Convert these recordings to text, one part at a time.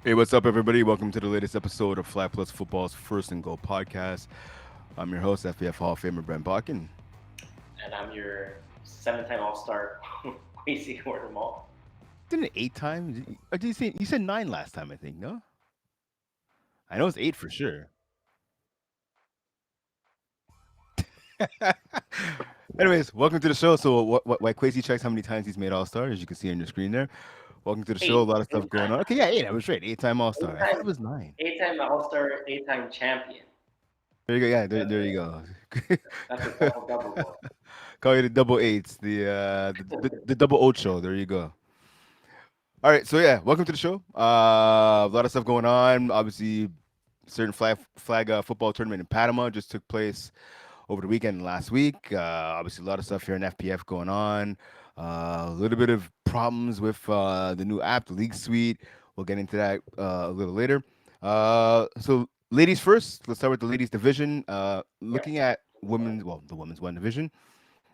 Hey, what's up, everybody? Welcome to the latest episode of Flat Plus Football's First and Goal podcast. I'm your host, FPF Hall of Famer Brent Bodkin. And I'm your seven-time All-Star Quaysie Maule. Didn't it 8 times? Or did you said nine last time? I think no. I know it's eight for sure. Anyways, welcome to the show. So, why Quaysie checks how many times he's made All Star, as you can see on your screen there. Welcome to the show. A lot of stuff going Eight-time, on. Okay, yeah, eight. I was right. 8-time All Star. I thought it eight-time, was nine. eight-time All-Star, eight-time champion. There you go. Yeah, there, That's there a you go. that's a double boy. Call you the double eights, the double ocho. There you go. All right, so yeah, welcome to the show. A lot of stuff going on. Obviously, certain flag football tournament in Panama just took place over the weekend and last week. Obviously, a lot of stuff here in FPF going on. A little bit of problems with the new app, the League Suite. We'll get into that a little later. So, ladies first. Let's start with the ladies division. Yeah, Looking at the women's one division.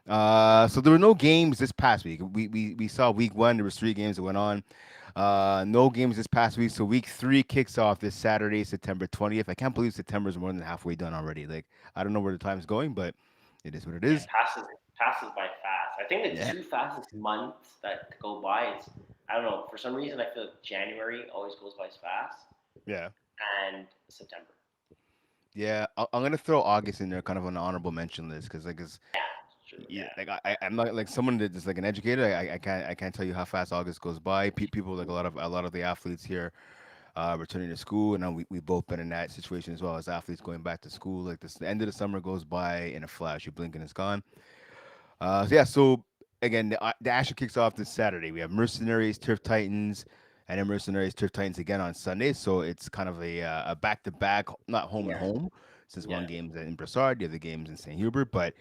So there were no games this past week. We saw week one. There was three games that went on. No games this past week. So week three kicks off this Saturday, September 20th. I can't believe September is more than halfway done already. Like I don't know where the time's going, but it is what it yeah, is. passes by fast. I think the Yeah. two fastest months that go by is I don't know. For some reason, I feel like January always goes by as fast, Yeah. and September. Yeah. I'm gonna throw August in there, kind of on an honorable mention list, because Yeah, true. yeah, Yeah, like I'm not like someone that is like an educator. I can't tell you how fast August goes by. People like a lot of the athletes here returning to school, and now we both been in that situation as well as athletes going back to school. Like this, the end of the summer goes by in a flash. You blink and it's gone. So again, the action kicks off this Saturday. We have Mercenaries, Turf Titans, and then Mercenaries, Turf Titans again on Sunday. So it's kind of a back to back, not home and yeah, home, since one yeah, game's in Brassard, the other game's in St. Hubert, but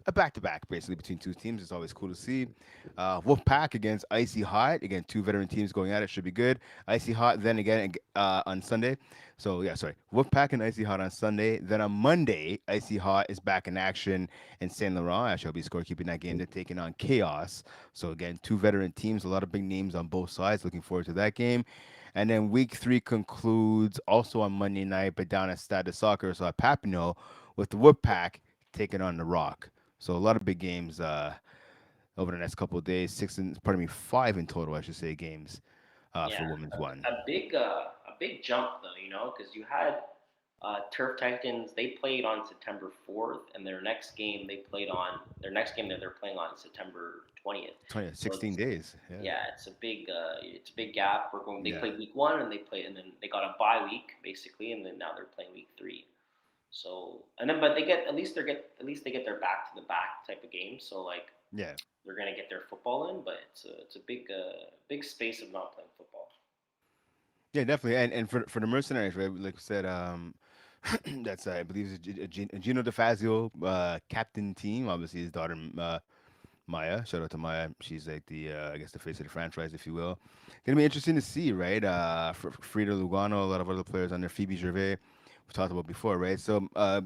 a back to back basically between two teams. It's always cool to see. Wolfpack against Icy Hot. Again, two veteran teams going at it. Should be good. Icy Hot then again on Sunday. So yeah, sorry. Wolfpack and Icy Hot on Sunday. Then on Monday, Icy Hot is back in action in Saint Laurent. I shall be scorekeeping that game. They're taking on Chaos. So again, two veteran teams. A lot of big names on both sides. Looking forward to that game. And then week three concludes also on Monday night, but down at Stade de Soccer, so at Papineau, with the Wolfpack taking on the Rock. So a lot of big games over the next couple of days. Pardon me, five in total, I should say, games for yeah. women's one. A big jump though, because you had Turf Titans. They played on September 4th, and their next game that they're playing on September 20th. 20, So 16 days. Yeah. yeah, it's a big gap. They Yeah. played week one, and then they got a bye week basically, and then now they're playing week three. So and then but they get at least they get their back to the back type of game. So like Yeah. they're gonna get their football in, but it's a big space of not playing football. Yeah, definitely. And for the mercenaries, right? Like we said, that's I believe it's Gino DeFazio, captain team. Obviously, his daughter Maya. Shout out to Maya. She's like the I guess the face of the franchise, if you will. Gonna be interesting to see, right? For Frida Lugano, a lot of other players on there. Phoebe Gervais, we talked about before, right? So a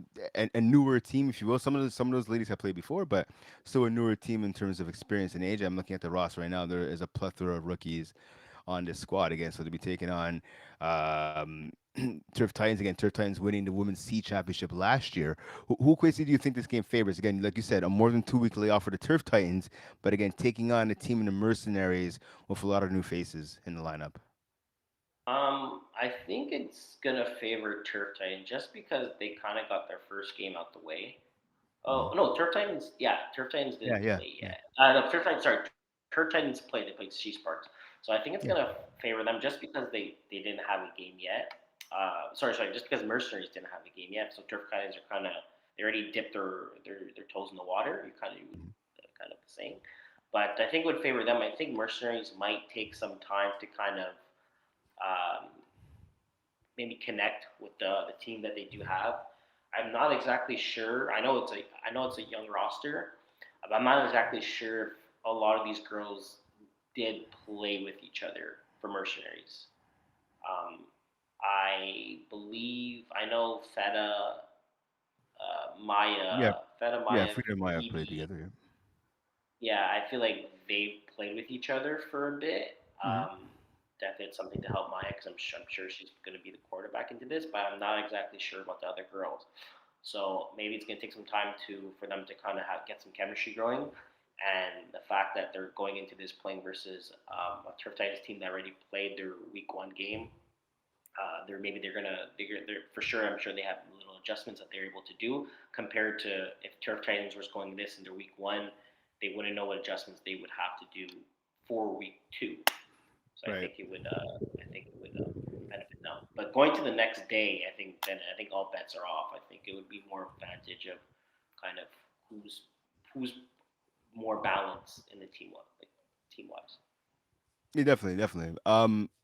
newer team, if you will. Some of those ladies have played before, but still a newer team in terms of experience and age. I'm looking at the roster right now. There is a plethora of rookies on this squad again. So to be taking on um, Turf Titans again. Turf Titans winning the Women's C Championship last year. Who Quincy, do you think this game favors? Again, like you said, a more than 2 week layoff for the Turf Titans, but again, taking on a team in the Mercenaries with a lot of new faces in the lineup. I think it's gonna favor Turf Titans just because they kind of got their first game out the way. Oh Mhm. no, Turf Titans. Yeah, Turf Titans Yeah, didn't yeah, play yeah, yet. No, Turf Titans. Sorry, Turf Titans played. They played Sea Sparks. So I think it's yeah. gonna favor them just because they didn't have a game yet. Sorry, just because Mercenaries didn't have a game yet. So Turf Titans are kind of they already dipped their toes in the water. You Mhm. kind of saying, but I think it would favor them. I think Mercenaries might take some time to kind of um, maybe connect with the team that they do have. I'm not exactly sure. I know it's a young roster, but I'm not exactly sure if a lot of these girls did play with each other for mercenaries. Um, I know Yeah, yeah. Maya, Frida and Maya played Phoebe. together. Yeah, I feel like they played with each other for a bit. Yeah. Um, definitely something to help Maya because I'm sure she's going to be the quarterback into this, but I'm not exactly sure about the other girls. So maybe it's going to take some time for them to kind of get some chemistry going, and the fact that they're going into this playing versus a Turf Titans team that already played their week one game. They're for sure. I'm sure they have little adjustments that they're able to do compared to if Turf Titans was going this into week one, they wouldn't know what adjustments they would have to do for week two. So Right. I think it would benefit them. But going to the next day, I think all bets are off. I think it would be more advantage of kind of who's who's more balanced in the team wise. Yeah, definitely, definitely.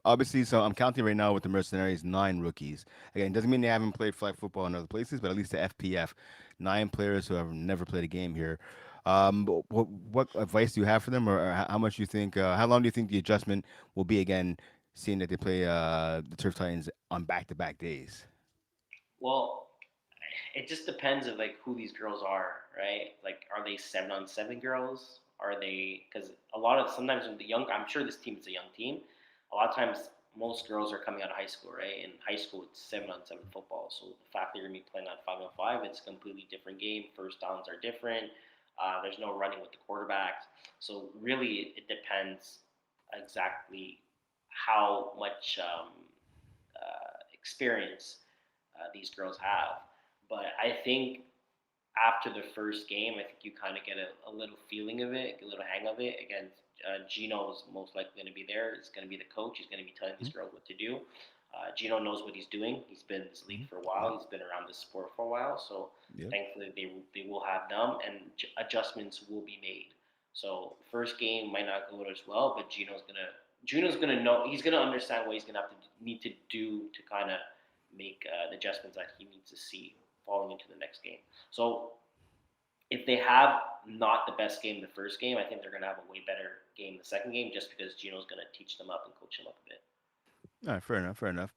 Obviously, so I'm counting right now with the Mercenaries 9 rookies. Again, doesn't mean they haven't played flag football in other places, but at least the FPF, 9 players who have never played a game here. What advice do you have for them, or how much you think? How long do you think the adjustment will be again, seeing that they play the Turf Titans on back-to-back days? Well, it just depends of like who these girls are, right? Like, are they 7-on-7 girls? Are they because a lot of sometimes when the young, I'm sure this team is a young team. A lot of times, most girls are coming out of high school, right? In high school, it's 7-on-7 football. So the fact that you're gonna be playing on 5-on-5, it's a completely different game. First downs are different. There's no running with the quarterbacks. So really, it depends exactly how much experience these girls have. But I think after the first game, I think you kind of get a little feeling of it, a little hang of it. Again, Gino is most likely going to be there. It's going to be the coach. He's going to be telling these Mhm. girls what to do. Gino knows what he's doing. He's been in this league Mhm. for a while. Yep. He's been around this sport for a while. So Yep. thankfully, they will have them, and adjustments will be made. So first game might not go as well, but Gino's gonna know. He's gonna understand what he's gonna have to need to do to kind of make the adjustments that he needs to see falling into the next game. So if they have not the best game the first game, I think they're going to have a way better game the second game just because Gino's going to teach them up and coach them up a bit. All right, fair enough, fair enough.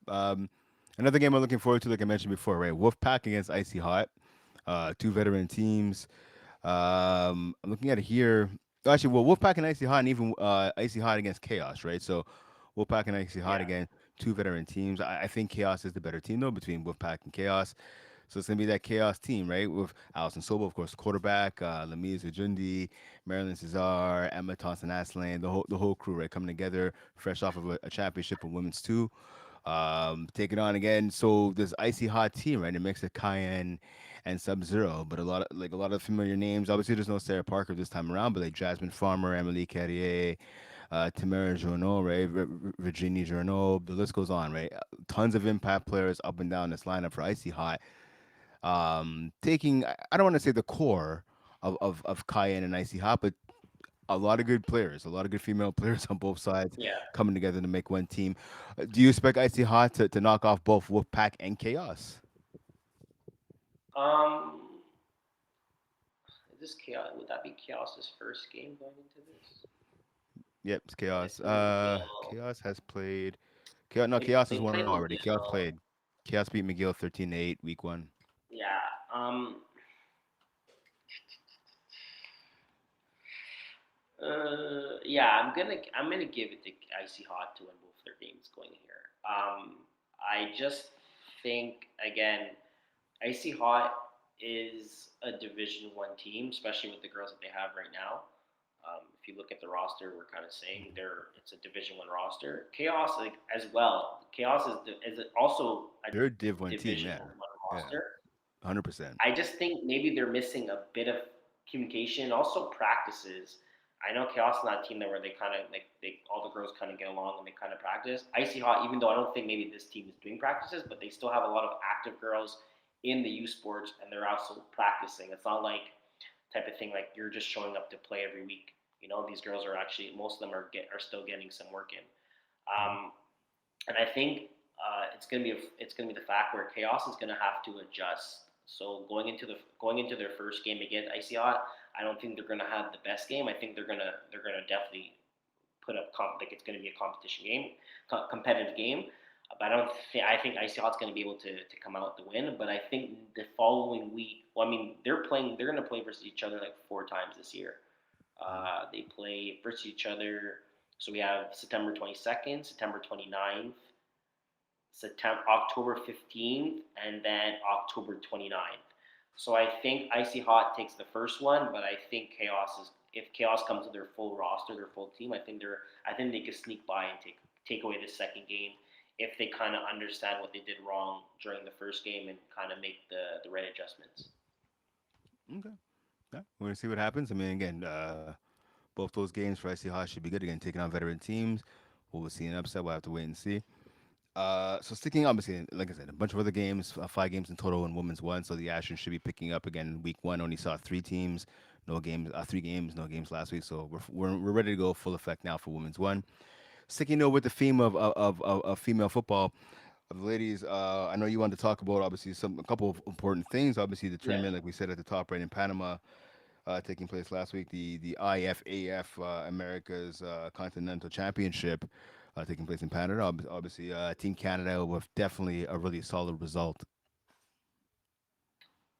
Another game I'm looking forward to, like I mentioned before, right? Wolfpack against Icy Hot, 2 veteran teams. I'm looking at it here. Actually, well, Wolfpack and Icy Hot, and even Icy Hot against Chaos, right? So, Wolfpack and Icy Hot Yeah, again, 2 veteran teams. I think Chaos is the better team though between Wolfpack and Chaos. So it's gonna be that Chaos team, right? With Allison Sobel, of course, the quarterback, Lamiz Ujundi, Marilyn Cesar, Emma Thompson Aslan, the whole crew, right, coming together, fresh off of a championship in women's too. Taking on again. So this icy hot team, right? It mix of Cayenne and Sub Zero, but a lot of familiar names. Obviously, there's no Sarah Parker this time around, but like Jasmine Farmer, Emily Carrier, Tamara Journeau, right? Virginie Journeau. The list goes on, right? Tons of impact players up and down this lineup for icy hot. Taking I don't want to say the core of Cayenne and icy hot, but a lot of good players, a lot of good female players on both sides yeah. coming together to make one team. Do you expect Icy Hot to knock off both Wolfpack and Chaos? Um, is this chaos? Would that be Chaos's first game going into this? Yep, it's They Chaos. play McGill. Chaos has played. Chaos, no, Chaos has They won play already. Chaos McGill. played. Chaos beat McGill 13-8 week 1. Yeah. Yeah. I'm gonna give it to Icy Hot to win both their games going here. I just think again Icy Hot is a Division One team, especially with the girls that they have right now. If you look at the roster, we're kind of saying it's a Division One roster. Chaos, like as well. Chaos is also a They're a Div 1 team, Division yeah. One Yeah, roster. 100%. I just think maybe they're missing a bit of communication, also practices. I know Chaos is not a team that where they kind of like they all the girls kind of get along and they kind of practice. Icy Hot, even though I don't think maybe this team is doing practices, but they still have a lot of active girls in the U Sports and they're also practicing. It's not like type of thing like you're just showing up to play every week. You know, these girls are actually most of them are still getting some work in. Um, and I think it's gonna be the fact where Chaos is gonna have to adjust. So going into their first game against ICOT, I don't think they're gonna have the best game. I think they're gonna definitely put up like it's gonna be a competition game, competitive game. But I think ICOT's gonna be able to come out the win. But I think the following week, well, I mean they're gonna play versus each other like 4 times this year. They play versus each other So we have September 22nd, September 29th, October 15th, and then October 29th. So I think Icy Hot takes the first one, but I think Chaos is if Chaos comes with their full roster, their full team, I think they could sneak by and take away the second game if they kind of understand what they did wrong during the first game and kind of make the right adjustments. Okay. Yeah, we're gonna see what happens. I mean, again, both those games for IC Hot should be good. Again, taking on veteran teams. Will we see an upset? We'll have to wait and see. So sticking obviously, like I said, a bunch of other games, 5 games in total in women's one. So the action should be picking up again. Week one only saw 3 teams, no games, 3 games, no games last week. So we're ready to go full effect now for women's one. Sticking though with the theme of female football, of the ladies, I know you wanted to talk about obviously a couple of important things. Obviously the Yeah. tournament, like we said at the top, right in Panama, taking place last week. The IFAF America's Continental Championship taking place in Canada. Obviously, Team Canada with definitely a really solid result.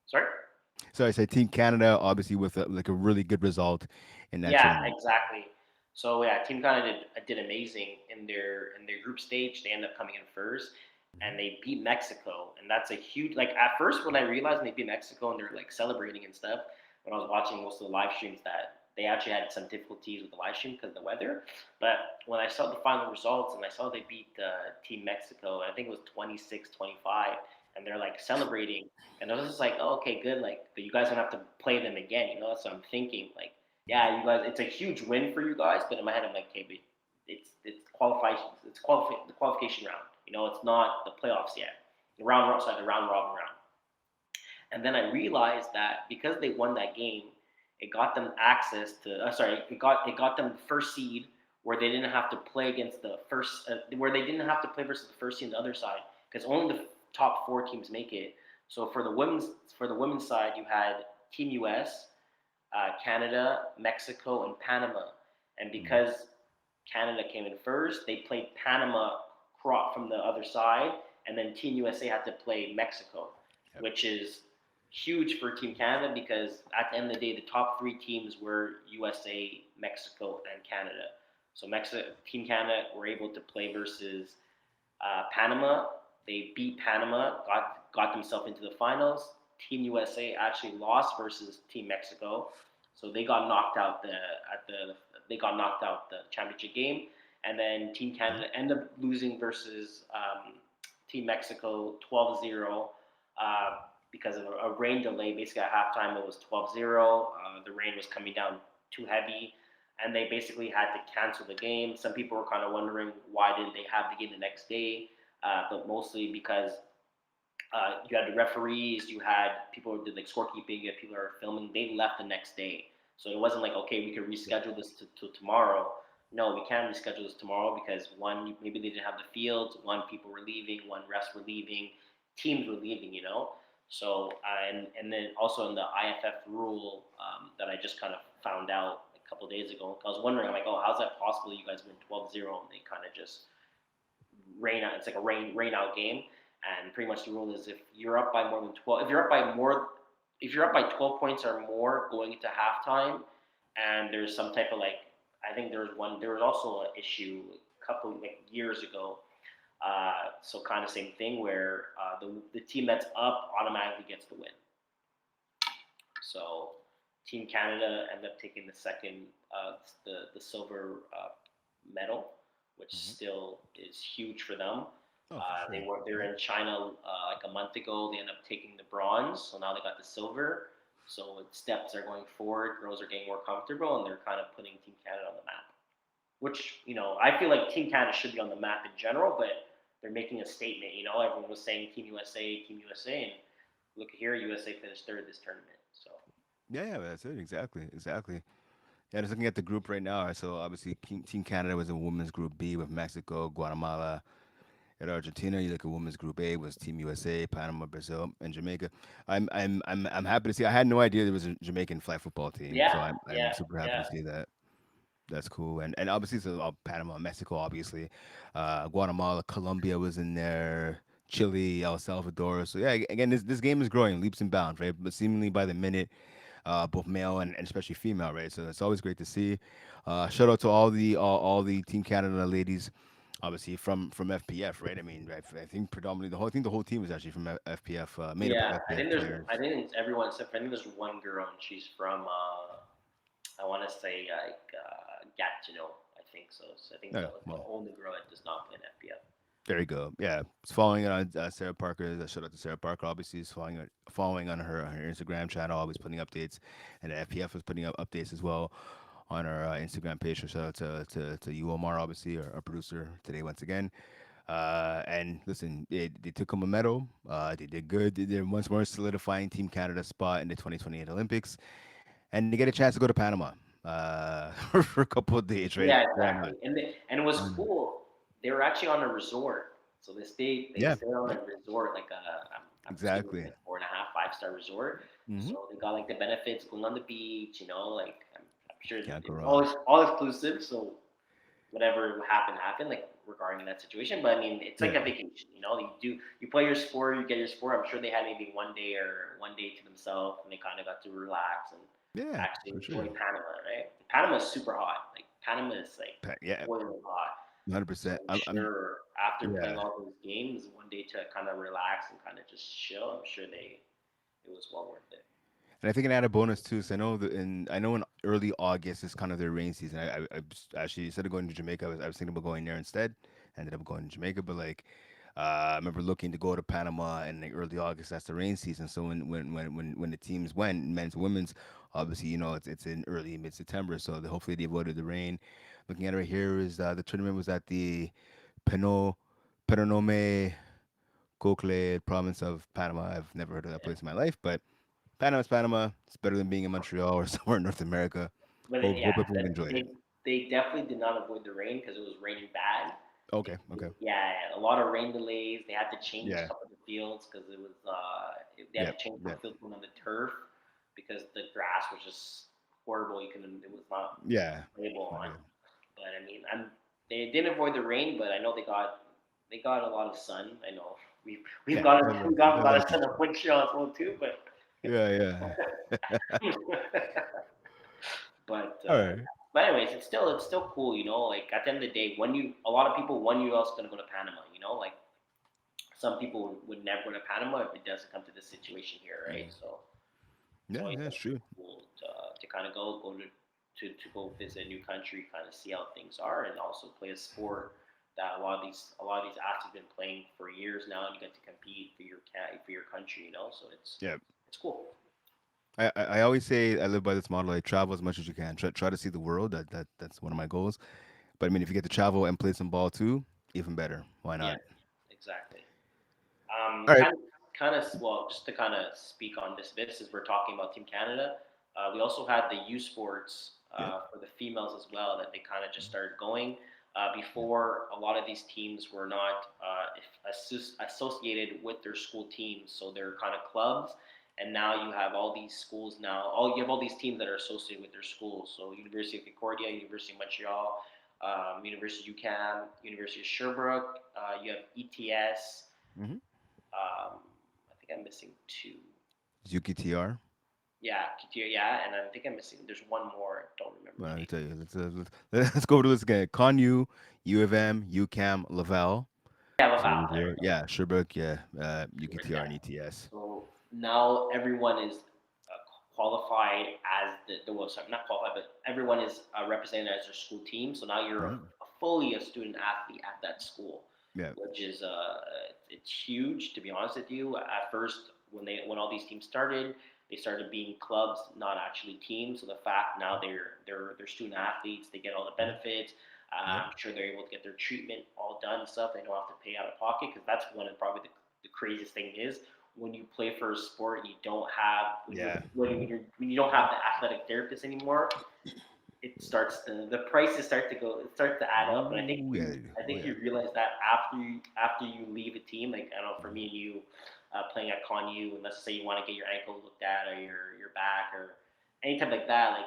Sorry. So I say Team Canada, obviously with like a really good result in that Yeah, tournament. exactly. So yeah, Team Canada did amazing in their group stage. They ended up coming in first, and Hmm. they beat Mexico, and that's a huge like. At first, when I realized they beat Mexico and they're like celebrating and stuff, when I was watching most of the live streams, that they actually had some difficulties with the live stream because of the weather. But when I saw the final results and I saw they beat Team Mexico, I think it was 26-25, and they're like celebrating, and I was just like, oh, okay, good. Like, but you guys don't have to play them again. You know, so I'm thinking like yeah, you guys, it's a huge win for you guys. But in my head, I'm like, okay, but it's qualification, the qualification round. You know, it's not the playoffs yet. The round robin round. And then I realized that because they won that game, it got them access to. It got them the first seed where they didn't have to play against the first, where they didn't have to play versus the first seed on the other side because only the top 4 teams make it. So for the women's side, you had Team US, Canada, Mexico, and Panama. And Hmm. because Canada came in first, they played Panama from the other side, and then Team USA had to play Mexico, Yep. which is huge for Team Canada because at the end of the day, the top 3 teams were USA, Mexico, and Canada. So Team Canada were able to play versus Panama. They beat Panama, got themselves into the finals. Team USA actually lost versus Team Mexico, so they got knocked out they got knocked out the championship game, and then Team Hmm. Canada ended up losing versus Team Mexico 12-0 because of a rain delay. Basically, at halftime, it was 12-0. The rain was coming down too heavy, and they basically had to cancel the game. Some people were kind of wondering why didn't they have the game the next day, but mostly because you had the referees, you had people who did like scorekeeping, you had people who are filming. They left the next day, so it wasn't like okay, we could Yep. reschedule this to tomorrow. No, we can't reschedule this tomorrow because one, maybe they didn't have the fields. One, people were leaving. One, refs were leaving. Teams were leaving. You know, so and then also in the IFF rule that I just kind of found out a couple of days ago. I was wondering, I'm like, oh, how's that possible? You guys win 12-0 and they kind of just rain out. It's like a rain out game, and pretty much the rule is if you're up by more than 12, if you're up by 12 points or more going into halftime, and there's some type of like, I think there was also an issue a couple like years ago. So kind of same thing where the team that's up automatically gets the win. So Team Canada ended up taking the second, the silver medal, which Hmm. still is huge for them. Oh, for sure. They were Yep. in China like a month ago. They ended up taking the bronze, so now they got the silver. So steps are going forward, girls are getting more comfortable, and they're kind of putting Team Canada on the map. Which I feel like Team Canada should be on the map in general, but they're making a statement. Everyone was saying Team USA, and look here, USA finished third this tournament. So Yeah, yeah, that's it. Exactly, exactly. Yeah, just looking at the group right now. So obviously, Team Canada was in Women's Group B with Mexico, Guatemala, and Argentina. You look at Women's Group A was Team USA, Panama, Brazil, and Jamaica. I'm happy to see. I had no idea there was a Jamaican flag football team, yeah, so I'm yeah, super happy yeah. to see that. That's cool. And obviously, so Panama, Mexico, obviously, Guatemala, Colombia was in there. Chile, El Salvador. So yeah, again, this game is growing leaps and bounds, right? But seemingly by the minute, both male and especially female, right? So it's always great to see. Shout out to all the Team Canada ladies, obviously from FPF, right? I mean, I think predominantly the whole team is actually from FPF, made up of Yeah, I FPF think I players. think it's everyone except for I think there's one girl and she's from I want to say like Gatineau. I think so. So I think Yeah, the well, only girl that does not play in FPF. there you go. Yeah, it's following it on Sarah Parker. Shout out to Sarah Parker. Obviously, is following on her Instagram channel. Always putting updates, and the FPF was putting up updates as well on our Instagram page. So shout out to you, Omar, obviously, our producer today once again. And listen, they took home a medal. They did good. They're once more solidifying Team Canada's spot in the 2028 Olympics, and they get a chance to go to Panama for a couple of days, right? Yeah, Why not? exactly. And it was Why not? cool. They were actually on a resort, so they Yeah, stayed on yeah, a resort like I'm assuming exactly. like 4.5 5-star resort. Mm-hmm. So they got like the benefits going on the beach, like I'm sure Can't go it's wrong. all exclusive. So whatever happened like regarding that situation. But I mean, it's like a Yeah, vacation. You play your sport, you get your sport. I'm sure they had maybe one day to themselves, and they kind of got to relax and yeah, actually for enjoy sure. Panama. Right? Panama is super hot. Like Panama is like Yeah, boiling hot. So 100%. I'm I'm sure after playing yeah. all those games, one day to kind of relax and kind of just chill. I'm sure it was well worth it. And I think an added bonus too. So I know in early August is kind of their rain season. Actually instead of going to Jamaica, I was thinking about going there instead. Ended up going to Jamaica, but like I remember looking to go to Panama in like early August. That's the rain season. So when the teams went, men's, women's, obviously it's in early mid September. So hopefully they avoided the rain. Looking at it right here is the tournament was at the Peno Pernome Cocle province of Panama. I've never heard of that place in my life, but Panama's Panama. It's better than being in Montreal or somewhere in North America. But yeah, Hope everyone enjoyed it. they definitely did not avoid the rain because it was raining bad. Okay, okay. Yeah, a lot of rain delays. They had to change a Yeah. couple of the fields because they had Yep. to change some Yep. fields on the turf because the grass was just horrible. You couldn't it was not Yeah. playable Not on. good. But I mean, they didn't avoid the rain, but I know they got a lot of sun. I know Yeah. we got A a lot lot of of sun sunshine. on Montreal as well too, but. Yeah. Yeah. But All right. but anyways, it's still cool, Like at the end of the day, when you a lot of people when you else gonna go to Panama, Like some people would never go to Panama if it doesn't come to this situation here, right? Mm. So it's Yeah. always Yeah. It's true. cool to kind of to go visit a new country, kind of see how things are, and also play a sport that a lot of these athletes have been playing for years now, and you get to compete for for your country, So Yeah. it's cool. I always say I live by this model. Like travel as much as you can. Try to see the world. That's one of my goals. But I mean, if you get to travel and play some ball too, even better. Why Yeah, not? exactly. All right. Well, just to kind of speak on this as we're talking about Team Canada, we also had the U Sports Yep. for the females as well that they kind of just started going. Yep. Before, a lot of these teams were not associated with their school teams, so they're kind of clubs. And now you have all these schools now. You have all these teams that are associated with their schools. So University of Concordia, University of Montreal, University of UCAM, University of Sherbrooke. You have ETS. Mm-hmm. I think I'm missing two. Zuki TR. Yeah, Katia, yeah, and I think I'm missing. There's one more. I don't remember Well, the let me name. tell you. Let's go over the list again. Connu, U of M, UCAM, Laval. Yeah, So Laval. those There were, we go. yeah, Sherbrooke, yeah, Sherbrooke, UKTR yeah. and ETS. So now everyone is qualified as the well, sorry, not qualified, but everyone is represented as their school team. So now you're Right. fully a student athlete at that school, Yeah. which is it's huge to be honest with you. At first, when all these teams started, they started being clubs, not actually teams. So the fact now they're student athletes, they get all the Mhm. benefits. Yep. I'm sure they're able to get their treatment all done and stuff. They don't have to pay out of pocket because that's one of probably the craziest thing is when you play for a sport, you don't have Yeah. when you don't have the athletic therapist anymore. It starts the prices start to go. It starts to add up, and Ooh, yeah, they do. I Oh think yeah. you realize that after you leave a team. Like I don't know, for me and you, playing at Con U, and let's say you want to get your ankle looked at or your back or anything like that. Like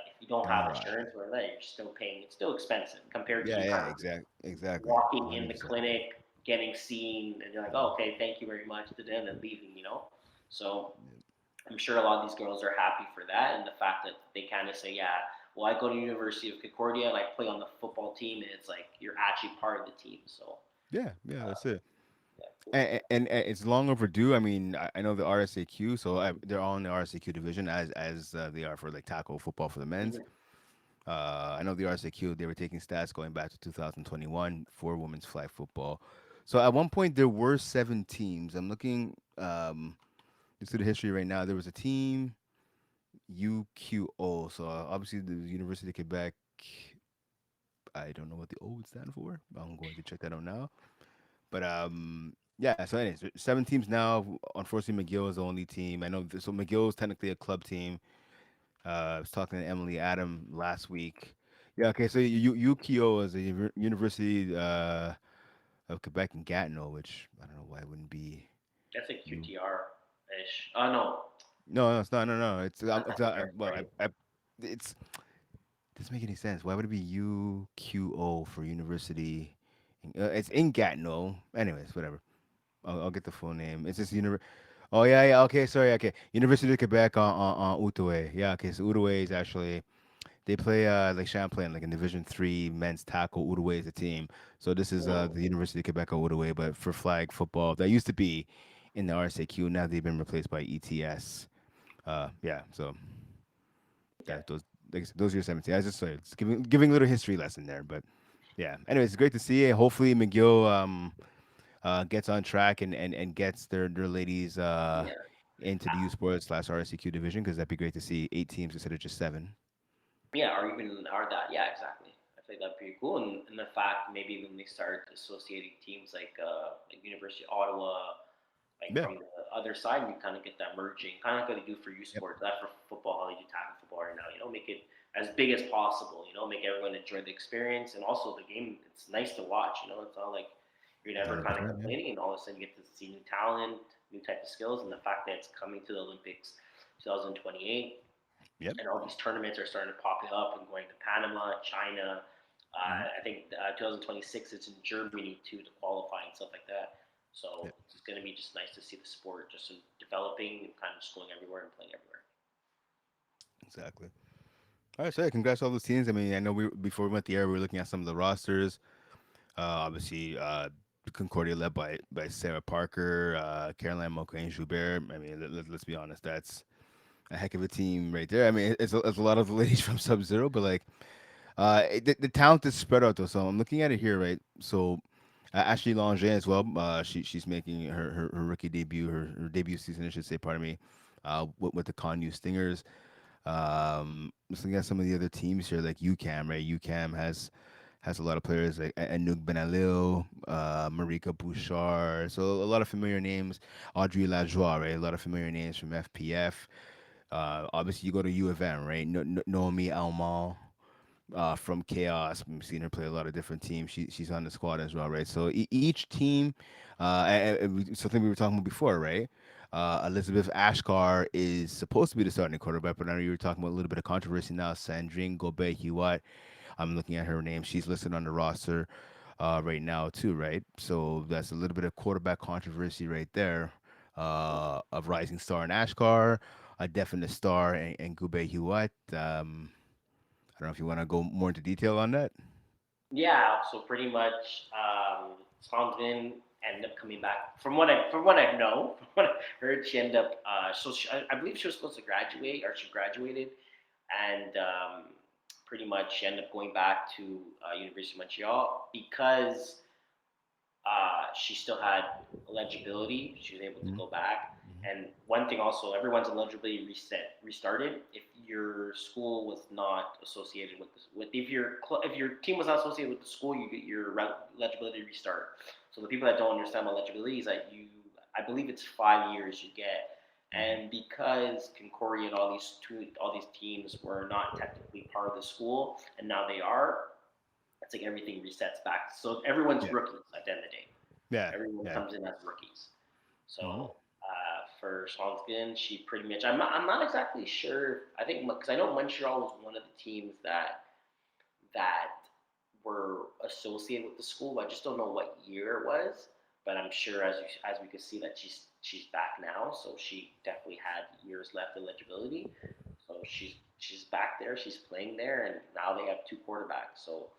if you don't have All right. insurance or that, you're still paying. It's still expensive compared to Yeah, yeah, kind of exactly. walking in the 100%. clinic, getting seen, and you're like, oh, okay, thank you very much, to them, and leaving. So I'm sure a lot of these girls are happy for that, and the fact that they kind of say, yeah, well, I go to University of Concordia and I play on the football team, and it's like you're actually part of the team. So Yeah, yeah, uh, that's it. yeah, cool. And it's long overdue. I mean, I know the RSAQ, so they're all in the RSAQ division as they are for like tackle football for the men's. Mhm. I know the RSAQ, they were taking stats going back to 2021 for women's flag football. So at one point there were 7 teams. I'm looking just through the history right now. There was a team UQO. So obviously the University of Quebec. I don't know what the O would stand for. I'm going to check that out now. But yeah. So anyways, 7 teams now. Unfortunately, McGill is the only team. I know. So McGill is technically a club team. I was talking to Emily Adam last week. Yeah. Okay. So UQO is a University of Quebec in Gatineau, which I don't know why it wouldn't be That's like you. QTR ish. Oh no, No, no, it's not. No, no. that's not QTR, Well, right? it's doesn't make any sense. Why would it be UQO for university? It's in Gatineau. Anyways, whatever. I'll get the full name. It's just Oh yeah, yeah. Okay, sorry. Okay, University of Quebec on Outaouais. Yeah. Okay, so Outaouais is actually they play like Champlain, like in Division 3 men's tackle. Outaouais is a team. So this is Mm, the University of Quebec of Outaouais, but for flag football that used to be in the RSAQ. Now they've been replaced by ETS. Yeah. So yeah, that those are your 17. I was just sorry, it's giving a little history lesson there, but yeah. Anyways, it's great to see it. Hopefully McGill gets on track and gets their ladies yeah. into the U Sports slash RSCQ division because that'd be great to see 8 teams instead of just 7. Yeah, or even or that. Yeah, exactly. I think that'd be cool, and the fact maybe when they start associating teams like University of Ottawa, like Yeah. from the other side, we kind of get that merging, kind of like what they do for U Yep. Sports, that for football, how they do tackle football right now. Make it as big as possible. Make everyone enjoy the experience, and also the game. It's nice to watch. It's not like you're never kind of 100%. Yeah. complaining, and all of a sudden you get to see new talent, new type of skills, and the fact that it's coming to the Olympics 2028 Yep. and all these tournaments are starting to pop up and going to Panama, China. Hmm. I think 2026 it's in Germany too to qualify and stuff like that. So Yep. it's going to be just nice to see the sport just developing and kind of just going everywhere and playing everywhere. Exactly. All right, so yeah, congrats to all those teams. I mean, I know we before we went the air, we were looking at some of the rosters. Obviously, Concordia led by Sarah Parker, Caroline Mocaine Joubert. I mean, let's be honest, that's a heck of a team right there. I mean, it's a lot of the ladies from Sub Zero, but like the talent is spread out though. So I'm looking at it here, right? So Ashley Langer as well. She's making her rookie debut, her debut season, I should say. Pardon me. With the Connu Stingers. Just looking at some of the other teams here, like UCAM, right? UCAM has a lot of players like Anouk Benalil, Marika Bouchard. So a lot of familiar names. Audrey Lajoie, right? A lot of familiar names from FPF. Obviously, you go to U of M, right? Naomi Almal from Chaos. We've seen her play a lot of different teams. She's on the squad as well, right? So each team, something we were talking about before, right? Elizabeth Ashkar is supposed to be the starting quarterback, but I know you were talking about a little bit of controversy now. Sandrine Gobet Hewitt, I'm looking at her name. She's listed on the roster right now too, right? So that's a little bit of quarterback controversy right there. Of rising star in Ashkar, a definite star in Gube Hewitt. I don't know if you want to go more into detail on that. Yeah, so pretty much Songin ended up coming back. From what I know, from what I heard, she ended up. I believe she was supposed to graduate, or she graduated, and pretty much she ended up going back to University of Montreal because she still had eligibility. She was able to Mm-hmm. go back. And one thing also, everyone's eligibility restarted if your school was not associated with if your team was not associated with the school, you get your eligibility restart. So the people that don't understand what eligibility is, that I believe it's 5 years you get. Mm-hmm. And because Concordia and all these teams were not technically part of the school, and now they are, it's like everything resets back. So everyone's Yeah. rookies at the end of the day. Yeah. Everyone Yeah. comes in as rookies. Mm-hmm. So for Swanskin, she pretty much. I'm not exactly sure. I think because I know Montreal was one of the teams that were associated with the school. I just don't know what year it was. but I'm sure as we could see that she's back now, so she definitely had years left eligibility. So she's back there, she's playing there, and now they have two quarterbacks. So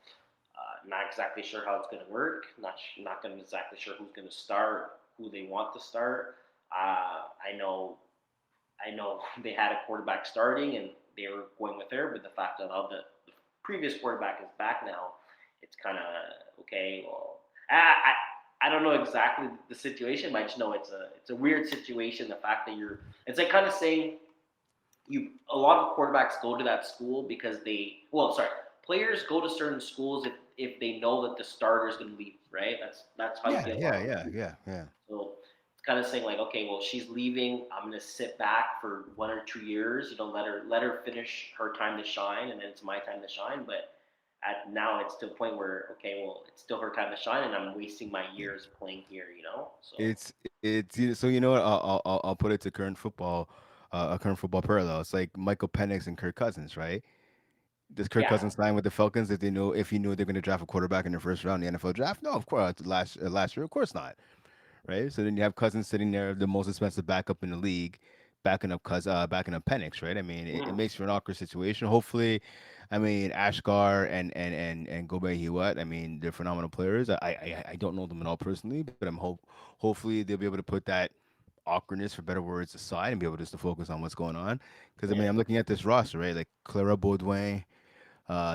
not exactly sure how it's going to work. Not going to exactly sure who's going to start, who they want to start. I know they had a quarterback starting and they were going with her, but the fact that the previous quarterback is back now, it's kind of okay. Well, I don't know exactly the situation, but I just know it's a weird situation. The fact that it's like kind of saying a lot of quarterbacks go to that school because players go to certain schools if they know that the starter is going to leave, right? That's how you Yeah, get a lot yeah, of yeah, recruits. yeah, yeah. So it's kind of saying like, okay, well, she's leaving. I'm going to sit back for 1 or 2 years. Let her finish her time to shine, and then it's my time to shine. But at now, it's to a point where okay, well, it's still her time to shine, and I'm wasting my years playing here. So So you know what? I'll put it to a current football parallel. It's like Michael Penix and Kirk Cousins, right? Does Kirk yeah, Cousins sign with the Falcons if he knew they're going to draft a quarterback in the first round in the NFL draft? No, of course. Last year, of course not, right? So then you have Cousins sitting there, the most expensive backup in the league, backing up Penix, right? I mean, it mhm, makes for an awkward situation. Hopefully, I mean Ashgar and Gobert Hewitt, I mean they're phenomenal players. I don't know them at all personally, but hopefully they'll be able to put that awkwardness, for better words, aside and be able just to focus on what's going on. Because I yeah, mean, I'm looking at this roster, right? Like Clara Baudouin,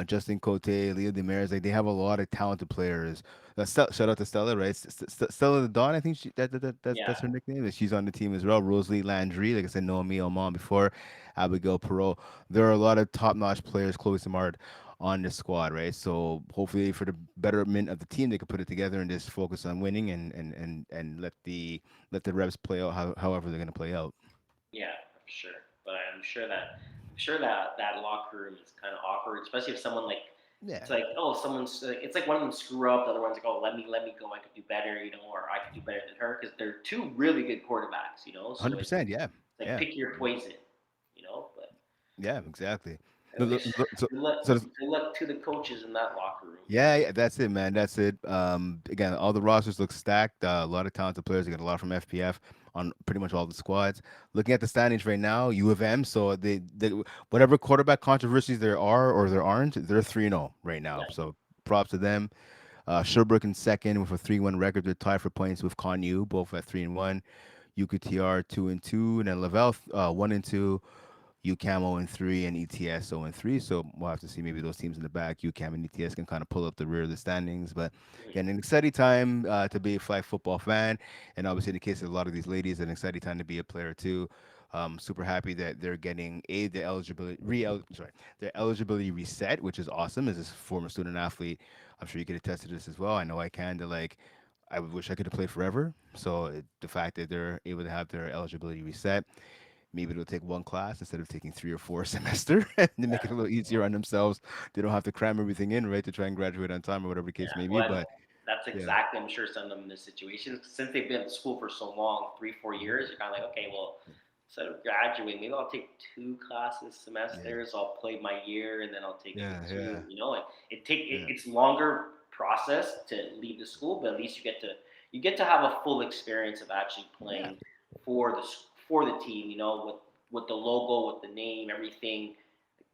Justin Cote, Leo Demers, like they have a lot of talented players. Shout out to Stella, right? Stella the Dawn, I think that's yeah, her nickname. She's on the team as well. Rosalie Landry, like I said, Noemi Oman before, Abigail Perot. There are a lot of top-notch players, Chloe Samard, on the squad, right? So hopefully for the betterment of the team, they could put it together and just focus on winning and let the reps play out however they're gonna play out. yeah, for sure. But I'm sure that that locker room is kind of awkward, especially if someone like Yeah, it's like oh someone's it's like one of them screw up, the other one's like oh let me go, I could do better, or I could do better than her because they're two really good quarterbacks, So it's 100%. Yeah, like yeah, pick your poison, But yeah, exactly. I Look, wish look, so, good luck, so good luck to the coaches in that locker room. Yeah, yeah, that's it, man. That's it. Again, all the rosters look stacked. A lot of talented players. They got a lot from FPF on pretty much all the squads. Looking at the standings right now, U of M. So they whatever quarterback controversies there are or there aren't, they're 3-0 right now. Yeah, So props to them. Sherbrooke in second with a 3-1 record. They're tied for points with Connu, both at 3-1. UKTR 2-2, and then Laval 1-2. UCAM 0-3 and ETS 0-3. So we'll have to see maybe those teams in the back, UCAM and ETS, can kind of pull up the rear of the standings. But again, an exciting time to be a flag football fan. And obviously, in the case of a lot of these ladies, an exciting time to be a player too. Super happy that they're getting the eligibility their eligibility reset, which is awesome. As a former student athlete, I'm sure you could attest to this as well. I know I can. To like, I wish I could have played forever. So the fact that they're able to have their eligibility reset, maybe they'll take one class instead of taking three or four a semester and to make it a little easier on themselves. They don't have to cram everything in, right, to try and graduate on time or whatever the case yeah. may be. Well, But that's yeah, exactly I'm sure some of them in this situation since they've been in school for so long, 3 4 years. You're kind of like okay, well instead of graduating, maybe I'll take two classes yeah, semesters. I'll play my year, and then I'll take maybe yeah, two. yeah, Like yeah, it's longer process to leave the school, but at least you get to have a full experience of actually yeah. playing for the team. With the logo, with the name, everything.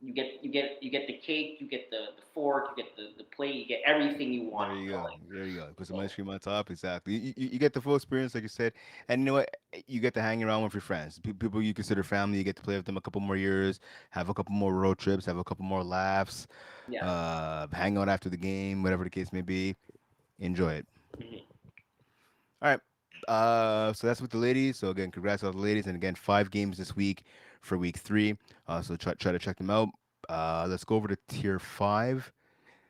You get the cake, you get the fork, you get the plate, you get everything you want. There you go. Like There you go. Put some ice so. cream on top. Exactly. You get the full experience, like you said, and you know what? You get to hang around with your friends, people you consider family. You get to play with them a couple more years, have a couple more road trips, have a couple more laughs, Yeah. hang out after the game, whatever the case may be. Enjoy it. Hmm. All right. So that's with the ladies. So again, congrats to all the ladies, and again, 5 games this week for week 3. So try to check them out. Let's go over to tier 5.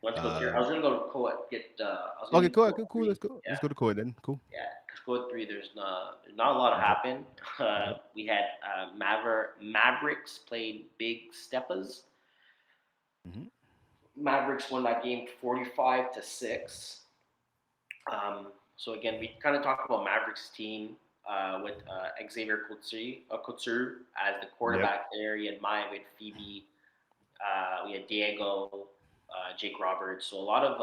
Let's go tier. I Uh, was gonna go to co get. I was gonna okay, do cool, co cool, cool. three. Let's go. Yeah, Let's go to Koi then. Cool. yeah. Cause co three, there's not a lot Mhm, happened. mhm, We had Mavericks played Big Steppas. mhm. Mavericks won that game 45-6. So again, we kind of talked about Mavericks team with Xavier Couture as the Yep. quarterback there. He had Maya, we had Phoebe, we had Diego, Jake Roberts. So a lot of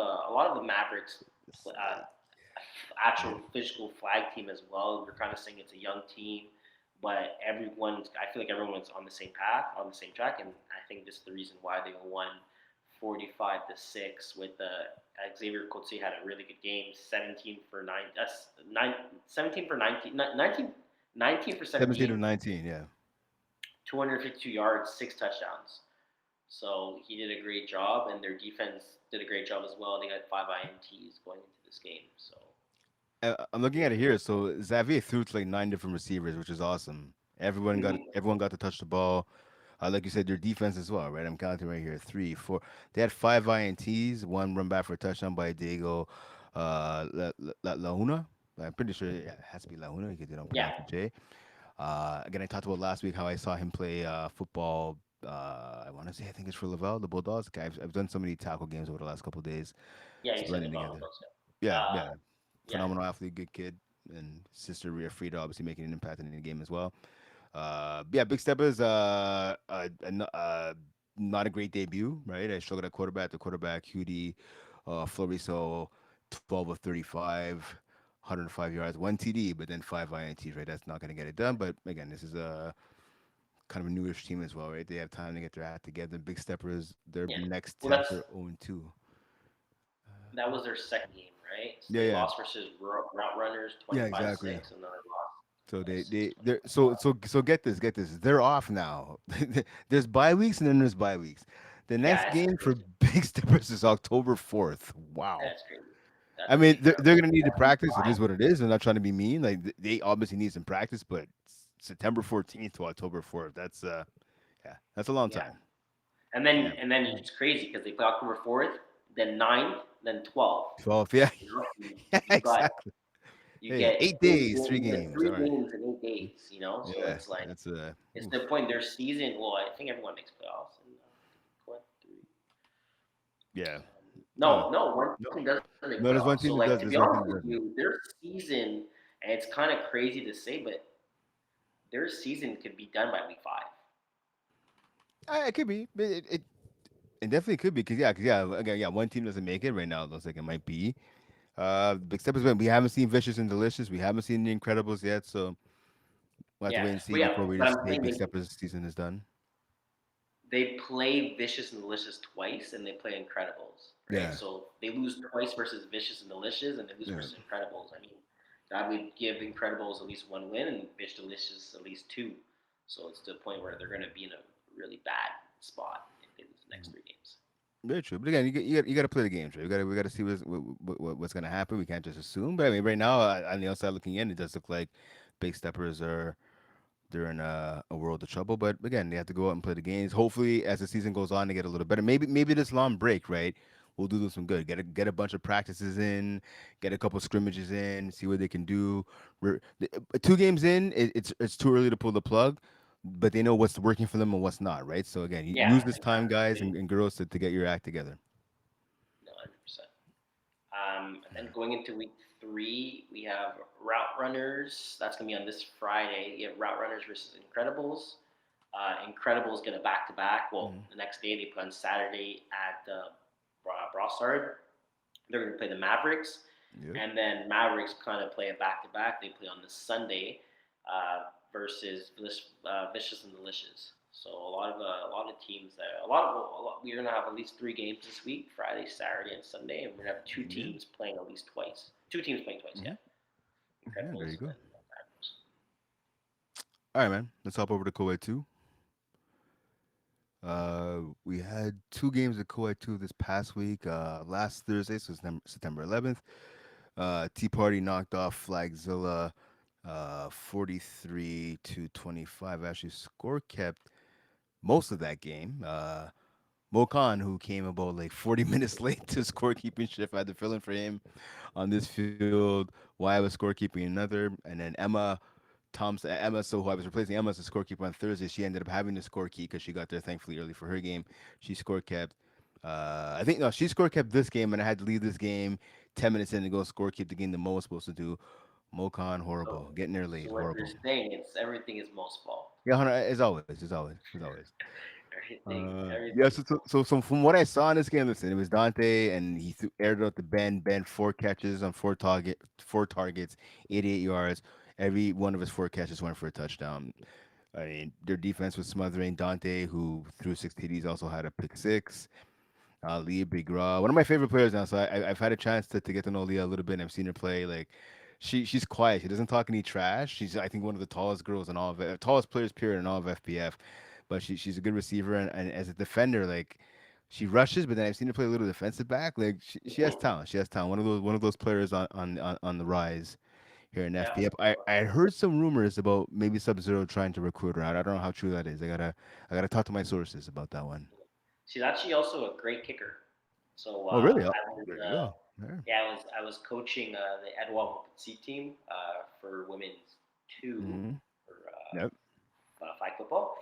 the Mavericks uh, actual Yeah. physical flag team as well. We're kind of saying it's a young team, but everyone's. I feel like everyone's on the same path, on the same track, and I think this is the reason why they won 45-6 with Xavier Coetzee had a really good game, 17 for 17 for 19, 19 for 17 of 17, 19. Yeah. 252 yards, 6 touchdowns. So he did a great job, and their defense did a great job as well. They got 5 INTs going into this game. So I'm looking at it here. So Xavier threw to like 9 different receivers, which is awesome. Everyone got to touch the ball. Like you said, their defense as well, right? I'm counting right here. Three, four. They had 5 INTs, one run back for a touchdown by Diego Lahuna. I'm pretty sure it has to be Lahuna because they don't yeah, pronounce the J. Again, I talked about last week how I saw him play football. I want to say I think it's for Laval, the Bulldogs. I've done so many tackle games over the last couple of days. yeah, It's you said blending LeBron together. Bulldogs. Yeah, Uh, yeah. yeah, Phenomenal athlete, good kid, and sister Rhea Frida obviously making an impact in the game as well. Yeah, Big Steppers, not a great debut, right? I struggled at quarterback. The quarterback, Hudi Floriso, 12 of 35, 105 yards, one TD, but then 5 INTs, right? That's not going to get it done. But again, this is a kind of a newish team as well, right? They have time to get their act together. Big Steppers, their yeah. next Well, test are 0-2. that was their second game, right? So Yeah, they yeah, lost versus Route Runners yeah, 25 exactly. 6, and then they lost So six they're 25. so get this. They're off now. There's bye weeks and then there's bye weeks. The Yeah, next it's game for crazy. Big Steppers is October 4th. Wow. That's crazy. I That's mean, week. they're gonna need to That's week practice. It is five. what it is. I'm not trying to be mean. Like they obviously need some practice, but September 14th to October 4th. That's yeah, that's a long Yeah, time. Yeah, and then it's crazy because they play October 4th, then 9th, then 12th. 12th. Yeah, You know, yeah, you got exactly. you Yeah, yeah. get 8 days, three you get games. three All right. games in 8 days. You know, so Yeah, it's like that's it's the oof. point. Their season. Well, I think everyone makes playoffs. And what three? Yeah. No, no, one No, team doesn't make no. There's playoffs. one So team that like does. to be There's one honest team that with doesn't. you, their season, and it's kind of crazy to say, but their season could be done by week 5. It could be. But it definitely could be because yeah, again, yeah, one team doesn't make it right now. It looks like it might be. Big Steppers, but we haven't seen Vicious and Delicious. We haven't seen the Incredibles yet, so we'll have to Yeah, wait and see but yeah, before we but just I'm say saying Big Steppers' season is done. they play Vicious and Delicious twice, and they play Incredibles, right? Yeah, So they lose twice versus Vicious and Delicious, and they lose yeah, versus Incredibles. I mean, that would give Incredibles at least one win, and Vicious Delicious at least two. So it's to the point where they're going to be in a really bad spot if they lose the next 3 games. very true. But again, you got to play the games, right? We got to see what's going to happen. We can't just assume. But I mean, right now on the outside looking in, it does look like Big Steppers are they're in a world of trouble. But again, they have to go out and play the games. Hopefully, as the season goes on, they get a little better. Maybe this long break, right, will do them some good. Get a bunch of practices in, get a couple scrimmages in, see what they can do. 2 games in, it's too early to pull the plug, but they know what's working for them and what's not, right? So again, Yeah, use this time, exactly. guys and girls, to get your act together. No, 100%. And then going into week 3, we have Route Runners. That's going to be on this Friday. You have Route Runners versus Incredibles. Incredibles going to back to back. Well, Mhm. the next day they play on Saturday at Brossard. They're going to play the Mavericks, Yep. and then Mavericks kind of play a back to back. They play on the Sunday versus Vicious and Delicious. So a lot of teams that we're gonna have at least 3 games this week: Friday, Saturday, and Sunday, and we're gonna have two Yeah. teams playing at least twice. Two teams playing twice, yeah. Hmm. Yeah. There you Incredibles and go. then Mavericks. All right, man. Let's hop over to Kuwait 2. We had 2 games of Kuwait 2 this past week. Last Thursday, so September 11th. Tea Party knocked off Flagzilla 43-25. Actually, score kept most of that game. Mokan, who came about like 40 minutes late to scorekeeping shift, I had to fill in for him on this field. Why I was scorekeeping another, and then Emma, so who I was replacing Emma as a scorekeeper on Thursday, she ended up having the score key because she got there thankfully early for her game. She score kept. I think no, she score kept this game, and I had to leave this game 10 minutes in to go score keep the game the Mo was supposed to do. Mokan horrible, So, getting there so late, what you're horrible. saying, it's everything is most fault. Yeah, 100, as always, as always. Yeah, Everything is cool. so from what I saw in this game, listen, it was Dante, and he aired out the bend, four catches on four targets, 88 yards. Every one of his four catches went for a touchdown. I mean, their defense was smothering Dante, who threw six TDs, also had a pick six. Leah Big Raw, one of my favorite players now. So I've had a chance to get to know Leah a little bit, and I've seen her play. Like, she's quiet. She doesn't talk any trash. She's, I think, one of the tallest girls in all of it, tallest players period in all of FPF. But she's a good receiver, and as a defender, like, she rushes. But then I've seen her play a little defensive back. Like, she has talent. She has talent. One of those players on the rise here in Yeah, FPF. for sure. I heard some rumors about maybe Sub Zero trying to recruit her. I don't know how true that is. I gotta talk to my sources about that one. She's actually also a great kicker. So Oh, really? Oh, I was, there you go. Yeah. yeah, I was coaching the Edouard C team for women's two Mm-hmm. for Yep. flag football,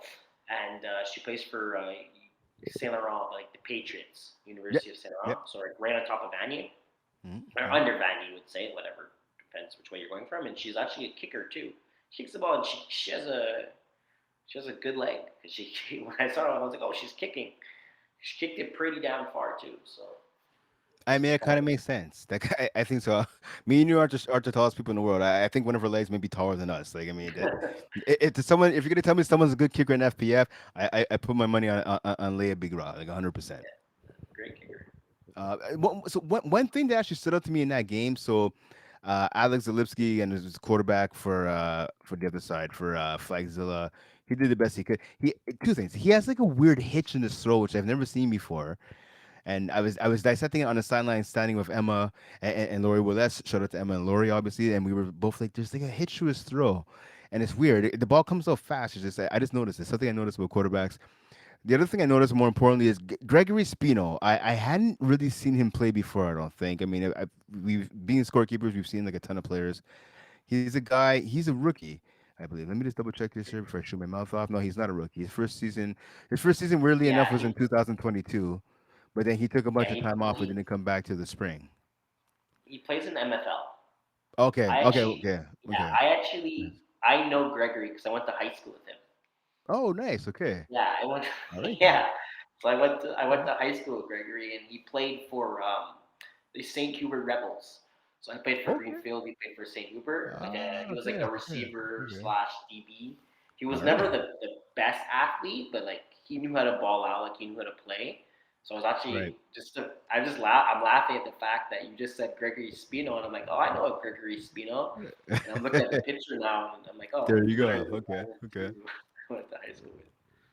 and she plays for Saint Laurent, like the Patriots, Yep. University of Saint Yep. Laurent. So like right on top of Vanier or Mm-hmm. under Vanier, you would say, whatever depends which way you're going from. And she's actually a kicker too. She kicks the ball and she has a good leg. When I saw her, I was like, oh, she's kicking. She kicked it pretty damn far too. So I mean, it's it kind kind of of makes sense. Like, I think so. Me and you aren't the tallest people in the world. I think one of her legs may be taller than us. Like, I mean, if someone, if you're gonna tell me someone's a good kicker in FPF, I put my money on Leia Big Raw, like 100%. yeah, great kicker. So one thing that actually stood out to me in that game. So, Alex Zalipsky and his quarterback for the other side for Flagzilla, he did the best he could. He two things. He has like a weird hitch in his throw, which I've never seen before. And I was dissecting it on the sideline, standing with Emma and Lori Willis. Shout out to Emma and Lori, obviously, and we were both like, "There's like a hitch to his throw," and it's weird. The ball comes so fast. It's just I just noticed. It's something I noticed with quarterbacks. The other thing I noticed, more importantly, is Gregory Spino. I hadn't really seen him play before. I don't think. I mean, we've being scorekeepers, we've seen like a ton of players. He's a guy. He's a rookie, I believe. Let me just double check this here before I shoot my mouth off. No, he's not a rookie. His first season, weirdly enough, Yeah, was in 2022. But then he took a bunch yeah, of time off and didn't come back to the spring. he plays in MFL. Okay, I okay, actually, okay, yeah, okay. I know Gregory because I went to high school with him. Oh, nice. Okay, Yeah, I went. I like that. Yeah, so I went to high school with Gregory, and he played for the St. Hubert Rebels. So I played for Okay. Greenfield. He played for St. Hubert. He was like Okay, a okay, receiver okay. slash DB. He was All never right, the best athlete, but like he knew how to ball out, like he knew how to play. So I was right. actually I just laugh. I'm laughing at the fact that you just said Gregory Spino, and I'm like, oh, I know a Gregory Spino. And I'm looking at the picture now, and I'm like, oh, There you go. literally, Okay, I went okay. I went to high school with.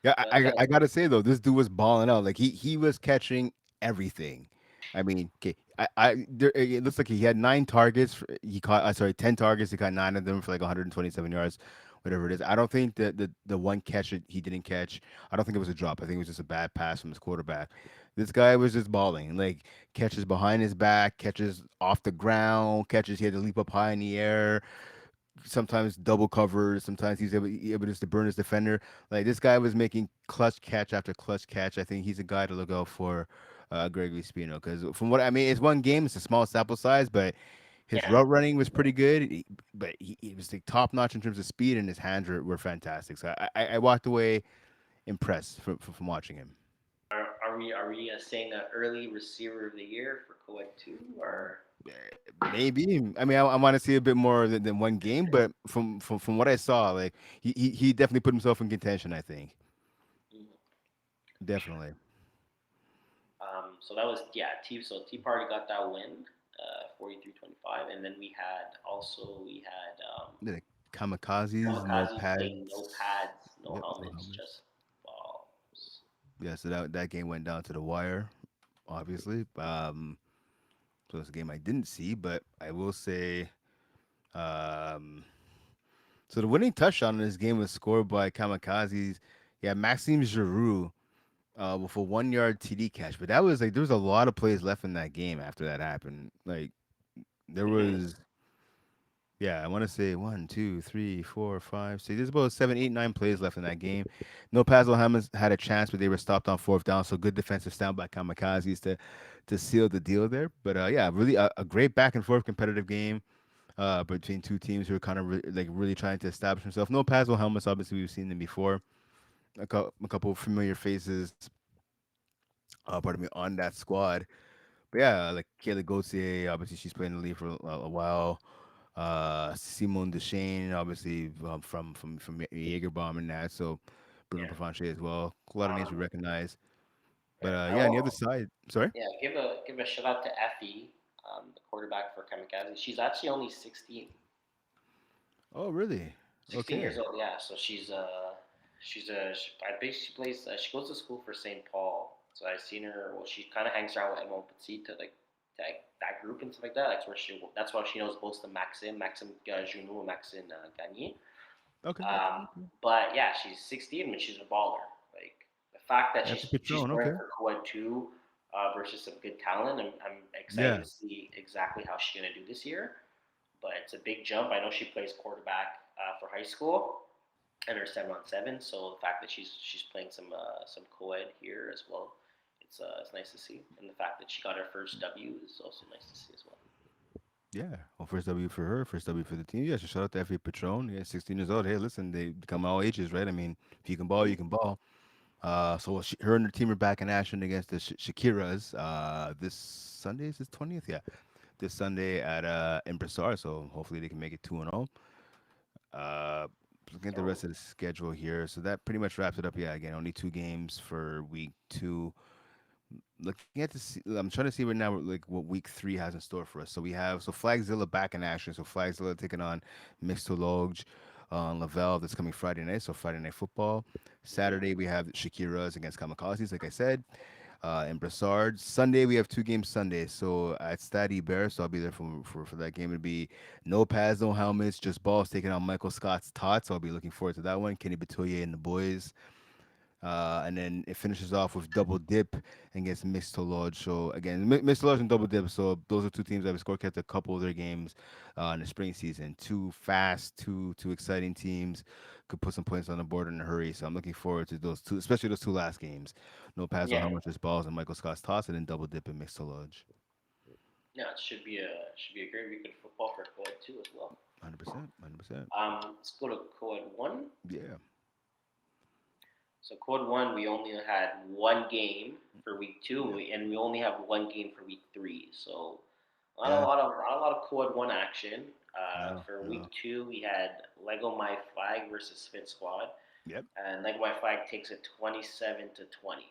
Yeah, So that's kind I of gotta say though, this dude was balling out. Like he was catching everything. I mean, okay, it looks like he had nine targets. He caught, sorry, 10 targets. He caught nine of them for like 127 yards, whatever it is. I don't think that the one catch that he didn't catch. I don't think it was a drop. I think it was just a bad pass from his quarterback. This guy was just balling. Like catches behind his back, catches off the ground, catches he had to leap up high in the air, sometimes double covers. Sometimes he's able just to burn his defender. Like this guy was making clutch catch after clutch catch. I think he's a guy to look out for, Gregory Spino. Because from what I mean, it's one game, it's a small sample size, but his yeah. route running was pretty good. But he was like top notch in terms of speed, and his hands were fantastic. So I walked away impressed from watching him. Are we saying an early receiver of the year for co-ed two or? Maybe. I mean, I want to see a bit more than one game, but from what I saw, like he definitely put himself in contention. I think definitely. So that was So Tea Party got that win, 43-25, and then we had The kamikazes, no Kamikaze playing no pads. pads, no Yep, no helmets, helmets. just balls. Yeah, so that game went down to the wire, obviously. So it's a game I didn't see, but I will say, um, so the winning touchdown in this game was scored by kamikazes. Yeah, Maxime Giroux, with a 1 yard TD catch. But that was like there was a lot of plays left in that game after that happened. Like there Mm-hmm. was, yeah, I want to say one, two, three, four, five, six. There's about seven, eight, nine plays left in that game. No Pazzo Hammers had a chance, but they were stopped on fourth down. So good defensive stand by Kamikazes to seal the deal there. But yeah, really a great back and forth competitive game, between two teams who are kind of like really trying to establish themselves. No Pazzo helmets, obviously we've seen them before. a couple of familiar faces, pardon me, on that squad. But yeah, like Kayla Gauthier, obviously she's played in the league for a while. Simone Deshane, obviously from Jaegerbaum and that. So Bruno Yeah. Provencher as well. A lot of names we Um, recognize. But yeah. I yeah, on the other will. side, sorry. Yeah. Give a shout out to Effie, the quarterback for Kamikaze. She's actually only 16. Oh, really? 16 Okay. years old. Yeah. So I think she plays. She goes to school for St. Paul. So I seen her. Well, she kind of hangs around with Edmond Petit that group and stuff like that. That's why she knows both the Maxime Junot, and Maxime Gagné. Okay. But yeah, she's 16 and she's a baller. Like the fact that That's a she's Patron. going Okay. for co-ed two versus some good talent, I'm excited Yeah. to see exactly how she's gonna do this year. But it's a big jump. I know she plays quarterback for high school and her 7-on-7. So the fact that she's playing some co-ed here as well, it's nice to see. And the fact that she got her first W is also nice to see as well. Yeah. Well, first W for her, first W for the team. Yeah, so shout out to FA Patron. Yeah, 16 years old. Hey, listen, they become all ages, right? I mean, if you can ball, you Mm-hmm. can ball. Her and her team are back in action against the Shakiras this Sunday. Is this 20th? Yeah, this Sunday at in Brassard. So hopefully they can make it 2-0. Uh, Looking at the Oh, rest of the schedule here, so that pretty much wraps it up. Yeah, again, only 2 games for week 2. Looking at I'm trying to see right now like what week 3 has in store for us. So we have Flagzilla back in action. So Flagzilla taking on Mixtologue on Lavelle. That's coming Friday night. So Friday night football. mm-hmm. Saturday we have Shakira's against Kamikazes, like I said, in Brassard. Sunday we have 2 games Sunday. So at Stade Bear, so I'll be there for that game. It'll be no pads, no helmets, just balls taking on Michael Scott's Tots. So I'll be looking forward to that one. Kenny Batoye and the boys. And then it finishes off with double dip against Mixed Lodge. So again, Mixed Lodge and double dip. So those are two teams that have score kept a couple of their games in the spring season. Two fast, two exciting teams could put some points on the board in a hurry. So I'm looking forward to those two, especially those 2 last games. No pass on Yeah, how much this balls and Michael Scott's toss, and then double dip and Mixed Lodge. yeah. It should be a great week of football for co-ed too as well. 100%, 100%. Let's go to co-ed one. Yeah, So code one, we only had one game for week two, yeah, and we only have one game for week three. So yeah. not a lot of code one action. No, For week no. two, we had Lego My Flag versus Fit Squad, Yep. and Lego My Flag takes it 27-20.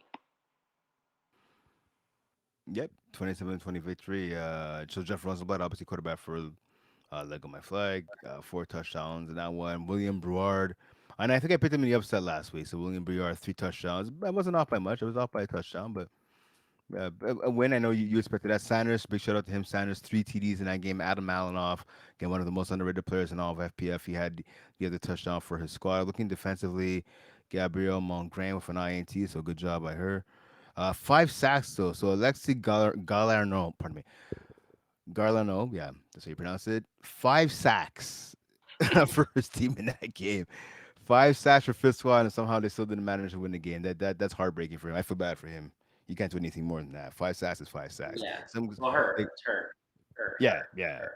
Yep, 27-20 victory. So Jeff Rosenblatt, obviously quarterback for Leg on My Flag, 4 touchdowns in that one. William Brouard, and I think I picked him in the upset last week. So William Brouard, 3 touchdowns. I wasn't off by much. I was off by a touchdown, but a win. I know you expected that. Sanders, big shout out to him. Sanders, 3 TDs in that game. Adam Malinoff, again, one of the most underrated players in all of FPF. He had the other touchdown for his squad. Looking defensively, Gabrielle Mongrain with an INT, so good job by her. 5 sacks though. So Alexi Galarno, pardon me, Garlano, yeah, that's how you pronounce it. 5 sacks for his team in that game. 5 sacks for fifth squad, and somehow they still didn't manage to win the game. That's heartbreaking for him. I feel bad for him. You can't do anything more than that. 5 sacks is 5 sacks. Yeah. Some, Well, like, it's her, her, yeah, her, yeah. her.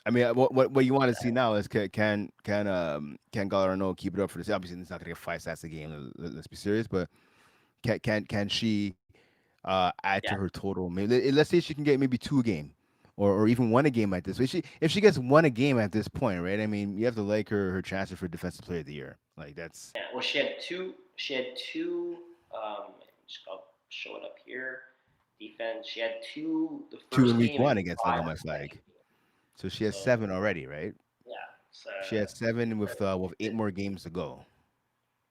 I mean, what you want to see now is can Galarno keep it up for this? Obviously, he's not gonna get 5 sacks a game. Let's be serious, but can she add to Yeah. her total? Maybe let's say she can get maybe 2 a game, or even 1 a game at this. If she gets 1 a game at this point, right? I mean, you have to like her chances for defensive player of the year. Like that's Yeah. Well, she had two. She had two. I'll show it up here. Defense. She had two. The 2 in first week game and one against Leg five on in My the second Flag. game. So she has So 7 already, right? yeah. So She has 7 with 8 more games to go.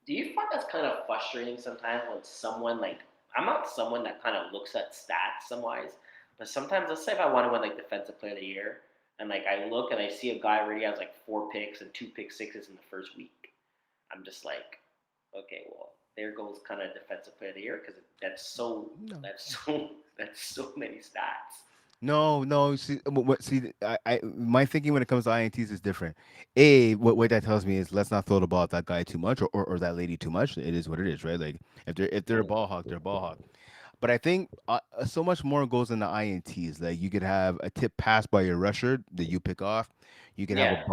do you find that's kind of frustrating sometimes when someone like I'm not someone that kind of looks at stats some wise, but sometimes let's say if I want to win like defensive player of the year and like I look and I see a guy already has like 4 picks and 2 pick sixes in the first week, I'm just like, okay, well there goes kind of defensive player of the year because No. that's so that's so many stats. No, no. See, see, my thinking when it comes to INTs is different. What that tells me is let's not throw the ball at that guy too much, or that lady too much. It is what it is, right? Like if they're a Mm, ball hawk, they're a ball hawk. But I think so much more goes in the ints. Like you could have a tip pass by your rusher that you pick off. You can have a Yeah.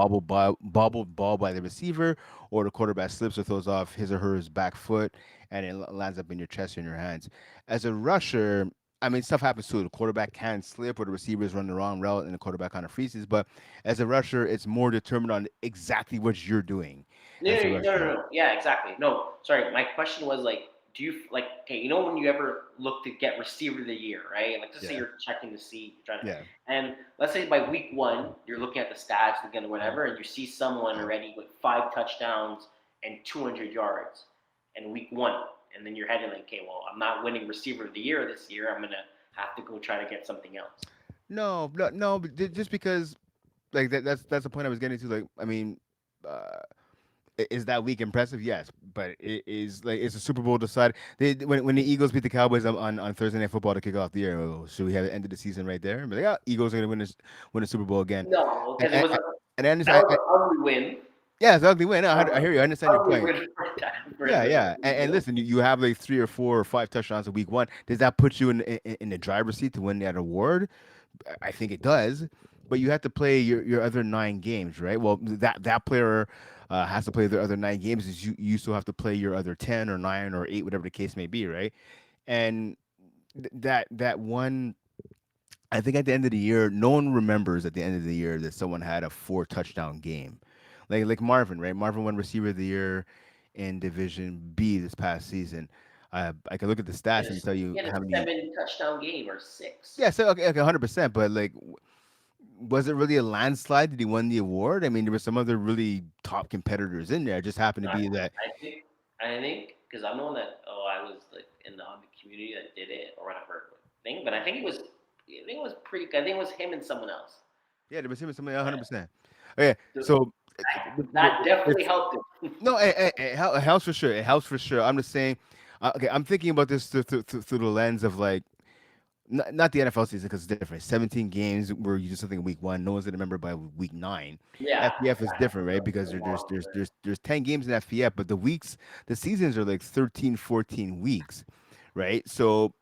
bobbled ball by the receiver, or the quarterback slips or throws off his or her back foot, and it lands up in your chest or in your hands. As a rusher, I mean, stuff happens too. The quarterback can slip, or the receivers run the wrong route, and the quarterback kind of freezes. But as a rusher, it's more determined on exactly what you're doing No, as no, a no, no, rusher. no. Yeah, exactly. No, sorry. My question was like, do you like? Okay, you know when you ever look to get receiver of the year, right? Like, just say Yeah, you're checking to see, trying to, yeah. and let's say by week one, you're looking at the stats, looking at Mhm. whatever, and you see someone already with 5 touchdowns and 200 yards in week one, and then you're heading like, okay, well, I'm not winning receiver of the year this year. I'm gonna have to go try to get something else. No, no, no. But just because like that's the point I was getting to. Like, I mean, uh, is that week impressive? Yes, but it is like it's a Super Bowl decided. When the Eagles beat the Cowboys on Thursday Night Football to kick off the year, oh, should we have the end of the season right there? But like, yeah, Eagles are gonna win the Super Bowl again. No, And, because it and, was a and I that understand. was an ugly win. Yeah, it's an ugly win. No, I Ugly, hear you. I understand your ugly point. win for that for Yeah, the yeah. And Eagles. listen, you have like 3 or 4 or 5 touchdowns in week one. Does that put you in the driver's seat to win that award? I think it does, but you have to play your other 9 games, right? Well, that player has to play their other 9 games. Is you still have to play your other 10 or 9 or 8, whatever the case may be, right? And that one, I think at the end of the year, no one remembers at the end of the year that someone had a 4 touchdown game, like Marvin, right? Marvin won receiver of the year in Division B this past season. I can look at the He stats had a, and tell he you had a how many. 7 touchdown game or six. Yeah, so okay, 100%. But like, was it really a landslide? Did he win the award? I mean, there were some other really top competitors in there. It just happened to I, be that. I think I think because I'm the one that I was like in the community that did it or whatever thing, but I think it was pretty. I think it was him and someone else. Yeah, there was him and somebody But 100%. Okay, the, so that definitely it's helped him. no, it helps for sure. It helps for sure. I'm just saying. Okay, I'm thinking about this through the lens of like not the NFL season because it's different. 17 games where you do something in week one, no one's gonna remember by week 9. Yeah, FPF is exactly. different, right? Because The monster. there's 10 games in FPF, but the seasons are like 13, 14 weeks, right? So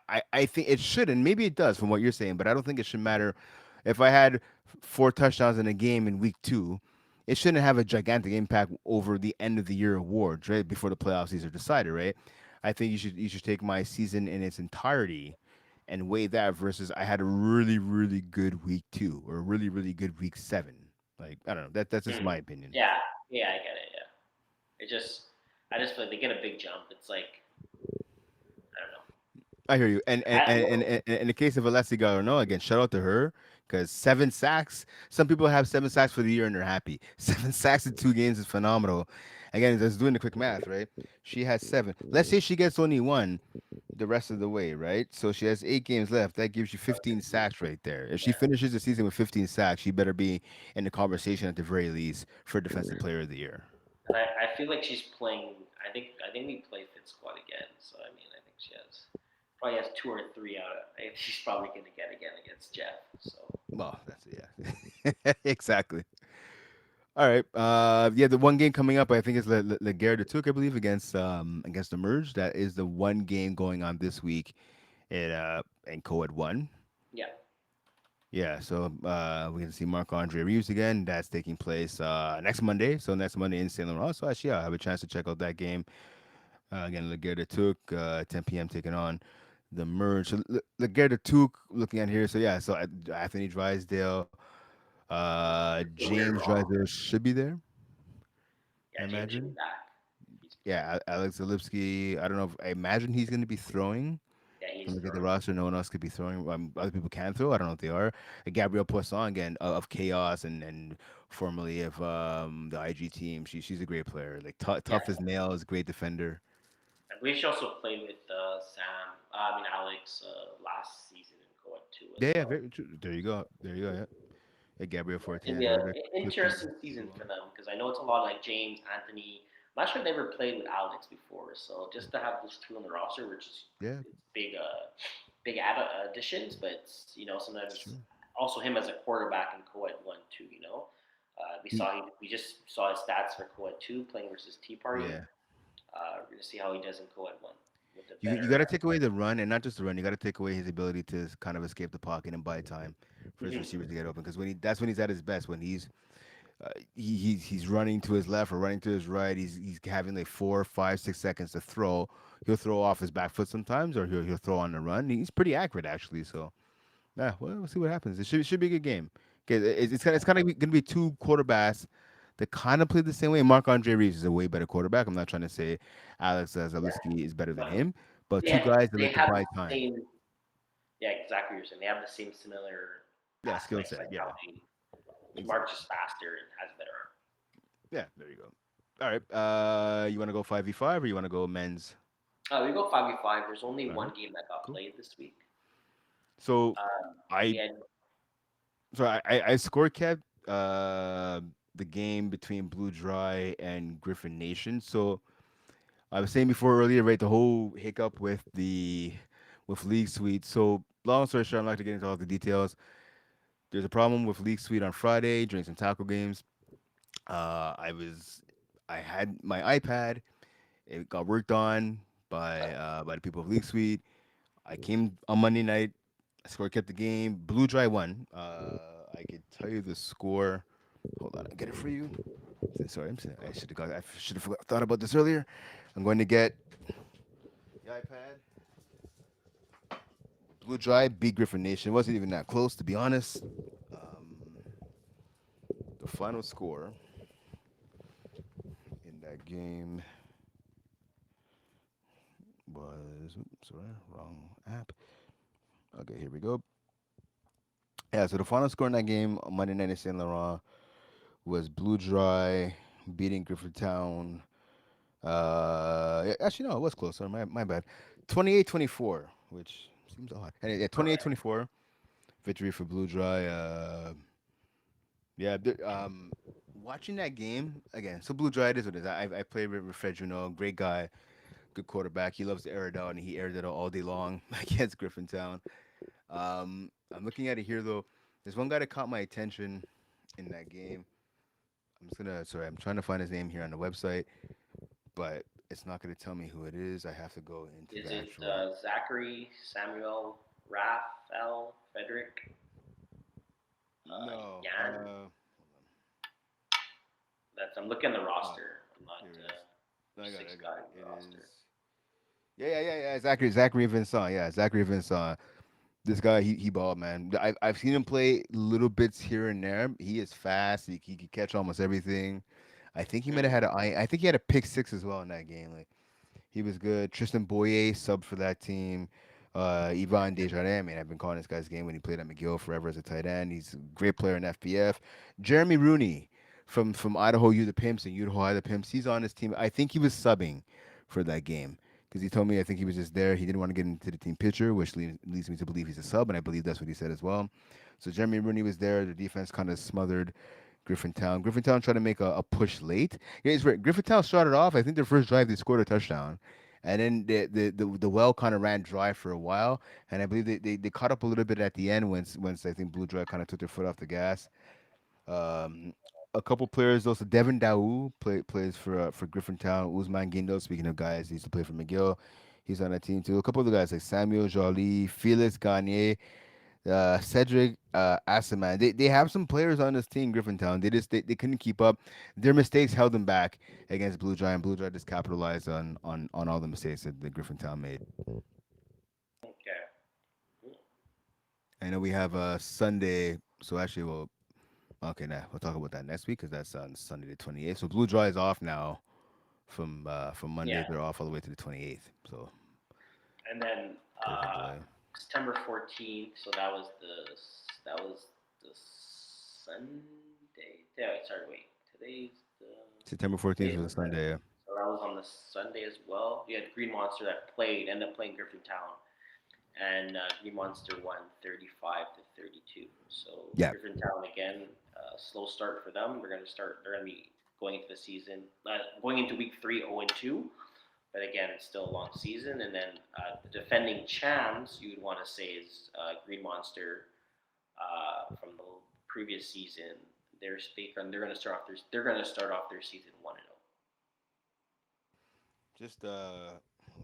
I think it should, and maybe it does from what you're saying, but I don't think it should matter. If I had 4 touchdowns in a game in week two, it shouldn't have a gigantic impact over the end of the year awards, right? Before the playoffs are decided, right? I think you should take my season in its entirety and weigh that versus I had a really really good week 2 or a really really good week 7. Like I don't know. That's just Mm. my opinion. Yeah, yeah, I get it. Yeah, it just I just feel like they get a big jump. It's like I don't know. I hear you. And in the case of Alessi Garno, again, shout out to her because 7 sacks. Some people have 7 sacks for the year and they're happy. 7 sacks in 2 games is phenomenal. Again, just doing the quick math, right? She has 7. Let's say she gets only one the rest of the way, right? So she has 8 games left. That gives you 15 sacks right there. If she Yeah. finishes the season with 15 sacks, she better be in the conversation at the very least for Defensive Player of the Year. And I feel like she's playing. I think we play Fit Squad again. So I mean, I think she probably has 2 or 3 out. I think she's probably going to get again against Jeff. So Well, that's yeah, exactly. All right. Yeah, the one game coming up, I think is the Garrett Took, I believe, against the Merge. That is the one game going on this week in Co-ed one. yeah, Yeah, so we can see Marc Andre Reeves again. That's taking place next Monday. So next Monday in St. Laurent. So actually, yeah, I have a chance to check out that game. Again, Laguerre Took, 10 p.m. taking on the Merge. So Laguerre Took, looking at here. So yeah, so Anthony Drysdale, still very James raw. Drysdale should be there, I Yeah, James should be imagine. back. He's, Yeah, Alex Zalipsky. I don't know. I imagine he's going to be throwing. yeah, If you he's look at the throwing. roster, no one else could be throwing. Other people can throw. I don't know if they are. Gabrielle Poisson again of Chaos and formerly of the IG team. She's a great player. Like Yeah, tough as nails, great defender. I believe she also played with Sam. I mean Alex last season in Coed too as Yeah, yeah, well. very true. There you go. There you go. Yeah, yeah Gabrielle Yeah, it's Forte gonna is be very, an very quick feet interesting as season for well. them because I know it's a lot like James, Anthony. I'm not sure they ever played with Alex before, so just to have those two on the roster, which is Yeah, it's big additions, but it's, it's sometimes true. also him as a quarterback in co-ed one too. He, We just saw his stats for co-ed two playing versus Tea Party. yeah. We're gonna see how he does in co-ed one. with the You got to better. take away the run, and not just the run. You got to take away his ability to kind of escape the pocket and buy time for his Mhm. receivers to get open. Because that's when he's at his best. When he's running to his left or running to his right. He's having like 4, 5, 6 seconds to throw. He'll throw off his back foot sometimes, or he'll throw on the run. He's pretty accurate actually. So yeah, well, we'll see what happens. It should be a good game. Okay, it's kind of gonna be two quarterbacks that kind of play the same way. Mark Andre Reeves is a way better quarterback. I'm not trying to say Alex Zaleski is better than But him, but two they guys that they like to have buy the time. same. Yeah, exactly what you're saying. They have the same similar Yeah, skill aspects, set. like how Yeah, they March exactly. is faster and has a better arm. Yeah, there you go. All right. You want to go 5v5 or you want to go men's? We go 5v5. There's only All one right. game that got Cool. played this week. So We I had I score kept the game between Blue Dry and Griffin Nation. So I was saying before earlier, right, the whole hiccup with League Suite. So long story short, I'm not gonna get into all the details. There's a problem with League Suite on Friday during some tackle games. I was I had my iPad. It got worked on by the people of League Suite. I came on Monday night. I score kept the game. Blue Dry won. I could tell you the score. Hold on, I get it for you. Sorry, I should have thought about this earlier. I'm going to get the iPad. Blue Dry beat Griffin Nation. It wasn't even that close, to be honest. The final score in that game was, oops, sorry, wrong app. Okay, here we go. Yeah, so the final score in that game on Monday night in Saint Laurent was Blue Dry beating Griffith Town. Yeah, actually, no, it was closer. My bad. 28-24, which seems odd. And yeah, okay. 28-24 victory for Blue Dry. Yeah, watching that game again. So Blue Dry, it is what it is. I played with Fred Juno, great guy, good quarterback. He loves to air it out, and he aired it out all day long against Griffintown. I'm looking at it here though. There's one guy that caught my attention in that game. Sorry, I'm trying to find his name here on the website, but it's not gonna tell me who it is. I have to go into Is the it actual. Zachary, Samuel, Raphael, Frederick, No, Jan? That's I'm looking at the oh, roster. I'm not here it is. No, I got it. six I got guy it. in the It is. roster. Yeah. Zachary Vincent. Yeah, Zachary Vincent. This guy, he balled, man. I've seen him play little bits here and there. He is fast. He can catch almost everything. I think he might have Mm. had I think he had a pick six as well in that game. Like he was good. Tristan Boyer sub for that team. Yvonne Desjardins, man, I've been calling this guy's game when he played at McGill forever as a tight end. He's a great player in FPF. Jeremy Rooney from Idaho U the Pimps and Idaho High the Pimps. He's on his team. I think he was subbing for that game because he told me I think he was just there. He didn't want to get into the team picture, which leads me to believe he's a sub, and I believe that's what he said as well. So Jeremy Rooney was there. The defense kind of smothered Griffintown. Griffintown tried to make a push late. Yeah, it's right. Griffintown started off. I think their first drive they scored a touchdown, and then the well kind of ran dry for a while. And I believe they caught up a little bit at the end once I think Blue Dry kind of took their foot off the gas. Um, a couple players also Devin Daou plays for Griffintown. Usman Gindo, speaking of guys, he used to play for McGill. He's on that team too. A couple of the guys like Samuel Jolie, Felix Gagne, Cedric Asaman. They have some players on this team, Griffintown. They couldn't keep up. Their mistakes held them back against Blue Giant. Blue Giant just capitalized on all the mistakes that the Griffintown made. Okay. I know we have Sunday, so actually okay, now we'll talk about that next week because that's on Sunday the 28th. So Blue Dry is off now from Monday. Yeah, They're off all the way to the 28th. So and then good for Dry. September 14th. So that was the Sunday. Yeah, wait, sorry, wait. September 14th Today's was the a Sunday. Yeah. So that was on the Sunday as well. You had Green Monster that ended up playing Griffintown, and Green Monster won 35-32. So Yeah. Griffintown again, slow start for them. They're gonna be going into the season, going into week 3, 0-2. But again, it's still a long season. And then the defending champs, you would want to say, is Green Monster from the previous season. They're going to start off their season 1-0. Just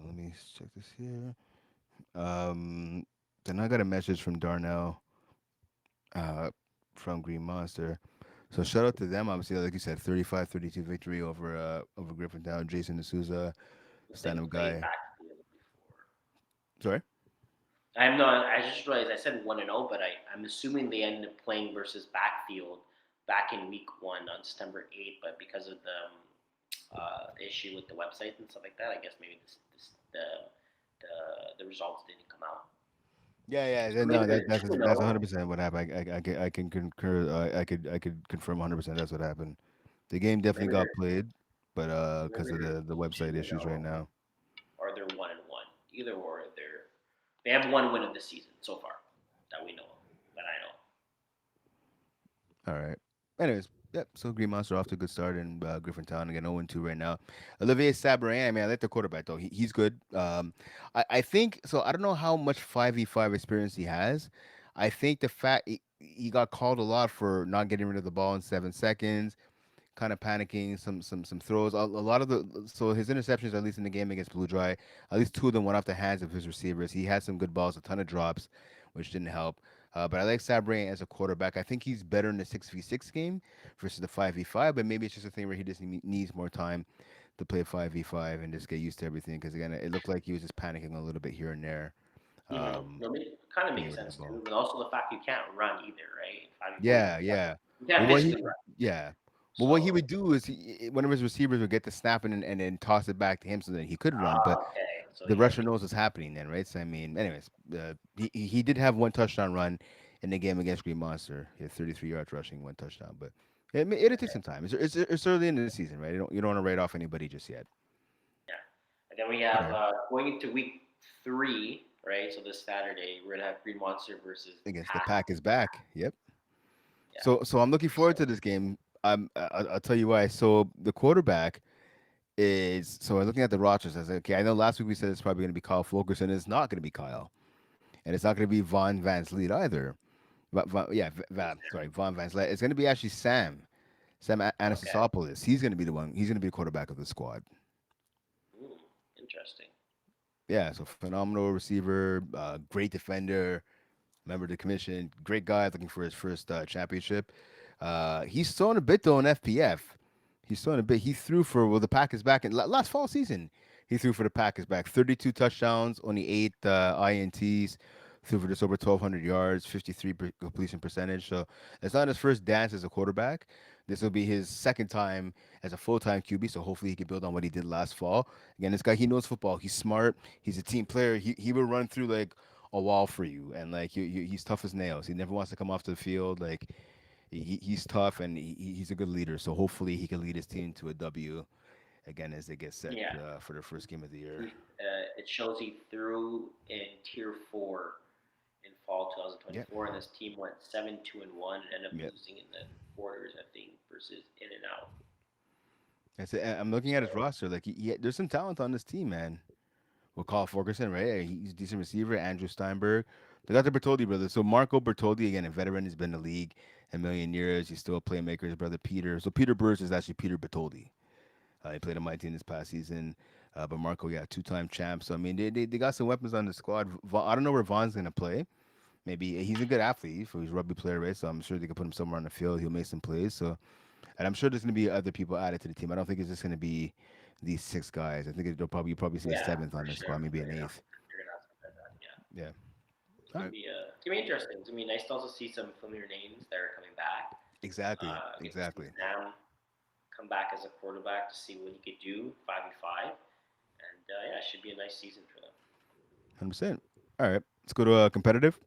Let me check this here. Um, then I got a message from Darnell uh, from Green Monster. So shout out to them. Obviously, like you said, 35-32 victory over Griffintown. Jason D'Souza, If they stand-up played guy. backfield before. Sorry. I'm not. I just realized I said 1-0, but I'm assuming they ended up playing versus backfield back in week one on September 8th. But because of the issue with the website and stuff like that, I guess maybe the results didn't come out. Yeah, yeah. So maybe No, they're two that's zero. 100% what happened. I can concur. I could confirm 100% that's what happened. The game definitely Maybe got they're played, but maybe because of they're the website two and issues right zero, now. or they're 1-1. Either or, they have one win of the season so far that we know of, that I know. All right. Anyways, yep. So Green Monster off to a good start in Griffintown again, 0-2 right now. Olivier Sabrin, I mean, I like the quarterback though. He's good. I think so. I don't know how much 5v5 experience he has. I think the fact he got called a lot for not getting rid of the ball in 7 seconds, kind of panicking, some throws. A lot of the so his interceptions, at least in the game against Blue Dry, at least two of them went off the hands of his receivers. He had some good balls, a ton of drops, which didn't help. But I like Sabre as a quarterback. I think he's better in the 6v6 game versus the 5v5. But maybe it's just a thing where he just needs more time to play 5v5 and just get used to everything. Because again, it looked like he was just panicking a little bit here and there, No, it kind of getting makes rid of the sense ball. too, and also the fact you can't run either, right? 5v4, Yeah, yeah. you can't Well, what he physically run. yeah. Well, what he So, would do is one of his receivers would get the snap and then toss it back to him so that he could run, but okay, so the yeah, rusher knows what's happening then, right? So I mean, anyways, he did have one touchdown run in the game against Green Monster. He had 33 yards rushing, one touchdown, but it'll take some time. It's early in the season, right? You don't want to write off anybody just yet. yeah. And then we All have right, going into week 3, right? So this Saturday we're gonna have Green Monster versus against the Pack. Pack is back. Yep. Yeah. So I'm looking forward to So this game. I'll tell you why. So the quarterback is so I'm looking at the rosters. I was like, okay, I know last week we said it's probably going to be Kyle Fulkerson. It's not going to be Kyle, and it's not going to be Von Van Vliet either. Yeah, sorry, Von Van Vliet. It's going to be actually Sam okay. Anastasopoulos. He's going to be the one. He's going to be the quarterback of the squad. Ooh, interesting. Yeah, so phenomenal receiver, great defender, member of the commission, great guy looking for his first championship. He's thrown a bit though in FPF. He's thrown a bit. He threw for the Packers back in last fall season. He threw for the Packers back 32 touchdowns, only 8 INTs. Threw for just over 1,200 yards, 53 completion percentage. So it's not his first dance as a quarterback. This will be his second time as a full-time QB. So hopefully he can build on what he did last fall. Again, this guy he knows football. He's smart. He's a team player. He will run through like a wall for you, and like he's tough as nails. He never wants to come off the field. Like he's tough, and he's a good leader. So hopefully he can lead his team to a W again as they get set Yeah. for their first game of the year. It shows he threw in Tier 4 in fall Yep. 2024, and this team went 7-2-1 and ended up Yep. losing in the quarters, I think, versus In and Out. That's it. I'm looking at his So roster. Like there's some talent on this team, man. We'll call Ferguson, right? He's a decent receiver. Andrew Steinberg. They got the Bertoldi brothers. So Marco Bertoldi, again, a veteran, has been in the league a million years. He's still a playmaker. His brother Peter. So Peter Burrs is actually Peter Bertoldi. He played on my team this past season. But Marco, yeah, two-time champ. So I mean, they got some weapons on the squad. I don't know where Vaughn's gonna play. Maybe he's a good athlete. So he's a rugby player, right? So I'm sure they could put him somewhere on the field. He'll make some plays. So, and I'm sure there's gonna be other people added to the team. I don't think it's just gonna be these six guys. I think it'll probably you'll probably see a yeah, seventh for on the sure. squad, maybe an eighth. You're gonna have to bet that. Yeah, Yeah. it's All gonna right. be it's gonna be interesting. It's gonna be nice to also see some familiar names that are coming back. Exactly. Get to see Exactly. Sam come back as a quarterback to see what he could do 5v5, and yeah, it should be a nice season for them. 100%. All right. Let's go to competitive.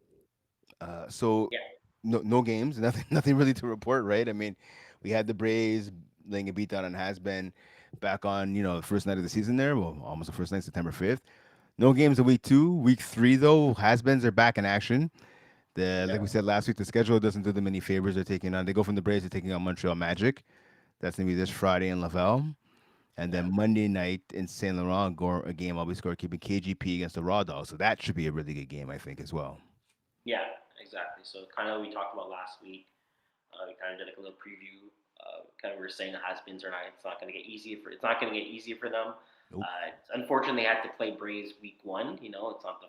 So Yeah, no games, nothing really to report, right? I mean, we had the Braves laying a beat down on has been back on the first night of the season there. Well, almost the first night, September 5th. No games in week 2. Week 3 though, has-beens are back in action. The yeah, like we said last week, the schedule doesn't do them any favors. They're taking on. They go from the Braves. They're taking on Montreal Magic. That's gonna be this Friday in Laval, and yeah. then Monday night in Saint Laurent, a game I'll be scorekeeping KGP against the Raw Dogs. So that should be a really good game, I think, as well. Yeah, exactly. So kind of we talked about last week. We kind of did like a little preview kind of we were saying the has-beens are not. It's not going to get easy for. It's not going to get easier for them. Nope. Unfortunately, they had to play Braves week one. You know, it's not the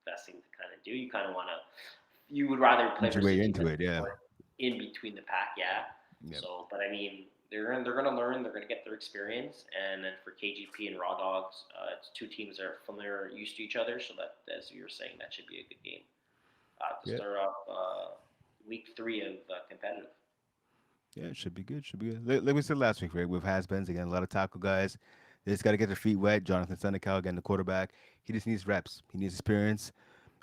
best thing to kind of do. You kind of want to. You would rather play Ease your versus a way team into that's it. Yeah. more in between the pack. Yeah. Yep. So, but I mean, they're going to learn. They're going to get their experience. And then for KGP and Raw Dogs, it's two teams that are familiar, used to each other. So that, as you were saying, that should be a good game to Yeah. start off week three of competitive. Yeah, it should be good. Should be good. Like we said last week, right? With has-beens again, a lot of tackle guys. They just got to get their feet wet. Jonathan Senecal, again, the quarterback. He just needs reps. He needs experience,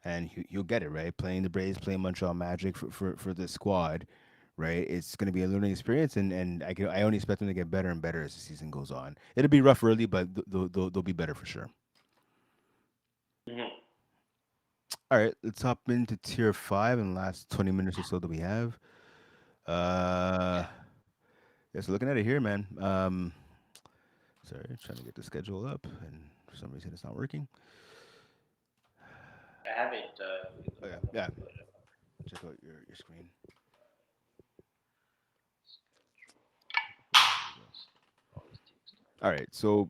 and he'll get it right. Playing the Braves, playing Montreal Magic for the squad, right? It's going to be a learning experience, and I only expect them to get better and better as the season goes on. It'll be rough early, but they'll be better for sure. Mm-hmm. All right, let's hop into tier five in the last 20 minutes or so that we have. Uh, yeah, so looking at it here, man. Sorry, trying to get the schedule up, and for some reason it's not working. I have it. Oh yeah, yeah. Check out your screen. Here we go. Always takes time. All right, so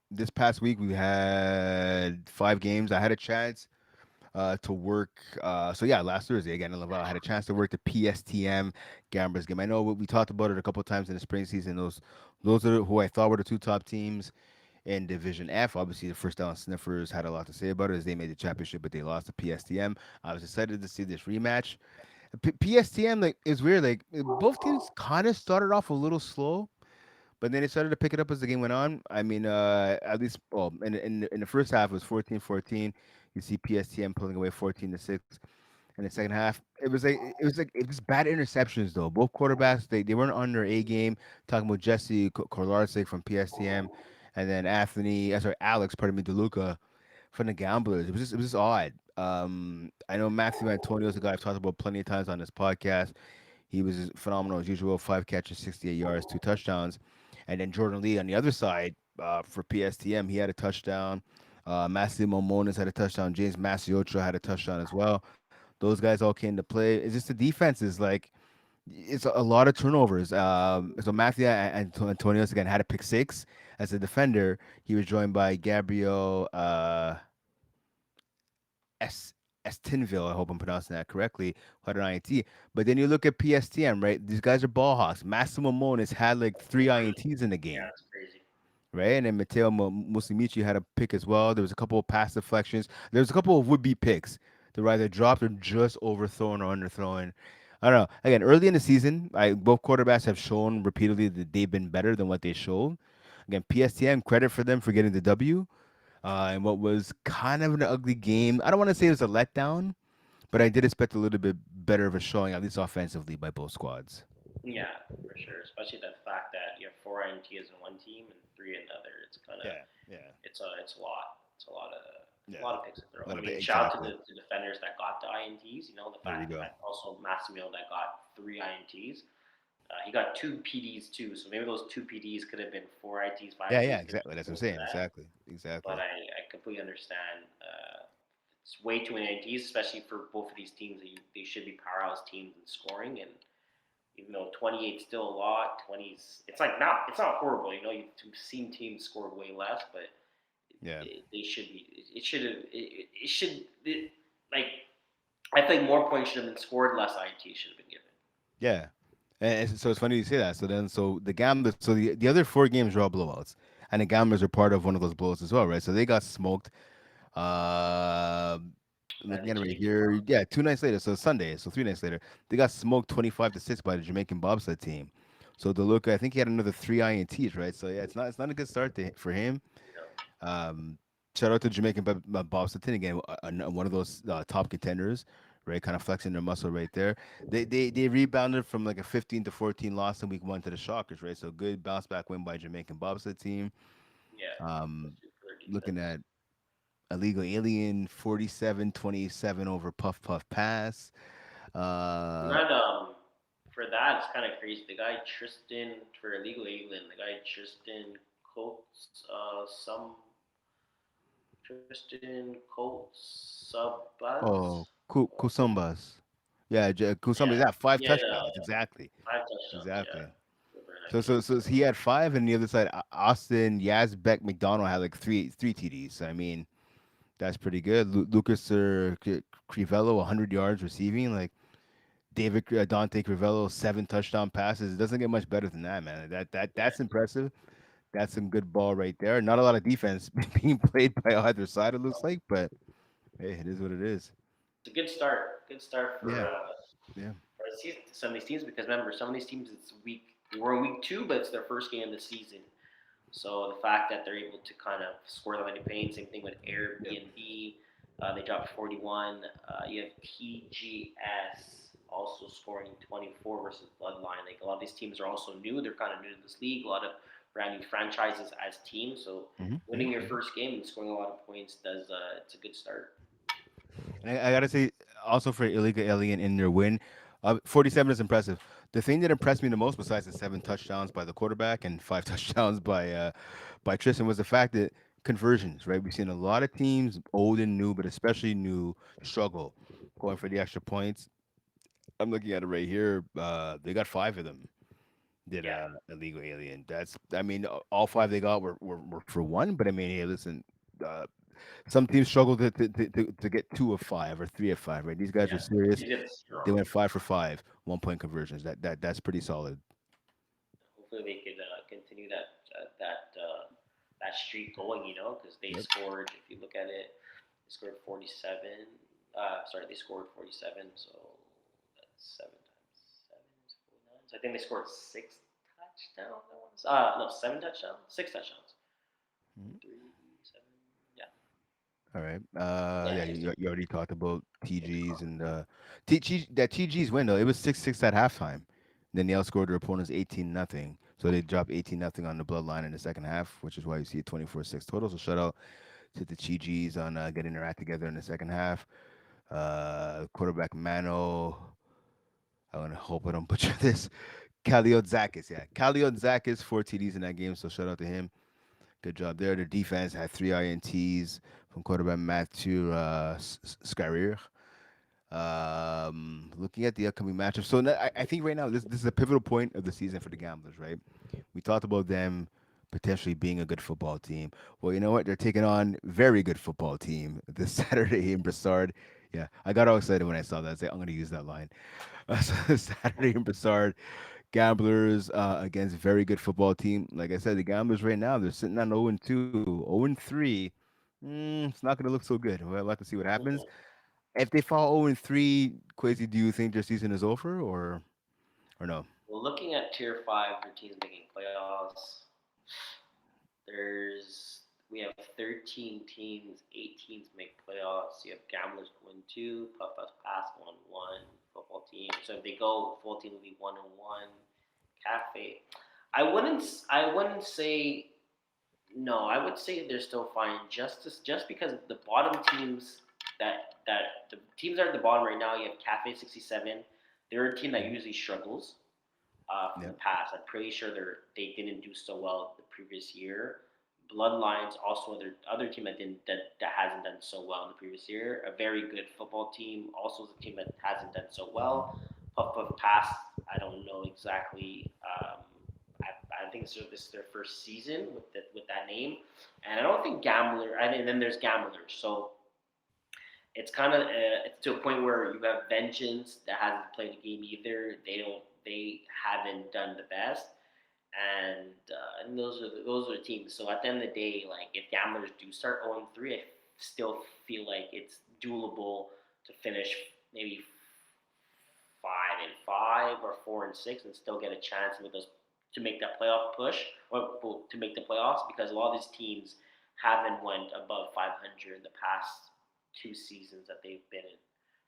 this past week we had 5 games. I had a chance to work. So yeah, last Thursday again in Laval, I had a chance to work the PSTM Gamblers game. I know we talked about it a couple of times in the spring season. Those are who I thought were the two top teams in Division F. Obviously, the first down sniffers had a lot to say about it as they made the championship, but they lost to PSTM. I was excited to see this rematch. PSTM like is weird. Like both teams kind of started off a little slow, but then they started to pick it up as the game went on. I mean, at least well, in the first half it was 14-14. You see PSTM pulling away 14-6. In the second half, it was bad interceptions though. Both quarterbacks they weren't on their A game. Talking about Jesse Kolarczyk from PSTM, and then Alex, pardon me, DeLuca from the Gamblers. It was just odd. I know Matthew Antonio is a guy I've talked about plenty of times on this podcast. He was phenomenal as usual. 5 catches, 68 yards, 2 touchdowns. And then Jordan Lee on the other side for PSTM, he had a touchdown. Massimo Monas had a touchdown. James Massiotro had a touchdown as well. Those guys all came to play. It's just the defense is like it's a lot of turnovers. So Matthew Antonios again had a pick six as a defender. He was joined by Gabriel S. Estinville, I hope I'm pronouncing that correctly, who had an INT. But then you look at PSTM, right? These guys are ball hawks. Massimo Monas had like 3 INTs in the Yeah, game, it's crazy. right? And then Matteo Musimichi had a pick as well. There was a couple of pass deflections. There was a couple of would-be picks that were either dropped or just overthrown or underthrown. I don't know. Again, early in the season, both quarterbacks have shown repeatedly that they've been better than what they showed. Again, PSTM, credit for them for getting the W. And what was kind of an ugly game. I don't want to say it was a letdown, but I did expect a little bit better of a showing, at least offensively, by both squads. Yeah, for sure. Especially the fact that you have four INTs in one team and three in the other. It's kind of Yeah, yeah, it's a lot. It's a yeah. lot of picks to throw. A lot I of it, mean, shout out to exactly. the defenders that got the INTs. You know, the There we fact go. that also Massimil that got three INTs. He got two PDs too, so maybe those two PDs could have been four INTs, five Yeah, yeah, INTs. Maybe exactly. That's what I'm close to saying. that. Exactly, But exactly. I completely understand. It's way too many INTs, especially for both of these teams. They should be powerhouse teams in scoring, and even though 28 is still a lot, 20's it's not horrible. You know, you've seen teams score way less, but Yeah, they should be. It should have. It should like I think more points should have been scored, less INT should have been given. yeah. And so it's funny you say that. So the Gamblers, so the other 4 games were all blowouts, and the Gamblers are part of one of those blowouts as well, right? So they got smoked. Uh, By looking the at it right Jamaican here, Bob. yeah, 2 nights later, so Sunday, so 3 nights later, they got smoked 25-6 by the Jamaican bobsled team. So DeLuca, I think he had another 3 INTs, right? So yeah, it's not a good start for him. You know, Um, Shout out to Jamaican bobsled team again, one of those top contenders, right? Kind of flexing their muscle right there. They rebounded from like a 15-14 loss in week one to the Shockers, right? So good bounce back win by Jamaican bobsled team. yeah, Um, especially for their Looking defense. at Illegal Alien 47-27 over Puff Puff Pass. Uh Not for that, it's kind of crazy. The guy Tristan for illegal alien, the guy Tristan Colts, Tristan Colts Sabaz. oh, Kusumbas. Yeah, Yeah, Kusama, yeah, five he had touchdowns. Exactly. five touchdowns. Yeah, Exactly. over that So, game. so, so he had five, and the other side, Austin, Yazbek, McDonald had like three TDs. So, I mean, that's pretty good. Lucas Crivello, 100 yards receiving. Like David Dante Crivello, seven touchdown passes. It doesn't get much better than that, man. Yeah, That's impressive. That's some good ball right there. Not a lot of defense being played by either side. It looks like, but hey, it is what it is. it's a good start. Good start Yeah, yeah. for the season, some of these teams because remember some of these teams it's week we're in week two, but it's their first game of the season. So the fact that they're able to kind of score that many points, same thing with Yep. Airbnb, they dropped 41. You have TGS also scoring 24 versus Bloodline. Like a lot of these teams are also new. They're kind of new to this league. A lot of brand new franchises as teams. So winning your first game and scoring a lot of points does it's a good start. And I gotta say, also for Illegal Alien in their win, 47 is impressive. The thing that impressed me the most, besides the seven touchdowns by the quarterback and five touchdowns by Tristan, was the fact that conversions. Right, we've seen a lot of teams, old and new, but especially new, struggle going for the extra points. I'm looking at it right here. They got five of them. Did Yeah, Illegal Alien? That's I mean, all five they got were for one. But I mean, hey, listen. Uh, some teams struggle to get two of five or three of five, right? These guys yeah, are serious. you get strong. They went five for five, 1 point conversions. That's pretty solid. Hopefully they could continue that streak going. You know, because they Yep. scored. If you look at it, they scored 47. Sorry, they scored 47. So that's seven times seven is 49. So I think they scored six touchdowns. No, seven touchdowns, six touchdowns. Mhm. Three, seven. Yeah, All right. yeah, Yeah, six. you already talked about TGs and that TGs win though. It was 6-6 at halftime. Then they outscored their opponents 18-0. So they dropped 18-0 on the bloodline in the second half, which is why you see a 24-6 total. So shout out to the TGs on getting their act together in the second half. Quarterback Mano, I want to hope I don't butcher this. Kaliotzakis, yeah. Kaliotzakis, four TDs in that game, so shout out to him. Good job there. The defense had three INTs from quarterback Matthew Scarrier. Looking at the upcoming matchup, so I think right now this is a pivotal point of the season for the Gamblers, right? We talked about them potentially being a good football team. Well, you know what? They're taking on very good football team this Saturday in Broussard. Yeah, I got all excited when I saw that. I said, I'm going to use that line. So Saturday in Broussard, Gamblers against very good football team. Like I said, the Gamblers right now they're sitting on 0-2, 0-3. It's not going to look so good. We'll have to see what happens. If they fall 0-3, Quaysie, do you think their season is over or no? Well, looking at Tier 5 for teams making playoffs, there's we have 13 teams, 8 teams make playoffs. You have Gamblers going two, Puff Puff Pass going one, football team. So if they go, full team will be 1-1. Cafe, I wouldn't say no. I would say they're still fine. Just because the bottom teams that the teams that are at the bottom right now, you have Cafe 67. They're a team that Mhm. usually struggles from the Yep. past. I'm pretty sure they didn't do so well the previous year. Bloodlines also other team that hasn't done so well in the previous year. A very good football team, also is a team that hasn't done so well. Puff Puff Pass, I don't know exactly. I think this is their first season with that name, and I don't think Gambler. And then there's Gamblers, so it's kind of it's to a point where you have Vengeance that hasn't played a game either. They haven't done the best, and those are the teams. So at the end of the day, like if Gamblers do start 0-3, I still feel like it's doable to finish maybe 5-5 or 4-6 and still get a chance with those to make that playoff push or well, to make the playoffs because a lot of these teams haven't went above 500 in the past two seasons that they've been in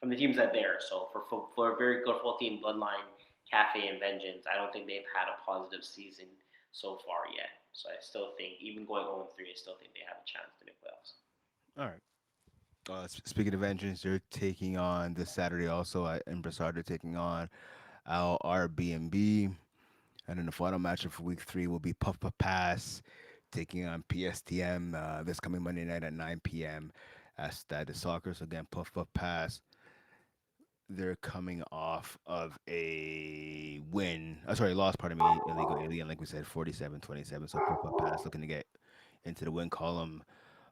from the teams that they're. So for a very good full team, Bloodline, Cafe, and Vengeance, I don't think they've had a positive season so far yet. So I still think even going 0-3, I still think they have a chance to make playoffs. All right. Speaking of engines, they're taking on this Saturday also in Broussard. They're taking on our Airbnb. And then the final matchup for week three will be Puff Puff Pass taking on PSTM this coming Monday night at 9 p.m. at Stade de Soccer. So again, Puff Puff Pass. they're coming off of a win. Sorry, loss. Pardon me. Illegal alien, like we said, 47-27. So Pro Pass looking to get into the win column.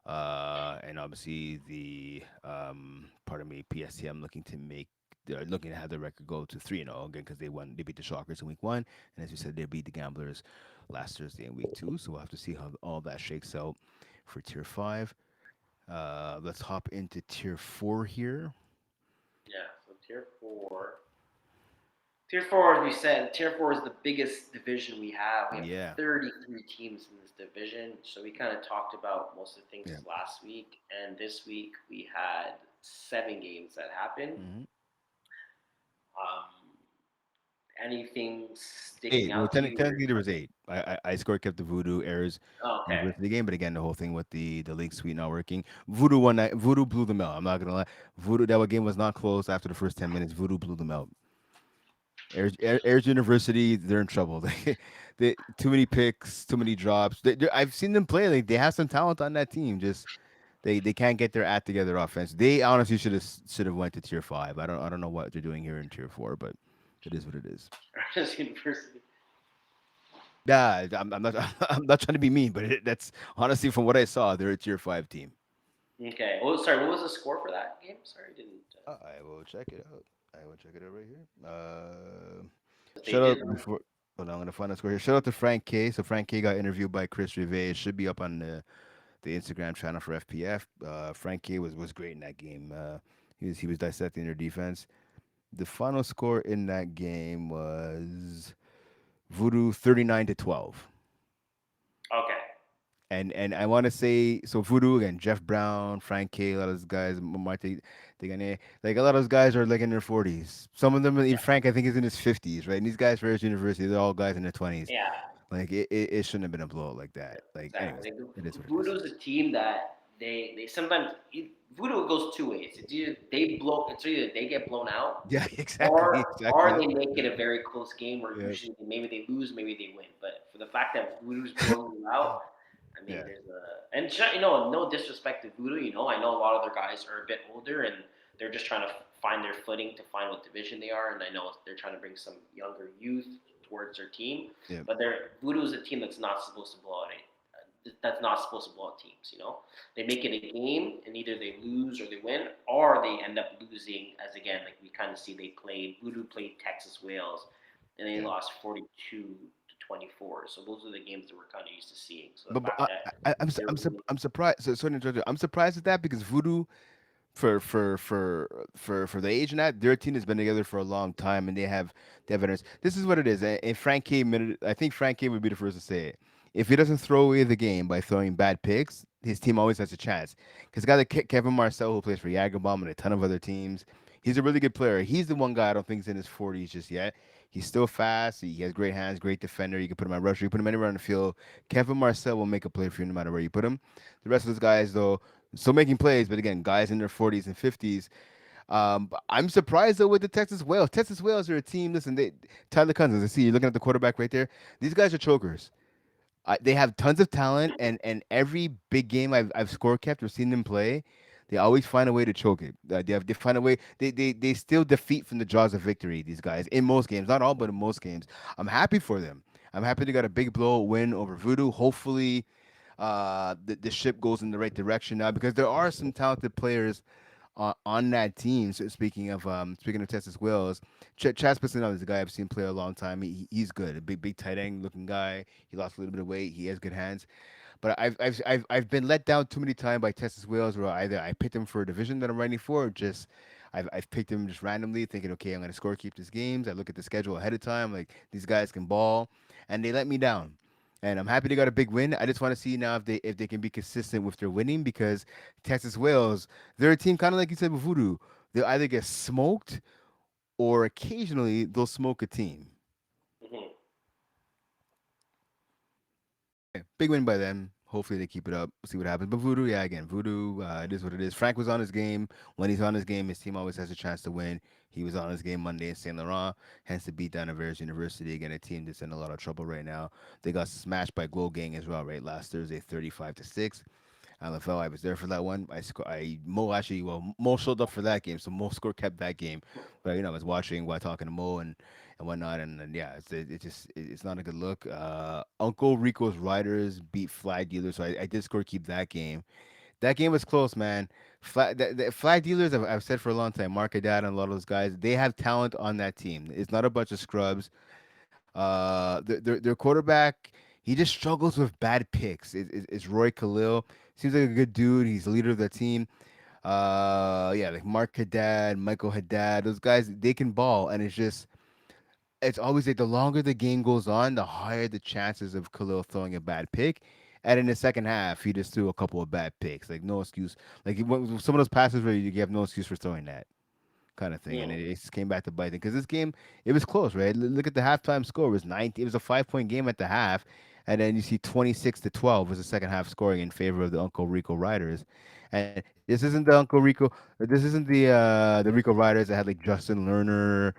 And obviously the pardon me, PSTM looking to make. They're looking to have the record go to 3-0 again because they beat the Shockers in week 1, and as you said, they beat the Gamblers last Thursday in week 2. So we'll have to see how all that shakes out for Tier 5. Let's hop into Tier 4 here. Yeah. So tier four. Tier four, as we said, tier four is the biggest division we have. We have Yeah, 33 teams in this division. So we kind of talked about most of the things yeah. last week, and this week we had 7 games that happened. Hmm. Um, Anything sticking 8. Well, out to you? technically there was 8. I score kept the Voodoo errors Oh, okay. University game, but again, the whole thing with the league suite not working. Voodoo won that. Voodoo blew them out. I'm not gonna lie. Voodoo that game was not close after the first 10 minutes. Voodoo blew them out. Airs University, they're in trouble. They too many picks, too many drops. I've seen them play. Like they have some talent on that team. Just they can't get their act together offense. They honestly should have went to Tier 5. I don't know what they're doing here in Tier 4, but it is what it is. Rutgers University. Yeah, I'm not I'm not trying to be mean, but that's honestly from what I saw, they're a Tier 5 team. Okay. Well, sorry. What was the score for that game? Sorry, didn't. I will check it out. I will check it out right here. They Shout did. out before. Hold on, I'm gonna find the score here. Shout out to Frank K. So Frank K got interviewed by Chris Rive. It should be up on the Instagram channel for FPF. Frank K was great in that game. He was dissecting their defense. The final score in that game was Voodoo 39-12. Okay. And I want to say so Voodoo again, Jeff Brown, Frank K, a lot of those guys, Marte, Tigane, like a lot of those guys are like in their 40s. Some of them, even Yeah. Frank, I think is in his 50s, right? And these guys for his university, they're all guys in their 20s. Yeah. Like it shouldn't have been a blowout like that. Like, anyways, Exactly. Like, it is what it is. Voodoo's a team that they sometimes Voodoo goes 2 ways. It's either they get blown out, Yeah, exactly, or exactly. they Yep, make it yep, a very close game where yep. usually maybe they lose, maybe they win. But for the fact that Voodoo's blowing you out, I mean, Yeah, there's a and no disrespect to Voodoo. I know a lot of their guys are a bit older and they're just trying to find their footing to find what division they are. And I know they're trying to bring some younger youth towards their team, yep, but Voodoo is a team that's not supposed to blow out that's not supposed to blow out teams. They make it a game, and either they lose or they win, or they end up losing. As again, like we kind of see, Voodoo played Texas Wales, and they yeah. lost 42-24. So those are the games that we're kind of used to seeing. So the But fact that they're really, I'm surprised. So sorry to interrupt you. I'm surprised at that because Voodoo for the age and that their team has been together for a long time and they have veterans. This is what it is. And Frank K admitted, I think Frank K would be the first to say it. If he doesn't throw away the game by throwing bad picks, his team always has a chance. Because guy like Kevin Marcel, who plays for Jagerbomb and a ton of other teams, he's a really good player. He's the one guy I don't think is in his 40s just yet. He's still fast. He has great hands, great defender. You can put him on rusher. You put him anywhere on the field. Kevin Marcel will make a play for you no matter where you put him. The rest of those guys, though, still making plays, but again, guys in their 40s and 50s. But I'm surprised though with the Texas Whales. Texas Whales are a team. Listen, Tyler Cousins. I see you're looking at the quarterback right there. These guys are chokers. They have tons of talent, and every big game I've score kept or seen them play, they always find a way to choke it. They find a way. They still defeat from the jaws of victory. These guys in most games, not all, but in most games. I'm happy for them. I'm happy they got a big blowout win over Voodoo. Hopefully, the ship goes in the right direction now because there are some talented players on that team. So speaking of Texas Wales, Chaz Pisano is a guy I've seen play a long time. He's good, a big tight end looking guy. He lost a little bit of weight. He has good hands. But I've been let down too many times by Texas Wales where either I picked them for a division that I'm running for, or just I've picked them just randomly, thinking, okay, I'm gonna score keep these games. I look at the schedule ahead of time, like these guys can ball, and they let me down. And I'm happy they got a big win. I just want to see now if they can be consistent with their winning because Texas Wales, they're a team kind of like you said with Voodoo. They'll either get smoked or occasionally they'll smoke a team. mhm. Big win by them. Hopefully they keep it up. We'll see what happens. But Voodoo, yeah, again, Voodoo, it is what it is. Frank was on his game. When he's on his game, his team always has a chance to win. He was on his game Monday in Saint Laurent, hence the beat down of Vegas University. Again, a team that's in a lot of trouble right now. They got smashed by Glow Gang as well, right? Last Thursday, 35-6. LFL. I was there for that one. Mo actually, well, Mo showed up for that game, so Mo score kept that game. But I was watching while talking to Mo and whatnot, and yeah, it's not a good look. Uncle Rico's Riders beat Flag Dealers, so I did score keep that game. That game was close, man. Flag Dealers, I've said for a long time, Mark Haddad and a lot of those guys, they have talent on that team. It's not a bunch of scrubs. Their quarterback, he just struggles with bad picks. It's Roy Khalil. Seems like a good dude. He's the leader of the team. Yeah, like Mark Haddad, Michael Haddad, those guys, they can ball, and it's always like the longer the game goes on, the higher the chances of Khalil throwing a bad pick. And in the second half, he just threw a couple of bad picks. Like no excuse. Like some of those passes where you have no excuse for throwing that kind of thing, and Mm. it just came back to bite them because this game it was close, right? Look at the halftime score. It was 19. It was a 5 point game at the half, and then you see 26-12 was the second half scoring in favor of the Uncle Rico Riders. And this isn't the Uncle Rico. This isn't the Rico Riders that had like Justin Lerner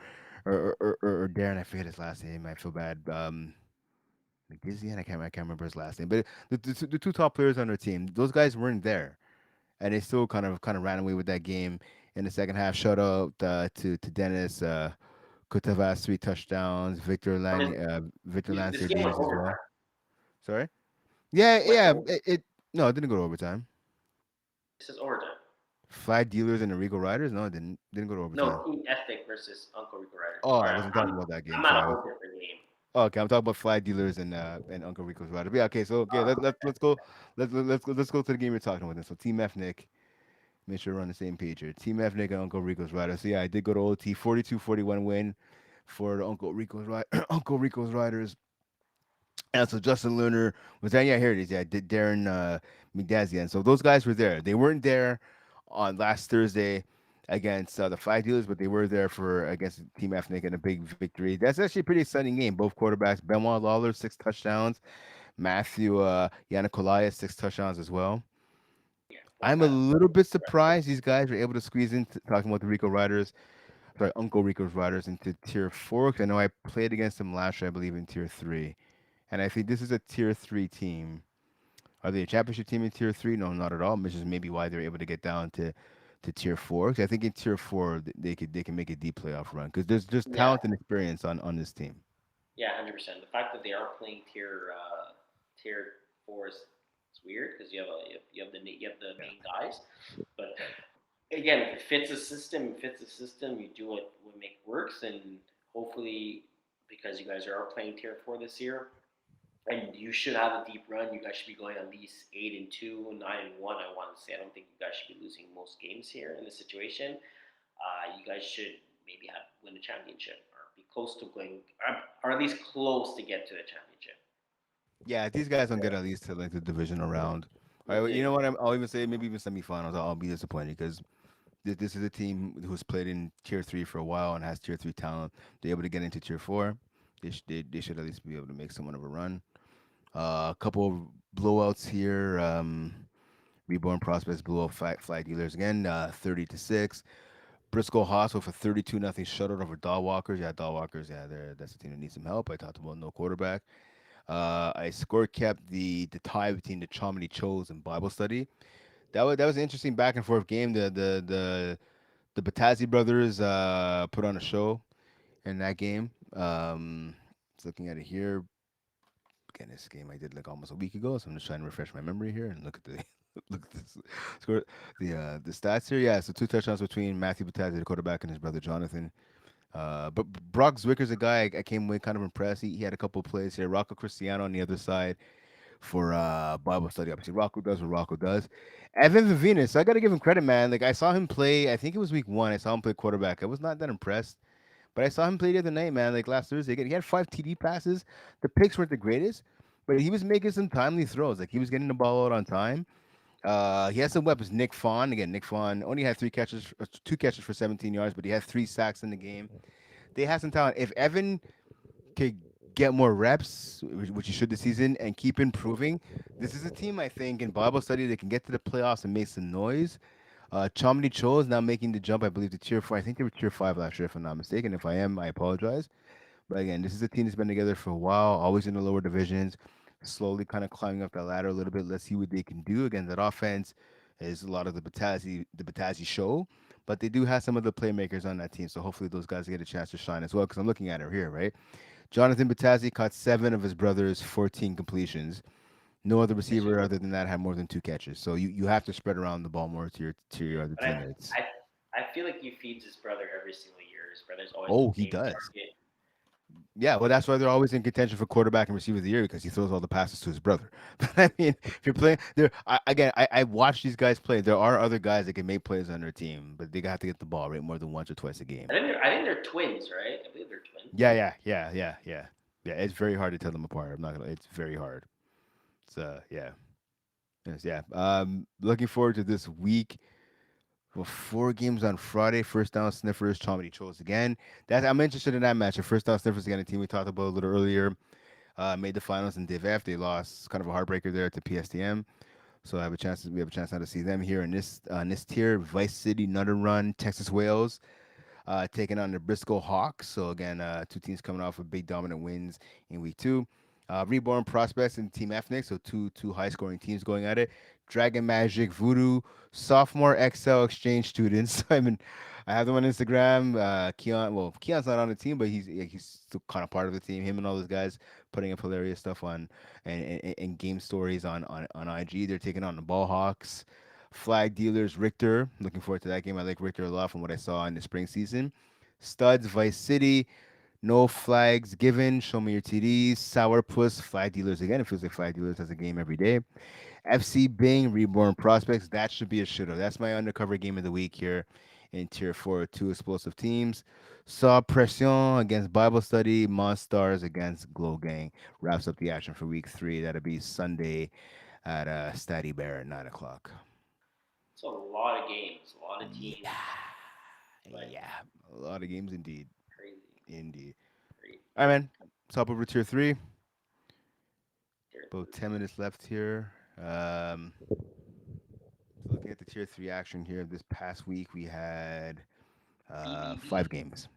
or Darren. I forget his last name. I feel bad. McGizzy, I can't remember his last name. But the two top players on their team, those guys weren't there, and they still kind of ran away with that game in the second half. Shout out to Dennis Kutavas, 3 touchdowns. But Victor this Lancer game was Daves as well. overtime. Sorry. Yeah, Went to yeah. overtime. It no, it didn't go to overtime. This is overtime. Flag Dealers and the Regal Riders. No, it didn't go to overtime. No, Team Ethic versus Uncle Rico Riders. Oh, Or I wasn't talking about that game. I'm at a Sorry. whole different game. Oh, okay, I'm talking about Flag Dealers and Uncle Rico's Riders. But yeah, okay. So okay, Uh, let's go. Let's go to the game you're talking about. Then. So Team Ethnic. Make sure we're on the same page here. Team Ethnic and Uncle Rico's Riders. So yeah, I did go to OT. 42-41 win for the Uncle Rico's Riders. And so Justin Lerner was there. Yeah, here it is. Yeah, did Darren McDazian. So those guys were there. They weren't there on last Thursday against the Flag Dealers, but they were there for against Team Ethnic and a big victory. That's actually a pretty exciting game. Both quarterbacks, Benoit Lawler, 6 touchdowns. Matthew Yannicolaya, 6 touchdowns as well. yeah, both I'm a had little bit surprised these guys were able to squeeze in, talking about the Rico Riders, sorry, Uncle Rico's Riders into Tier 4. 'Cause I know I played against them last year, I believe, in Tier 3. And I think this is a Tier 3 team. Are they a championship team in Tier 3? No, not at all. Which is maybe why they're able to get down to Tier 4. 'Cause I think in Tier 4, they can make a deep playoff run. Because there's yeah, talent and experience on this team. yeah, 100%. The fact that they are playing tier four is weird because you have the Yeah. main guys, but again, if it fits the system, You do what make works, and hopefully, because you guys are playing tier four this year, and you should have a deep run. You guys should be going at least 8-2, 9-1. I want to say. I don't think you guys should be losing most games here in this situation. You guys should maybe have win a championship or be close to going, or at least close to get to the championship. Yeah, if these guys don't get at least to like the divisional round. All right, you know what? I'll even say maybe even semifinals. I'll be disappointed because this is a team who's played in Tier 3 for a while and has Tier 3 talent. They're able to get into Tier 4. They should at least be able to make somewhat of a run. A couple of blowouts here. Reborn Prospects blew out Flag Dealers again, 30-6. Briscoe Haas with a 32-0 shutout over Dog Walkers. Yeah, Dog Walkers. Yeah, that's a team that needs some help. I talked about no quarterback. I score kept the tie between the Chomedy Chos and Bible Study. That was an interesting back and forth game. The Batazzi brothers put on a show in that game. Just looking at it here, again, this game I did like almost a week ago, so I'm just trying to refresh my memory here and look at the look at this score, the stats here. Yeah, so 2 touchdowns between Matthew Batazzi, the quarterback, and his brother Jonathan. But Brock Zwicker's a guy I came away kind of impressed. He had a couple of plays here. Rocco Cristiano on the other side for Bible study. Obviously, Rocco does what Rocco does. Evan Vivinas, I got to give him credit, man. Like I saw him play. I think it was week 1. I saw him play quarterback. I was not that impressed, but I saw him play the other night, man. Like last Thursday, he had 5 TD passes. The picks weren't the greatest, but he was making some timely throws. Like he was getting the ball out on time. He has some weapons. Nick Fawn again. Nick Fawn only had 3 catches, 2 catches for 17 yards, but he had 3 sacks in the game. They have some talent. If Evan could get more reps, which he should this season, and keep improving, this is a team I think in Bible study that can get to the playoffs and make some noise. Chomedy Cho is now making the jump, I believe, to Tier 4. I think they were Tier 5 last year, if I'm not mistaken. If I am, I apologize. But again, this is a team that's been together for a while, always in the lower divisions. slowly kind of climbing up the ladder a little bit. Let's see what they can do. Again, that offense is a lot of the Batazzi show, but they do have some of the playmakers on that team. So hopefully those guys get a chance to shine as well. Because I'm looking at it here, right? Jonathan Batazzi caught 7 of his brother's 14 completions. No other This year. receiver other than that had more than 2 catches. So you have to spread around the ball more to your other But I, teammates. I feel like he feeds his brother every single year. His brother's always Oh, the he main does. target. Yeah, well, that's why they're always in contention for quarterback and receiver of the year because he throws all the passes to his brother. But I mean, if you're playing there, I watch these guys play. There are other guys that can make plays on their team, but they have to get the ball right more than once or twice a game. I think they're twins, right? I believe they're twins. Yeah. It's very hard to tell them apart. I'm not gonna. It's very hard. Yeah, yes, yeah. Looking forward to this week. Well, 4 games on Friday. First down sniffers, Chomedy Trolls again. That I'm interested in that match. The first down sniffers again, a team we talked about a little earlier. Made the finals in Div F. They lost, kind of a heartbreaker there to PSTM. So we have a chance now to see them here in this tier. Vice City, Nutter Run, Texas Wales, taking on the Briscoe Hawks. So again, 2 teams coming off of big dominant wins in week 2. Reborn Prospects and Team Ethnic, so two high scoring teams going at it. Dragon Magic, Voodoo, sophomore XL exchange students. I have them on Instagram. Keon's not on the team, but he's still kind of part of the team. Him and all those guys putting up hilarious stuff on and game stories on IG. They're taking on the Ball Hawks. Flag Dealers, Richter. Looking forward to that game. I like Richter a lot from what I saw in the spring season. Studs, Vice City. No flags given. Show me your TDs. Sourpuss, Flag Dealers again. It feels like Flag Dealers has a game every day. FC Bing, Reborn Prospects. That should be a shooter. That's my undercover game of the week here in Tier 4. 2 explosive teams. Saw Pression against Bible Study. Monstars against Glow Gang. Wraps up the action for week 3. That'll be Sunday at Statty Bear at 9 o'clock. So a lot of games, a lot of Yeah. teams. Like Yeah. A lot of games indeed. crazy, Indeed. crazy. All right, man. Top over tier 3. Tier About 10 three. minutes left here. Looking at the tier 3 action here this past week, we had BBB. 5 games.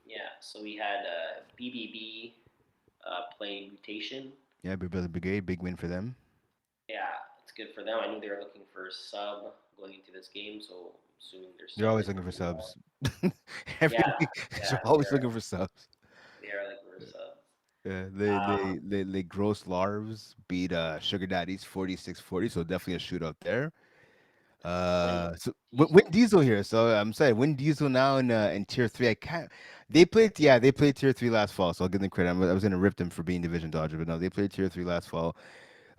Yeah. So we had BBB playing Mutation. Yeah, Big Brother Brigade, big win for them. Yeah, it's good for them. I knew they were looking for a sub going into this game, so assuming they're They're always subbing looking for pretty well. subs. Every Yeah, week, they're yeah, always looking for subs. they are looking for subs. Yeah, Um, they gross larves beat Sugar Daddies 46-40, so definitely a shootout there. Win So Win Diesel. Diesel here. So I'm saying Win Diesel now in tier 3. I can't. They played tier 3 last fall, so I'll give them credit. I was gonna rip them for being division dodger, but no, they played tier 3 last fall.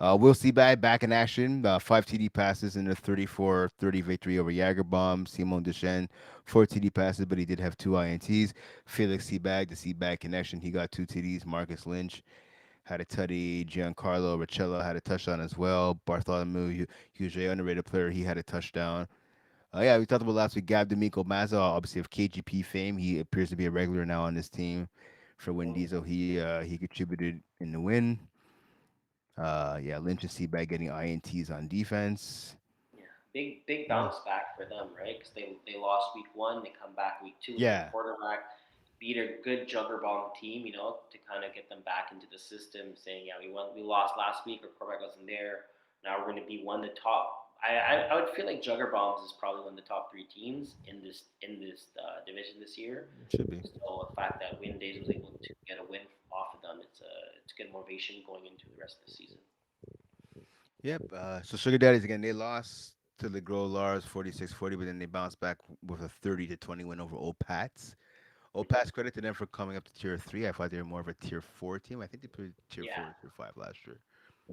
Will Seabag back in action. 5 TD passes in a 34-30 victory over Jager Bomb. Simon Deschênes, 4 TD passes, but he did have 2 INTs. Felix Seabag, the Seabag connection, he got 2 TDs. Marcus Lynch had a tutty. Giancarlo Riccello had a touchdown as well. Bartholomew Huge, underrated player, he had a touchdown. Yeah, we talked about last week. Gab D'Amico Mazza, obviously of KGP fame. He appears to be a regular now on this team for Win Mm, Diesel. He contributed in the win. Yeah, Lynch and Seabag getting INTs on defense. yeah, big Yeah. bounce back for them, right? Because they lost week one, they come back week two with a new Yeah. quarterback, beat a good Jugger Bomb team, to kind of get them back into the system. Saying, yeah, we lost last week, our quarterback wasn't there. Now we're going to be one of the top. I would feel like Jugger Bombs is probably one of the top 3 teams in this division this year. It should be. So the fact that Win Days was able to get a win off of them, it's good motivation going into the rest of the season. Yep. So Sugar Daddies again, they lost to the Grow Lars 46-40, but then they bounced back with a 30-20 win over Opats. Mm-hmm. Opats, credit to them for coming up to tier 3. I thought they were more of a tier 4 team. I think they played tier Yeah, 4 or tier 5 last year.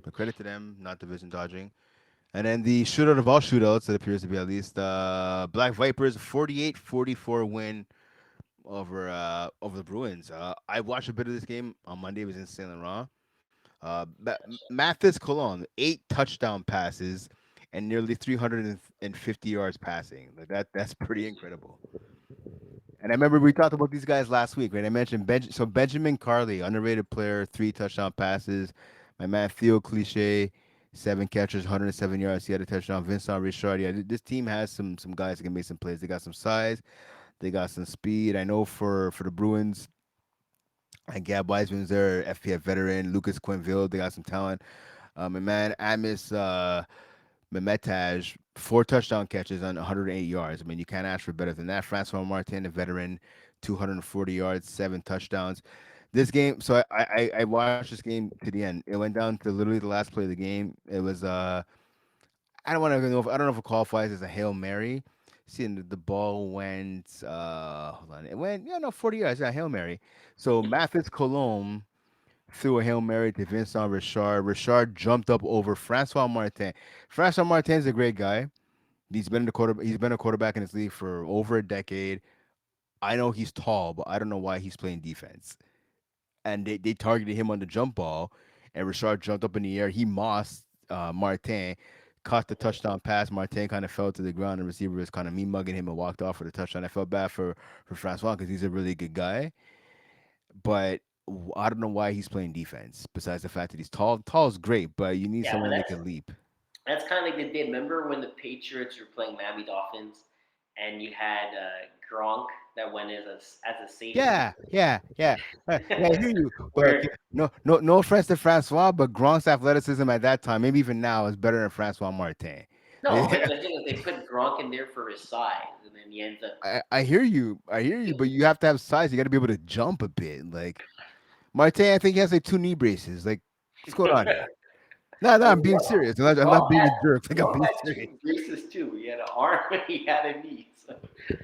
But credit to them, not division dodging. And then the shootout of all shootouts, it appears to be at least Black Vipers 48-44 win over the Bruins. I watched a bit of this game on Monday. It was in Saint Laurent. gotcha. Mathis Cologne, 8 touchdown passes and nearly 350 yards passing. Like that's pretty Crazy. incredible. And I remember we talked about these guys last week, right? I mentioned Benjamin Carley, underrated player, 3 touchdown passes. My man Theo Cliche, 7 catches, 107 yards. He had a touchdown. Vincent Richard. Yeah, this team has some guys that can make some plays. They got some size. They got some speed. I know for the Bruins, And Gab Wiseman's there, FPF veteran, Lucas Quinville, they got some talent. And man, Amos Memetaj, 4 touchdown catches on 108 yards. I mean, you can't ask for better than that. Francois Martin, a veteran, 240 yards, 7 touchdowns. This game, so I watched this game to the end. It went down to literally the last play of the game. It was I don't want to know if I don't know if it qualifies as a Hail Mary. Seeing the ball went hold on. It went, 40 yards, yeah, Hail Mary. So Mathis Colombe threw a Hail Mary to Vincent Richard. Richard jumped up over Francois Martin. Francois Martin's a great guy. He's been a quarterback in this league for over a decade. I know he's tall, but I don't know why he's playing defense. And they targeted him on the jump ball, and Richard jumped up in the air. He mossed Martin, caught the touchdown pass. Martin kind of fell to the ground. The receiver was kind of me mugging him and walked off for the touchdown. I felt bad for Francois because he's a really good guy, but I don't know why he's playing defense. Besides the fact that he's tall, tall is great, but you need Yeah, but someone that can leap. that's kind of like they did. Remember when the Patriots were playing Miami Dolphins, and you had Gronk that went as a safety, Yeah, I hear you. But where no offense to Francois, but Gronk's athleticism at that time, maybe even now, is better than Francois Martin. no, but the thing is, they put Gronk in there for his size, and then he ends up. I hear you, but you have to have size. You got to be able to jump a bit. Like Martin, I think he has like 2 knee braces. Like, what's going on here? No, I'm Well, being serious. I'm Gronk not being had a jerk. Like I'm Gronk being had serious. two braces too. He had an arm and he had a knee. So,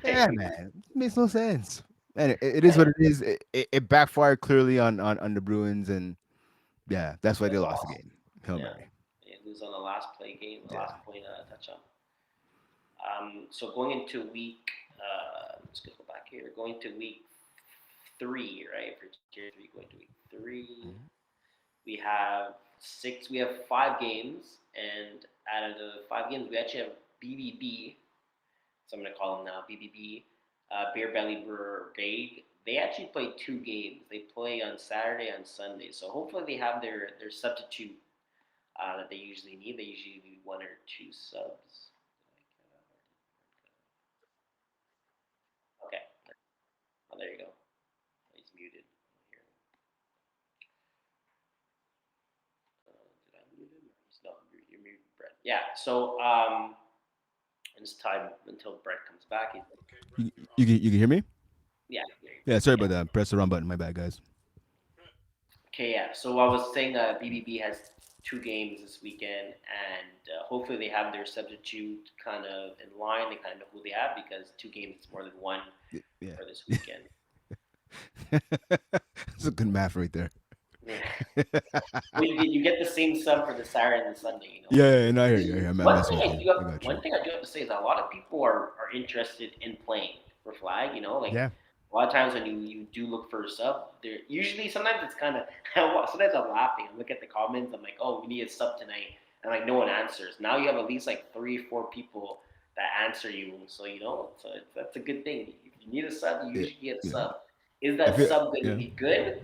Yeah, man, it makes no sense. And it is what it is. It backfired clearly on the Bruins, and yeah, that's why they they lost the lost. game. Hail Yeah, Mary. they lose on the last play game, the Yeah. last point touchdown. So going into week, let's go back here. Going to week 3, right? For tier 3, going to week 3, Mhm. we have 6. We have 5 games, and out of the 5 games, we actually have BBB. So I'm gonna call them now BBB. Beer Belly Brigade. They actually play 2 games. They play on Saturday and Sunday. So hopefully they have their substitute that they usually need. They usually need 1 or 2 subs. Okay. Oh, there you go. He's muted. Here. Did I mute him? No, you're muted, Brent. Yeah. So it's time until Brent comes back. You can hear me? Yeah. There you Yeah, sorry go. about that. Press the wrong button. My bad, guys. Okay. Yeah. So I was saying BBB has 2 games this weekend, and hopefully they have their substitute kind of in line. They kind of know who they have because 2 games is more than one Yeah, for this weekend. that's a good math right there. Yeah. Well, you get the same sub for the Saturday and the Sunday. Yeah, and I hear you. I'm One messing thing with I you. do have, I got one you. thing I do have to say is that a lot of people are interested in playing for flag. Like Yeah, a lot of times when you do look for a sub, there usually sometimes it's kind of sometimes I'm laughing. I look at the comments. I'm like, oh, we need a sub tonight, and like no one answers. Now you have at least like 3 or 4 people that answer you, so that's a good thing. If you need a sub, you yeah, usually get a yeah. sub. Is I that feel sub going to yeah. be good?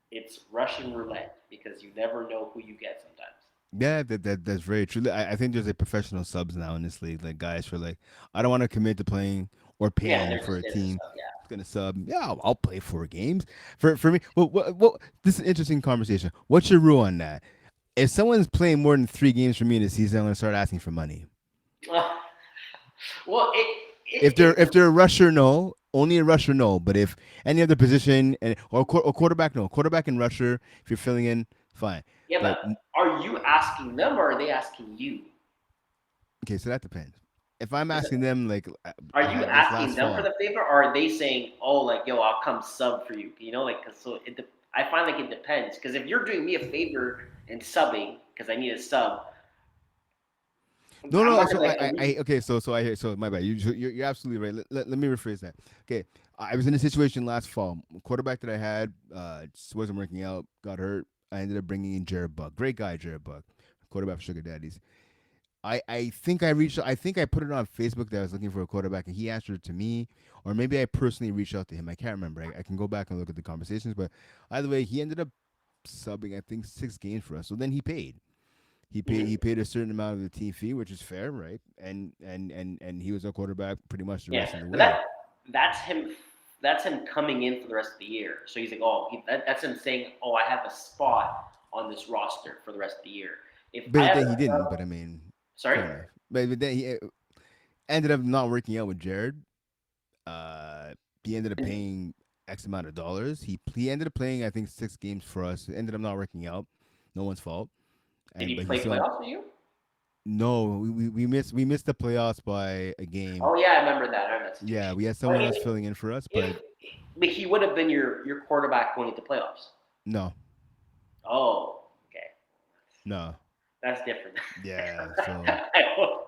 It's Russian roulette because you never know who you get sometimes. Yeah, that's very true. I think there's like professional subs now in this league, like guys for like, I don't want to commit to playing or Yeah, paying they're for just a there to team. sub. Yeah. It's gonna sub. Yeah, I'll play 4 games. For me, this is an interesting conversation. What's your rule on that? If someone's playing more than 3 games for me in a season, I'm gonna start asking for money. Well, If they're a rusher, no. Only a rusher, no. But if any other position or quarterback, no. Quarterback and rusher, if you're filling in, fine. yeah, But but are you asking them or are they asking you? okay, so that depends. If I'm Because asking them, like are I you had this asking last them for fall. the favor or are they saying, oh, like yo, I'll come sub for you? Like 'cause so I find like it depends. Because if you're doing me a favor and subbing because I need a sub, No, I'm no. not gonna So be like, oh, I okay. So I hear. So my bad. You're absolutely right. Let me rephrase that. Okay, I was in a situation last fall. Quarterback that I had just wasn't working out. Got hurt. I ended up bringing in Jared Buck. Great guy, Jared Buck. Quarterback for Sugar Daddies. I think I reached. I think I put it on Facebook that I was looking for a quarterback, and he answered to me, or maybe I personally reached out to him. I can't remember. I can go back and look at the conversations, but either way, he ended up subbing. I think 6 games for us. So then he paid. mhm. He paid a certain amount of the team fee, which is fair, right? And he was a quarterback pretty much the Yeah, rest of the but way. that's him that's him coming in for the rest of the year. So he's like, oh, that's him saying, oh, I have a spot on this roster for the rest of the year. If I But have then a he didn't. sub, But I mean, sorry, fair enough. But then he ended up not working out with Jared. Uh, he ended up did paying X amount of dollars. He ended up playing I think 6 games for us. It ended up not working out. No one's fault. And he but play he's still playoffs for you? no. We missed the playoffs by a game. Oh yeah, I remember that. I remember that Yeah, situation. we had But someone else filling in for us, but but he would have been your quarterback going into playoffs. no, Oh, okay, no. that's different. Yeah, so I don't,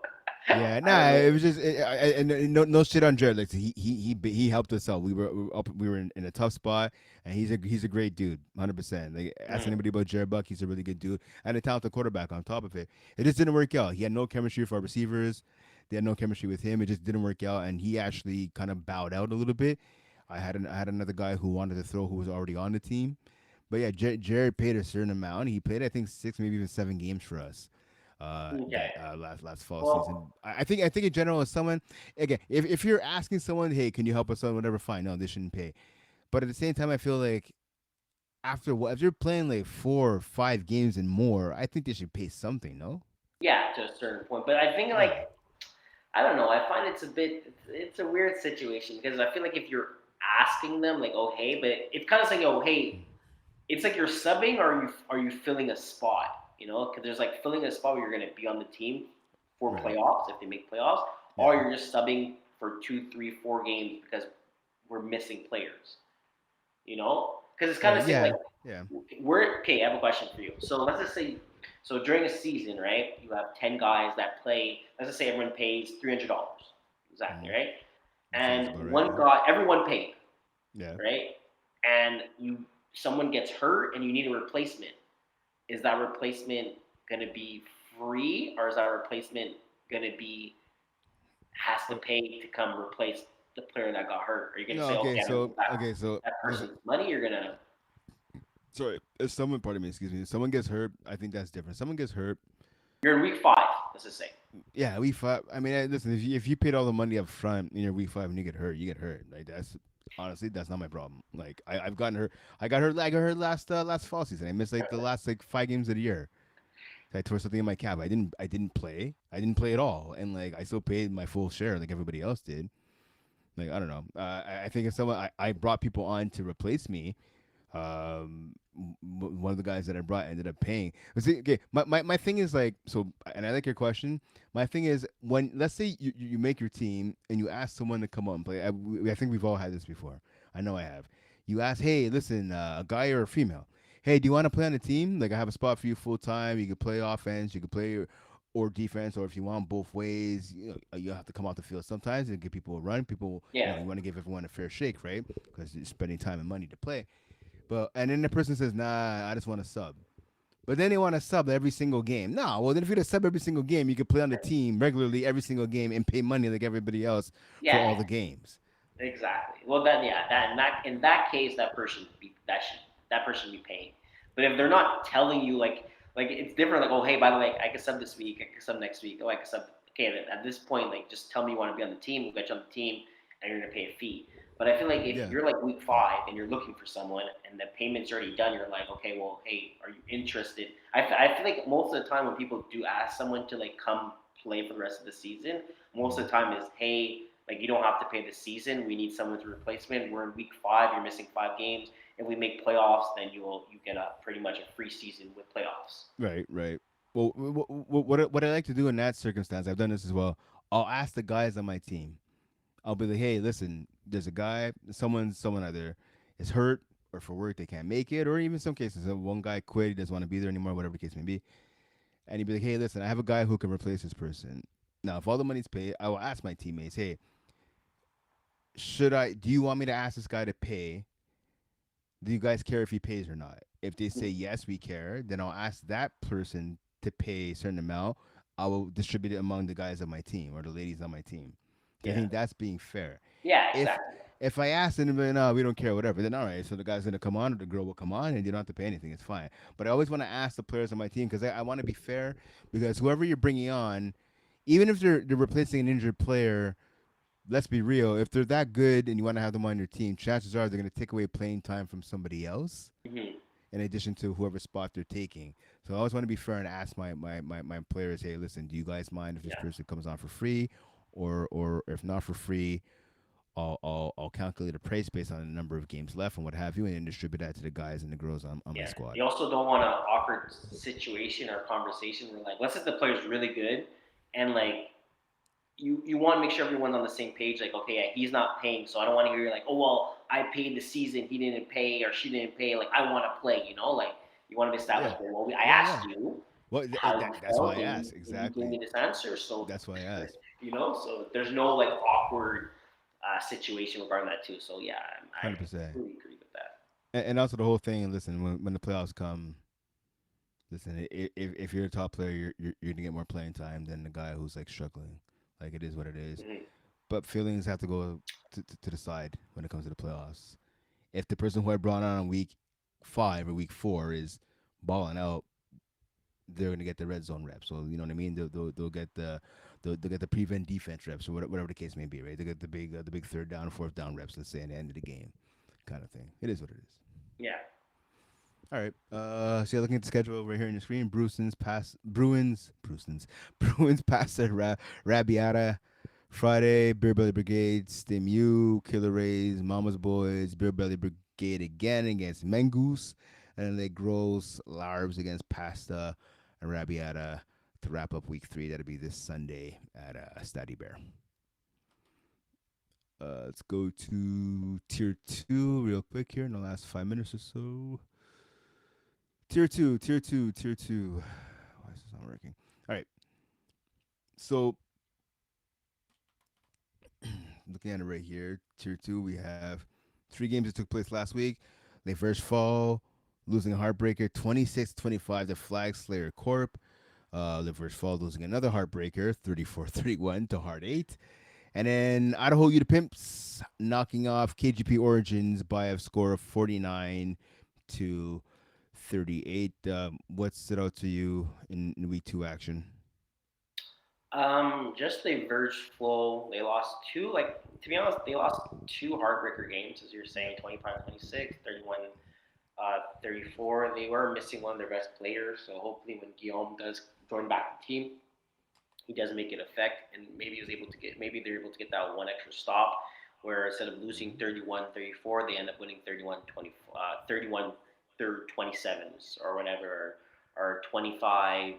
yeah, I don't nah. It know. was just and no shit on Jared. Like he helped us out. We were up. We were in a tough spot, and he's a great dude, 100%. Like ask Mm, anybody about Jared Buck, he's a really good dude and a talented quarterback. On top of it, it just didn't work out. He had no chemistry for our receivers. They had no chemistry with him. It just didn't work out, and he actually kind of bowed out a little bit. I had another guy who wanted to throw who was already on the team, but yeah, Jared paid a certain amount. He played I think 6, maybe even 7 games for us okay. that last fall Well, season. I think in general, as someone again, if you're asking someone, hey, can you help us out, whatever, fine, no, they shouldn't pay. But at the same time, I feel like after what if you're playing like 4 or 5 games and more, I think they should pay something. No, yeah, to a certain point, but I think yeah, like I don't know. I find it's a weird situation because I feel like if you're asking them like, oh hey, but it's kind of saying, oh hey, it's like you're subbing or are you filling a spot? You know, because there's like filling a spot where you're going to be on the team for right, playoffs if they make playoffs, or yeah, you're just subbing for 2, 3, 4 games because we're missing players. You know, because it's kind right, of saying like yeah, yeah, we're okay. I have a question for you. So let's just say, so during a season, right? You have 10 guys that play. Let's just say everyone pays $300, exactly, mm-hmm. right? Sounds And about right. one Yeah, guy, everyone paid, yeah. right? And someone gets hurt and you need a replacement. Is that replacement going to be free, or is that replacement going to be has to Oh, pay to come replace the player that got hurt? Are you going to no, say, okay, I'm going to give back okay, so that this is person's money? You're going to sorry. If someone, pardon me, excuse me, if someone gets hurt, I think that's different. Someone gets hurt, you're in week 5. Let's just say. yeah, week five. I mean, listen, if you paid all the money up front in your week five and you get hurt, you get hurt. Like that's honestly that's not my problem. Like I've gotten hurt. I got hurt last fall season. I missed like the last like 5 games of the year. I tore something in my calf. I didn't play. I didn't play at all, and like I still paid my full share like everybody else did. Like I don't know. I think if someone I brought people on to replace me, one of the guys that I brought ended up paying. But see, okay, my thing is like so, and I like your question. My thing is when let's say you make your team and you ask someone to come on and play. I think we've all had this before. I know I have. You ask, hey, listen, a guy or a female. Hey, do you want to play on the team? Like I have a spot for you full time. You could play offense. You could play or defense, or if you want both ways, you have to come off the field sometimes and give people a run. People, Yeah. you want to give everyone a fair shake, right? Because you're spending time and money to play. But and then the person says, "Nah, I just want to sub." But then they want to sub every single game. No, well then if you're to sub every single game, you could play on the team regularly every single game and pay money like everybody else for all Yeah. the games. Exactly. Well, then yeah, that case, that person be paying. But if they're not telling you like it's different. Like, oh hey, by the way, I can sub this week. I can sub next week. Oh, I can sub. Okay, then at this point, like just tell me you want to be on the team. We'll get you on the team, and you're gonna pay a fee. But I feel like if Yeah, you're like week 5 and you're looking for someone and the payment's already done, you're like, okay, well, hey, are you interested? I feel like most of the time when people do ask someone to like come play for the rest of the season, most of mm, the time is, hey, like you don't have to pay the season. We need someone to replacement. We're in week 5. You're missing 5 games. If we make playoffs, then you get a pretty much a free season with playoffs. right, right. Well, what I like to do in that circumstance, I've done this as well. I'll ask the guys on my team. I'll be like, hey, listen, there's a guy, someone either is hurt or for work they can't make it, or even some cases, one guy quit, he doesn't want to be there anymore, whatever the case may be. And he'd be like, hey, listen, I have a guy who can replace this person. Now, if all the money's paid, I will ask my teammates, hey, do you want me to ask this guy to pay? Do you guys care if he pays or not? If they say yes, we care, then I'll ask that person to pay a certain amount. I will distribute it among the guys on my team or the ladies on my team. I Yeah. think that's being fair. Yeah. If Exactly. if I ask them, no, we don't care, whatever. Then all right, so the guy's gonna come on or the girl will come on, and you don't have to pay anything. It's fine. But I always want to ask the players on my team because I want to be fair because whoever you're bringing on, even if they're replacing an injured player, let's be real. If they're that good and you want to have them on your team, chances are they're going to take away playing time from somebody else Hmm. in addition to whoever spot they're taking. So I always want to be fair and ask my players, hey, listen, do you guys mind if this Yeah, person comes on for free, or if not for free, I'll calculate a price based on the number of games left and what have you, and then distribute that to the guys and the girls on my yeah. squad. You also don't want an awkward situation or conversation where, like, let's say the player's really good, and like you want to make sure everyone's on the same page. Like, okay, yeah, he's not paying, so I don't want to hear like, oh well, I paid the season, he didn't pay or she didn't pay. Like, I want to play. Like you want to establish. Yeah, Well, I yeah, yeah. asked you Well, how you that's why felt, I and you, asked and you gave exactly. me this answer. So, That's why I asked. so there's no like awkward situation regarding that too. So yeah, I 100%. completely agree with that. And also the whole thing. Listen, when the playoffs come, listen, if you're a top player, you're gonna get more playing time than the guy who's like struggling. Like it is what it is. Mm-hmm. But feelings have to go to the side when it comes to the playoffs. If the person who I brought on week 5 or week 4 is balling out, they're gonna get the red zone reps. So you know what I mean. They'll get they'll get the prevent defense reps or whatever the case may be. Right? They get the big third down, fourth down reps. Let's say at the end of the game, kind of thing. It is what it is. Yeah. All right. So you're looking at the schedule right here on your screen. Bruins pass at Rabiata. Friday, Beer Belly Brigade, Stim U, Killer Rays, Mama's Boys, Beer Belly Brigade again against Mengoose, and then they Gross Larbs against Pasta and Rabiata to wrap up week 3. That'll be this Sunday at Stady Bear. Let's go to tier 2 real quick here in the last 5 minutes or so. Tier 2. Why is this not working? All right. So looking at it right here, tier 2, we have 3 games that took place last week. They first fall, losing a heartbreaker 26-25 to Flag Slayer Corp. The first fall losing another heartbreaker 34-31 to Heart 8. And then Idaho U the Pimps knocking off KGP Origins by a score of 49 to 38. What stood out to you in week 2 action? Just the Verge flow. They lost two, like, to be honest, they lost two heartbreaker games, as you're saying, 25-26, 34. They were missing one of their best players, so hopefully when Guillaume does join back the team, he does make it effect, and maybe they're able to get that one extra stop, where instead of losing 31-34, they end up winning 31 27s or whatever, or 25-19.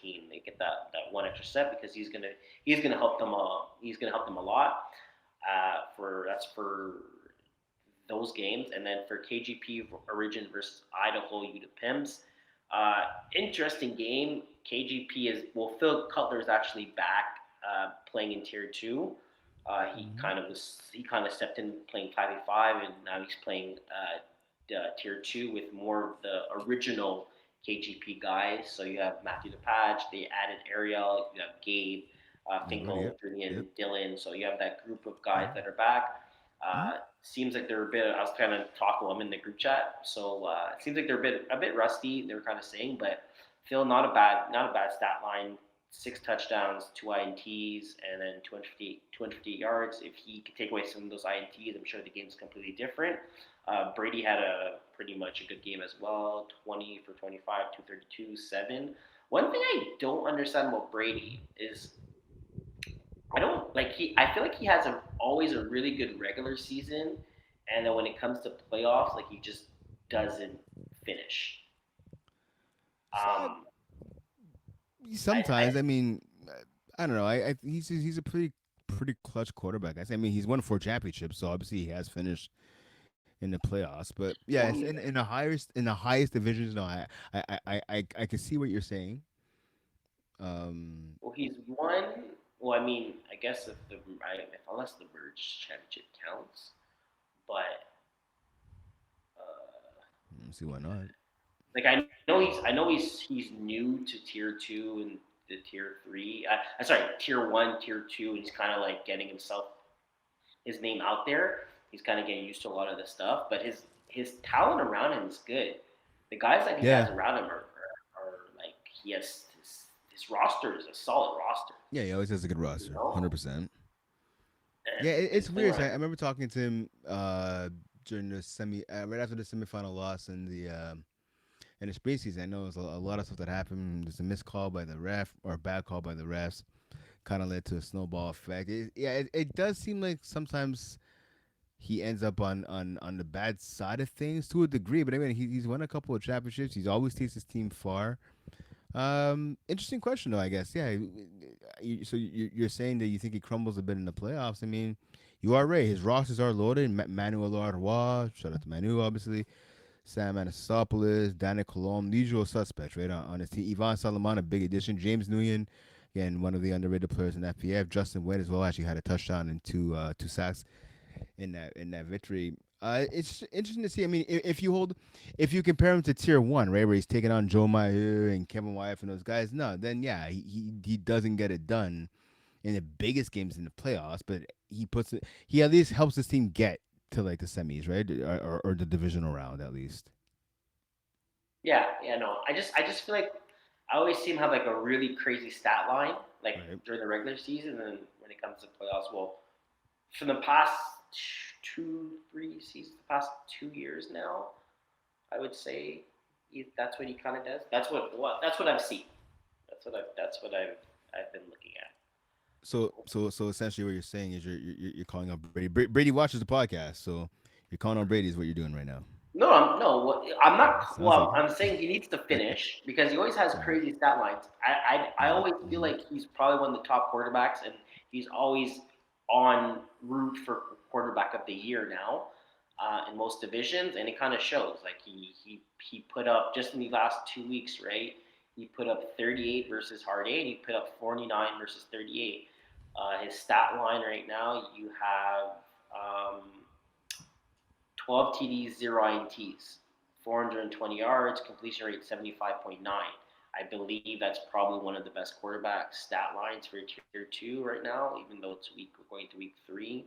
They get that one extra set because he's gonna help them. He's gonna help them a lot. For those games, and then for KGP Origin versus Idaho U the Pimps. Interesting game. KGP is Phil Cutler's actually back playing in Tier Two. Mm-hmm. He kind of stepped in playing 5v5, and now he's playing Tier Two with more of the original KGP guys. So you have Matthew DePage. They added Ariel. You have Gabe, Everybody, Finkel, yep, Julian, yep. Dylan. So you have that group of guys Mm-hmm. that are back. Seems like they're a bit. I was kind of talking to them in the group chat, so it seems like they're a bit rusty. They were kind of saying, but Phil, not a bad stat line. 6 touchdowns, 2 INTs, and then 258 yards. If he could take away some of those INTs, I'm sure the game's completely different. Brady had a pretty much a good game as well. 20 for 25, 232, 7. One thing I don't understand about Brady is I don't like he. I feel like he has always a really good regular season, and then when it comes to playoffs, like he just doesn't finish. So, Um, I sometimes, I mean, I don't know. He's a pretty clutch quarterback. I mean, he's won 4 championships, so obviously he has finished in the playoffs. But yeah, well it's he in the highest divisions. No, I can see what you're saying. Um, he's won. Well, I mean, I guess unless the merge championship counts, but see why not? like I know he's new to tier two and the tier three. Sorry, tier one, tier two, and he's kind of like getting his name out there. He's kind of getting used to a lot of this stuff, but his talent around him is good. The guys that he has Yeah, around him are like he has his roster is a solid roster, yeah. He always has a good you roster, know. 100%. Yeah, and it's playing weird. So I right. remember talking to him during the right after the semifinal loss in the spring season. I know there's a lot of stuff that happened. There's a missed call by the ref or a bad call by the refs, kind of led to a snowball effect. It does seem like sometimes he ends up on the bad side of things to a degree. But I mean, he's won a couple of championships. He's always takes his team far. Interesting question though. I guess so you're saying that you think he crumbles a bit in the playoffs. I mean, you are right. His rosters are loaded. Manuel Arroy, shout out to Manu, obviously. Sam Anasopoulos, Daniel Colom, the usual suspects, right? On his team. Ivan Solomon, a big addition. James Nguyen, again, one of the underrated players in FPF. Justin Wade as well, actually had a touchdown and two sacks in that victory. It's interesting to see. I mean, if you compare him to Tier One, right, where he's taking on Joe Meyer and Kevin Wyeth and those guys, no, then yeah, he doesn't get it done in the biggest games in the playoffs, but he at least helps his team get to like the semis, right, or the divisional round at least. Yeah, yeah, no. I just feel like I always see him have like a really crazy stat line, like Right. during the regular season, and when it comes to playoffs, well, for the past 3 seasons, the past 2 years now, I would say that's what he kind of does. That's what I've seen. That's what I've been looking at. So essentially, what you're saying is you're calling out Brady. Brady watches the podcast, so you're calling out Brady is what you're doing right now. No, I'm not. Sounds like Well, I'm saying he needs to it. finish because he always has Right. crazy stat lines. I Mm-hmm. always feel Mm-hmm. like he's probably one of the top quarterbacks, and he's always on route for quarterback of the year now in most divisions, and it kind of shows. Like he put up just in the last 2 weeks, right? He put up 38 versus Hard 8. He put up 49 versus 38. His stat line right now, you have. 12 TDs, 0 INTs, 420 yards, completion rate 75.9. I believe that's probably one of the best quarterback stat lines for tier two right now, even though it's week we're going to week three.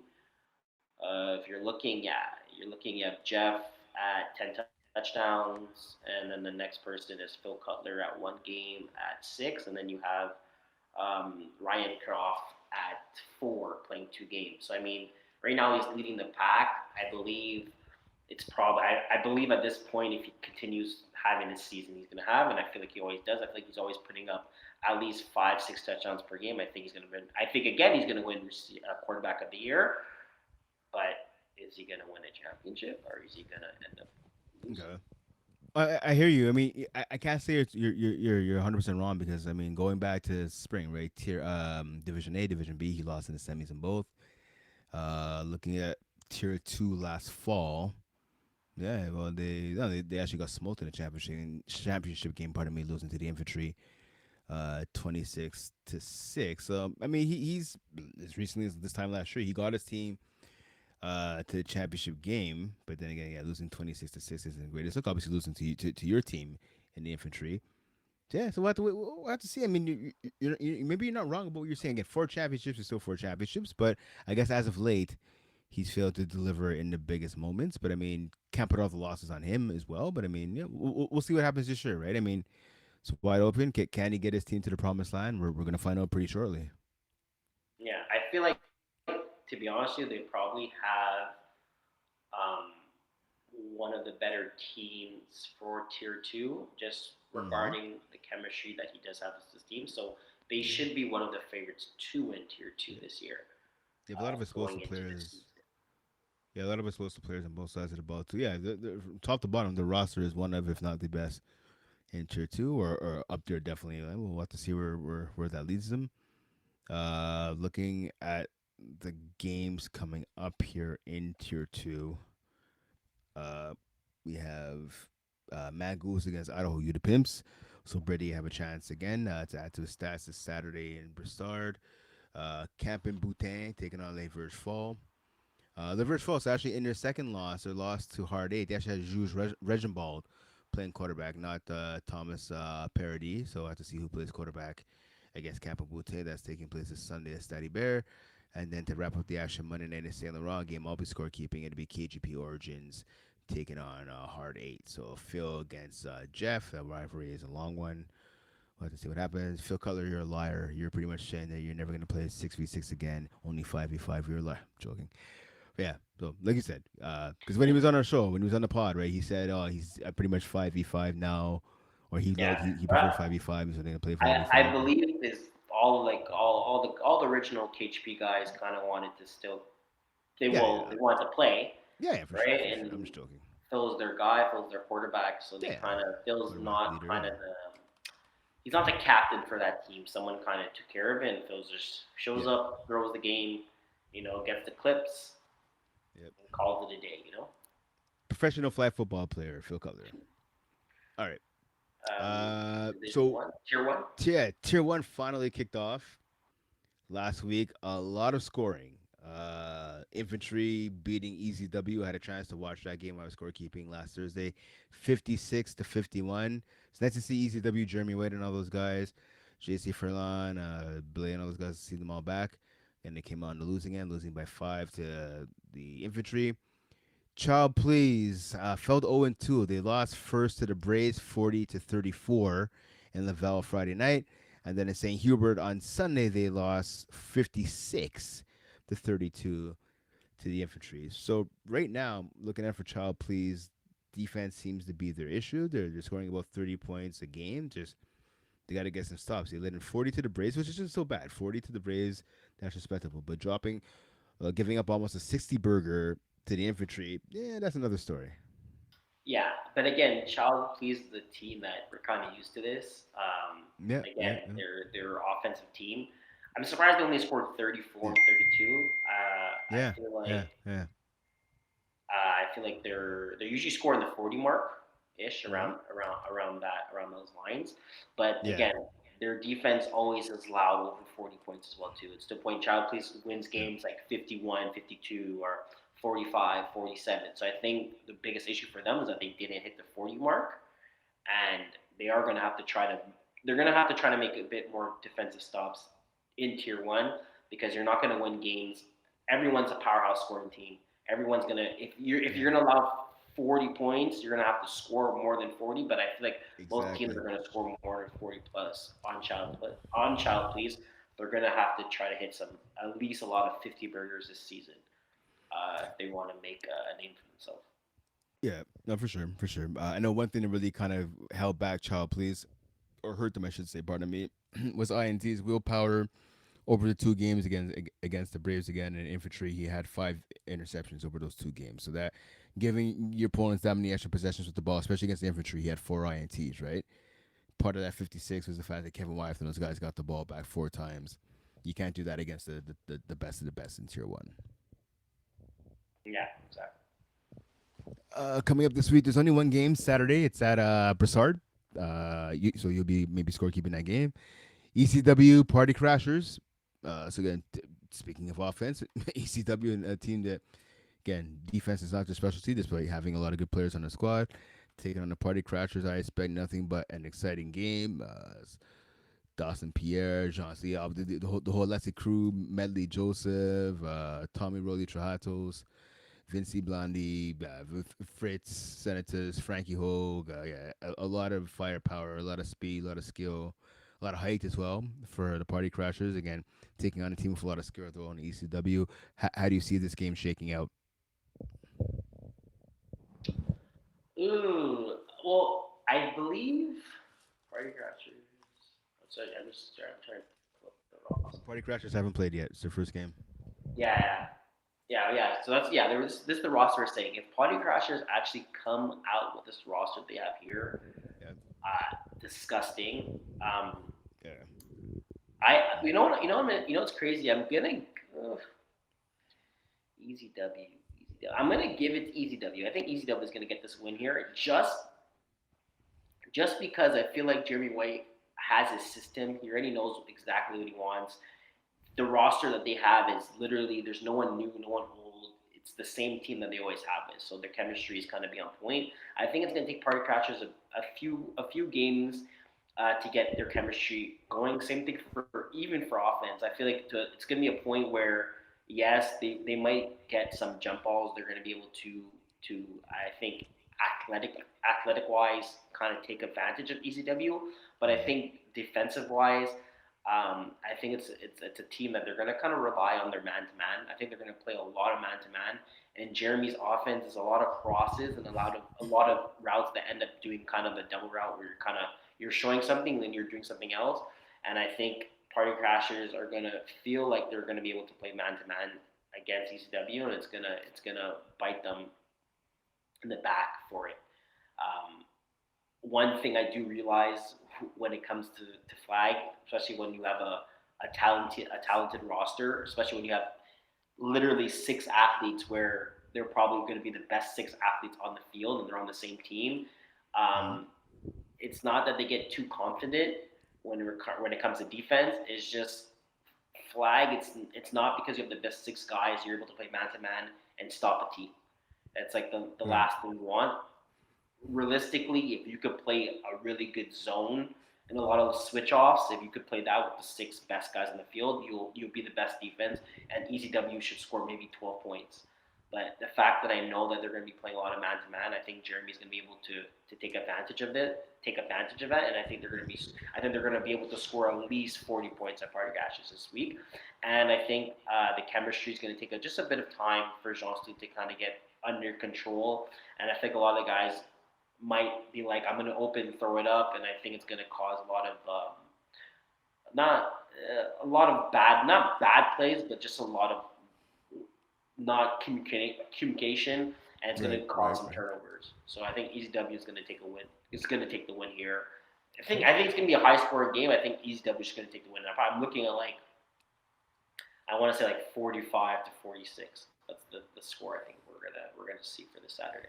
If you're looking at Jeff at 10 touchdowns, and then the next person is Phil Cutler at one game at 6, and then you have Ryan Croft at 4 playing 2 games. So I mean, right now he's leading the pack. I believe at this point, if he continues having this season he's going to have, and I feel like he always does. I feel like he's always putting up at least 5, 6 touchdowns per game. I think he's going to win. I think again he's going to win quarterback of the year. But is he going to win a championship, or is he going to end up losing? Okay. I hear you. I mean, I can't say you're 100% wrong because I mean, going back to spring, right? Tier Division A, Division B, he lost in the semis in both. Looking at Tier 2 last fall, yeah, well, they no, they actually got smoked in the championship game. Pardon me, losing to the Infantry, 26-6. I mean, he's as recently as this time last year, he got his team to the championship game. But then again, yeah, losing 26-6 isn't great. It's like obviously losing to your team in the Infantry. Yeah, so we'll have to see. I mean, maybe you're not wrong about what you're saying. Again, 4 championships is still 4 championships, but I guess as of late, he's failed to deliver in the biggest moments. But I mean, can't put all the losses on him as well. But I mean, yeah, we'll see what happens this year, right? I mean, it's wide open. Can he get his team to the promised land? We're gonna find out pretty shortly. Yeah, I feel like to be honest with you, they probably have um, one of the better teams for tier two, just Mm-hmm. regarding the chemistry that he does have with his team. So they Yeah. should be one of the favorites to win tier two Yeah. this year, They have a lot of going explosive into this players. season. Yeah, a lot of explosive players on both sides of the ball too. Yeah, from top to bottom, the roster is one of, if not the best in tier two, or up there definitely. We'll have to see where that leads them. Looking at the games coming up here in tier two, uh, we have Magoos against Idaho Ute Pimps. So Brady have a chance again to add to his stats this Saturday in Bristard. Camp in Boutin taking on Les Verge Fall. The Verge Falls actually in their second loss, their loss to Hard Eight. They actually had Jules Regenbald playing quarterback, not Thomas Paradis. So I have to see who plays quarterback against Camp Boutte. That's taking place this Sunday at Stady Bear. And then to wrap up the action Monday night in Saint Laurent game, I'll be scorekeeping. It'll be KGP Origins taking on Hard Eight. So Phil against Jeff. That rivalry is a long one. We'll have to see what happens. Phil Cutler, you're a liar. You're pretty much saying that you're never going to play 6v6 again, only 5v5. You're a liar. I'm joking. But yeah, so like you said, because when he was on our show, when he was on the pod, right, he said, oh, he's pretty much 5v5 now, or Yeah. he preferred Uh, 5v5, so they're going to play I 5v5. believe is all the original KHP guys kind of wanted to still Yeah, they wanted to play, yeah, yeah, for sure, right? for sure. I'm And just joking. Phil's their guy, Phil's their quarterback, so they Yeah, kind of Phil's quarterback not leader. kind Yeah, of the he's not the captain for that team. Someone kind of took care of it, and Phil just shows yeah, up, throws the game, gets the clips, yep. and calls it a day. Professional flag football player, Phil Cutler. All right. Division So one, tier one. yeah, tier one finally kicked off last week. A lot of scoring. Infantry beating EZW. I had a chance to watch that game. I was scorekeeping last Thursday, 56-51. It's nice to see EZW, Jeremy Wade, and all those guys, JC Furlan, Blay, and all those guys. See them all back, and they came on the losing end, losing by 5 to the Infantry. Child Please fell 0-2. They lost first to the Braves 40-34 in Laval Friday night. And then in St. Hubert on Sunday, they lost 56-32 to the Infantry. So right now, looking at for Child Please, defense seems to be their issue. They're scoring about 30 points a game. Just they got to get some stops. They led in 40 to the Braves, which isn't so bad. 40 to the Braves, that's respectable. But giving up almost a 60 burger to the infantry, yeah, that's another story. Yeah, but again, Child Please is a team that we're kind of used to this. Yeah, yeah, Again, yeah, their offensive team. I'm surprised they only scored 34 yeah, and 32. yeah, yeah, yeah. I feel like they're usually scoring the 40 mark ish Mm-hmm. around those lines. But Yeah, again, their defense always is loud over 40 points as well too. It's to the point Child Please wins yeah, games like 51, 52, or 45, 47. So I think the biggest issue for them is that they didn't hit the 40 mark, and they are going to have to try to they're going to have to try to make a bit more defensive stops in tier 1, because you're not going to win games. Everyone's a powerhouse scoring team. Everyone's going to if yeah. you're going to allow 40 points, you're going to have to score more than 40, but I feel like most teams Exactly. are going to score more than 40 plus on Child Please. They're going to have to try to hit some at least a lot of 50 burgers this season if they want to make a name for themselves. Yeah, no, for sure, for sure. I know one thing that really kind of held back Child Please, or hurt them, I should say, pardon me, was INT's willpower over the two games against the Braves again and infantry. He had 5 interceptions over those two games. So that giving your opponents that many extra possessions with the ball, especially against the infantry, he had 4 INTs, right? Part of that 56 was the fact that Kevin Wyeth and those guys got the ball back 4 times. You can't do that against the best of the best in tier one. Yeah, exactly. Coming up this week, there's only one game Saturday. It's at Broussard. So you'll be maybe scorekeeping that game. ECW Party Crashers. So again, speaking of offense, ECW and a team that again defense is not their specialty, despite having a lot of good players on the squad. Taking on the Party Crashers, I expect nothing but an exciting game. Dawson Pierre, Jean C. The whole Leslie crew, Medley Joseph, Tommy Rolly Trajatos, Vinci Blondie, Fritz, Senators, Frankie Hogue. Yeah, a lot of firepower, a lot of speed, a lot of skill, a lot of height as well for the Party Crashers. Again, taking on a team with a lot of skill though on the ECW. How do you see this game shaking out? Ooh, well, I believe Party Crashers. I'm trying to pull up the roster. Party Crashers haven't played yet. It's their first game. Yeah, yeah. So that's There was this the roster is saying if Party Crashers actually come out with this roster they have here, Yeah, disgusting. yeah, I you know what's crazy? I'm gonna Easy W. Easy W. I'm gonna give it to Easy W. I think Easy W is gonna get this win here, just because I feel like Jeremy White has his system. He already knows exactly what he wants. The roster that they have is literally there's no one new, no one old. It's the same team that they always have been. So their chemistry is kind of be on point. I think it's going to take Party Crashers a few games to get their chemistry going. Same thing for even for offense. I feel like it's going to be a point where yes, they might get some jump balls. They're going to be able to I think athletic wise kind of take advantage of ECW. But I Mm-hmm. think defensive wise, I think it's a team that they're going to kind of rely on their man to man. I think they're going to play a lot of man to man. And Jeremy's offense is a lot of crosses and a lot of routes that end up doing kind of the double route where you're showing something, then you're doing something else. And I think Party Crashers are going to feel like they're going to be able to play man to man against ECW, and it's gonna bite them in the back for it. Um, One thing I do realize when it comes to flag, especially when you have a talented roster, especially when you have literally six athletes where they're probably going to be the best six athletes on the field and they're on the same team. Mm-hmm. Um, it's not that they get too confident when it comes to defense. It's just flag. It's not because you have the best six guys you're able to play man to man and stop a team. That's like the Right. last thing you want. Realistically, if you could play a really good zone and a lot of switch offs, if you could play that with the six best guys in the field, you'll be the best defense, and ECW should score maybe 12 points. But the fact that I know that they're going to be playing a lot of man to man, I think Jeremy's going to be able to take advantage of it, and I think they're going to be able to score at least 40 points at Party Gashes this week, and I think the chemistry is going to take just a bit of time for Jean to kind of get under control, and I think a lot of the guys might be like, I'm going to open, throw it up, and I think it's going to cause a lot of not a lot of not bad plays, but just a lot of not communication, and it's going Right. to cause Right. some Right. turnovers. So I think ECW is going to take a win. It's going to take the win here. I think Okay. I think it's going to be a high scoring game. I think ECW is going to take the win. I'm looking at like I want to say like 45 to 46. That's the score I think we're gonna see for this Saturday.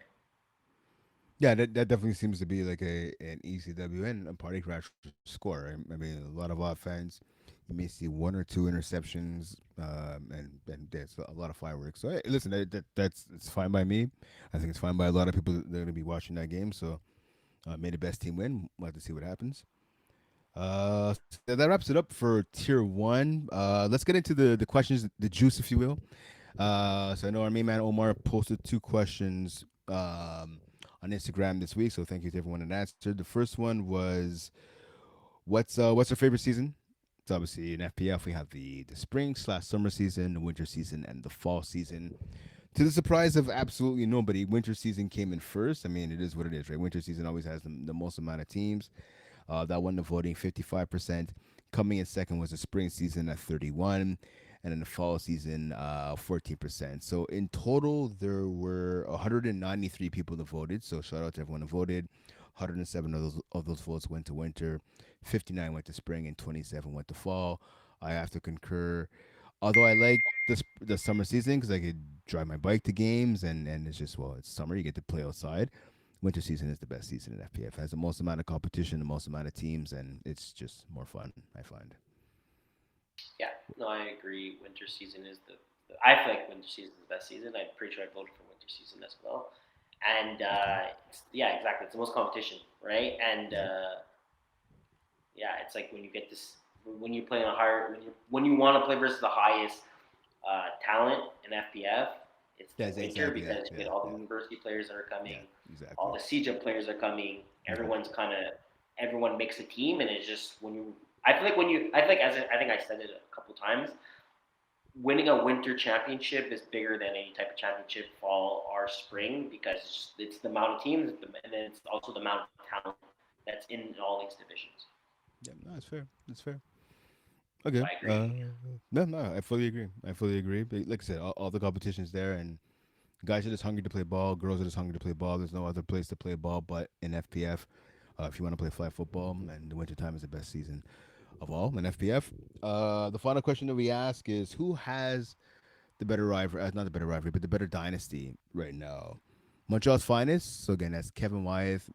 Yeah, that definitely seems to be like an ECW and a Party Crash score. I mean, a lot of offense. You may see one or two interceptions, and there's a lot of fireworks. So hey, listen, that's it's fine by me. I think it's fine by a lot of people that are going to be watching that game. So may the best team win. We'll have to see what happens. So that wraps it up for tier one. Let's get into the questions, the juice, if you will. So I know our main man Omar posted two questions on Instagram this week. So thank you to everyone that answered. The first one was, what's our favorite season? So obviously in FPF we have the spring slash summer season, the winter season, and the fall season. To the surprise of absolutely nobody, winter season came in first. I mean, it is what it is, right? Winter season always has the most amount of teams. That won the voting 55%. Coming in second was the spring season at 31, and then the fall season 14%. So in total, there were 193 people that voted. So shout out to everyone who voted. 107 of those votes went to winter, 59 went to spring, and 27 went to fall. I have to concur. Although I like the summer season because I could drive my bike to games, and it's just, well, it's summer, you get to play outside. Winter season is the best season in FPF. It has the most amount of competition, the most amount of teams, and it's just more fun, I find. Yeah, no, I agree. Winter season is I feel like winter season is the best season. I'm pretty sure I voted for winter season as well. And Okay. yeah, exactly. It's the most competition, right? And Yep. yeah, it's like when you get this when you play on a higher when you want to play versus the highest talent in FPF. It's the That's winter exactly that. because you get Yeah. all the Yeah. university players that are Yeah. coming, all Exactly. the CJ players are coming. Yep. Everyone makes a team, and it's just when you. I feel like when you. I feel like I think I said it a couple times. Winning a winter championship is bigger than any type of championship, fall or spring, because it's the amount of teams, and then it's also the amount of talent that's in all these divisions. Yeah. No, it's fair. It's fair. So Okay. I agree. No, no, I fully agree. I fully agree. But like I said, all the competition's there, and guys are just hungry to play ball. Girls are just hungry to play ball. There's no other place to play ball but in FPF. If you want to play flag football, and the wintertime is the best season of all in FPF. The final question that we ask is, who has the better rivalry? Not the better rivalry, but the better dynasty right now. Montreal's finest. So again, that's Kevin Wyeth,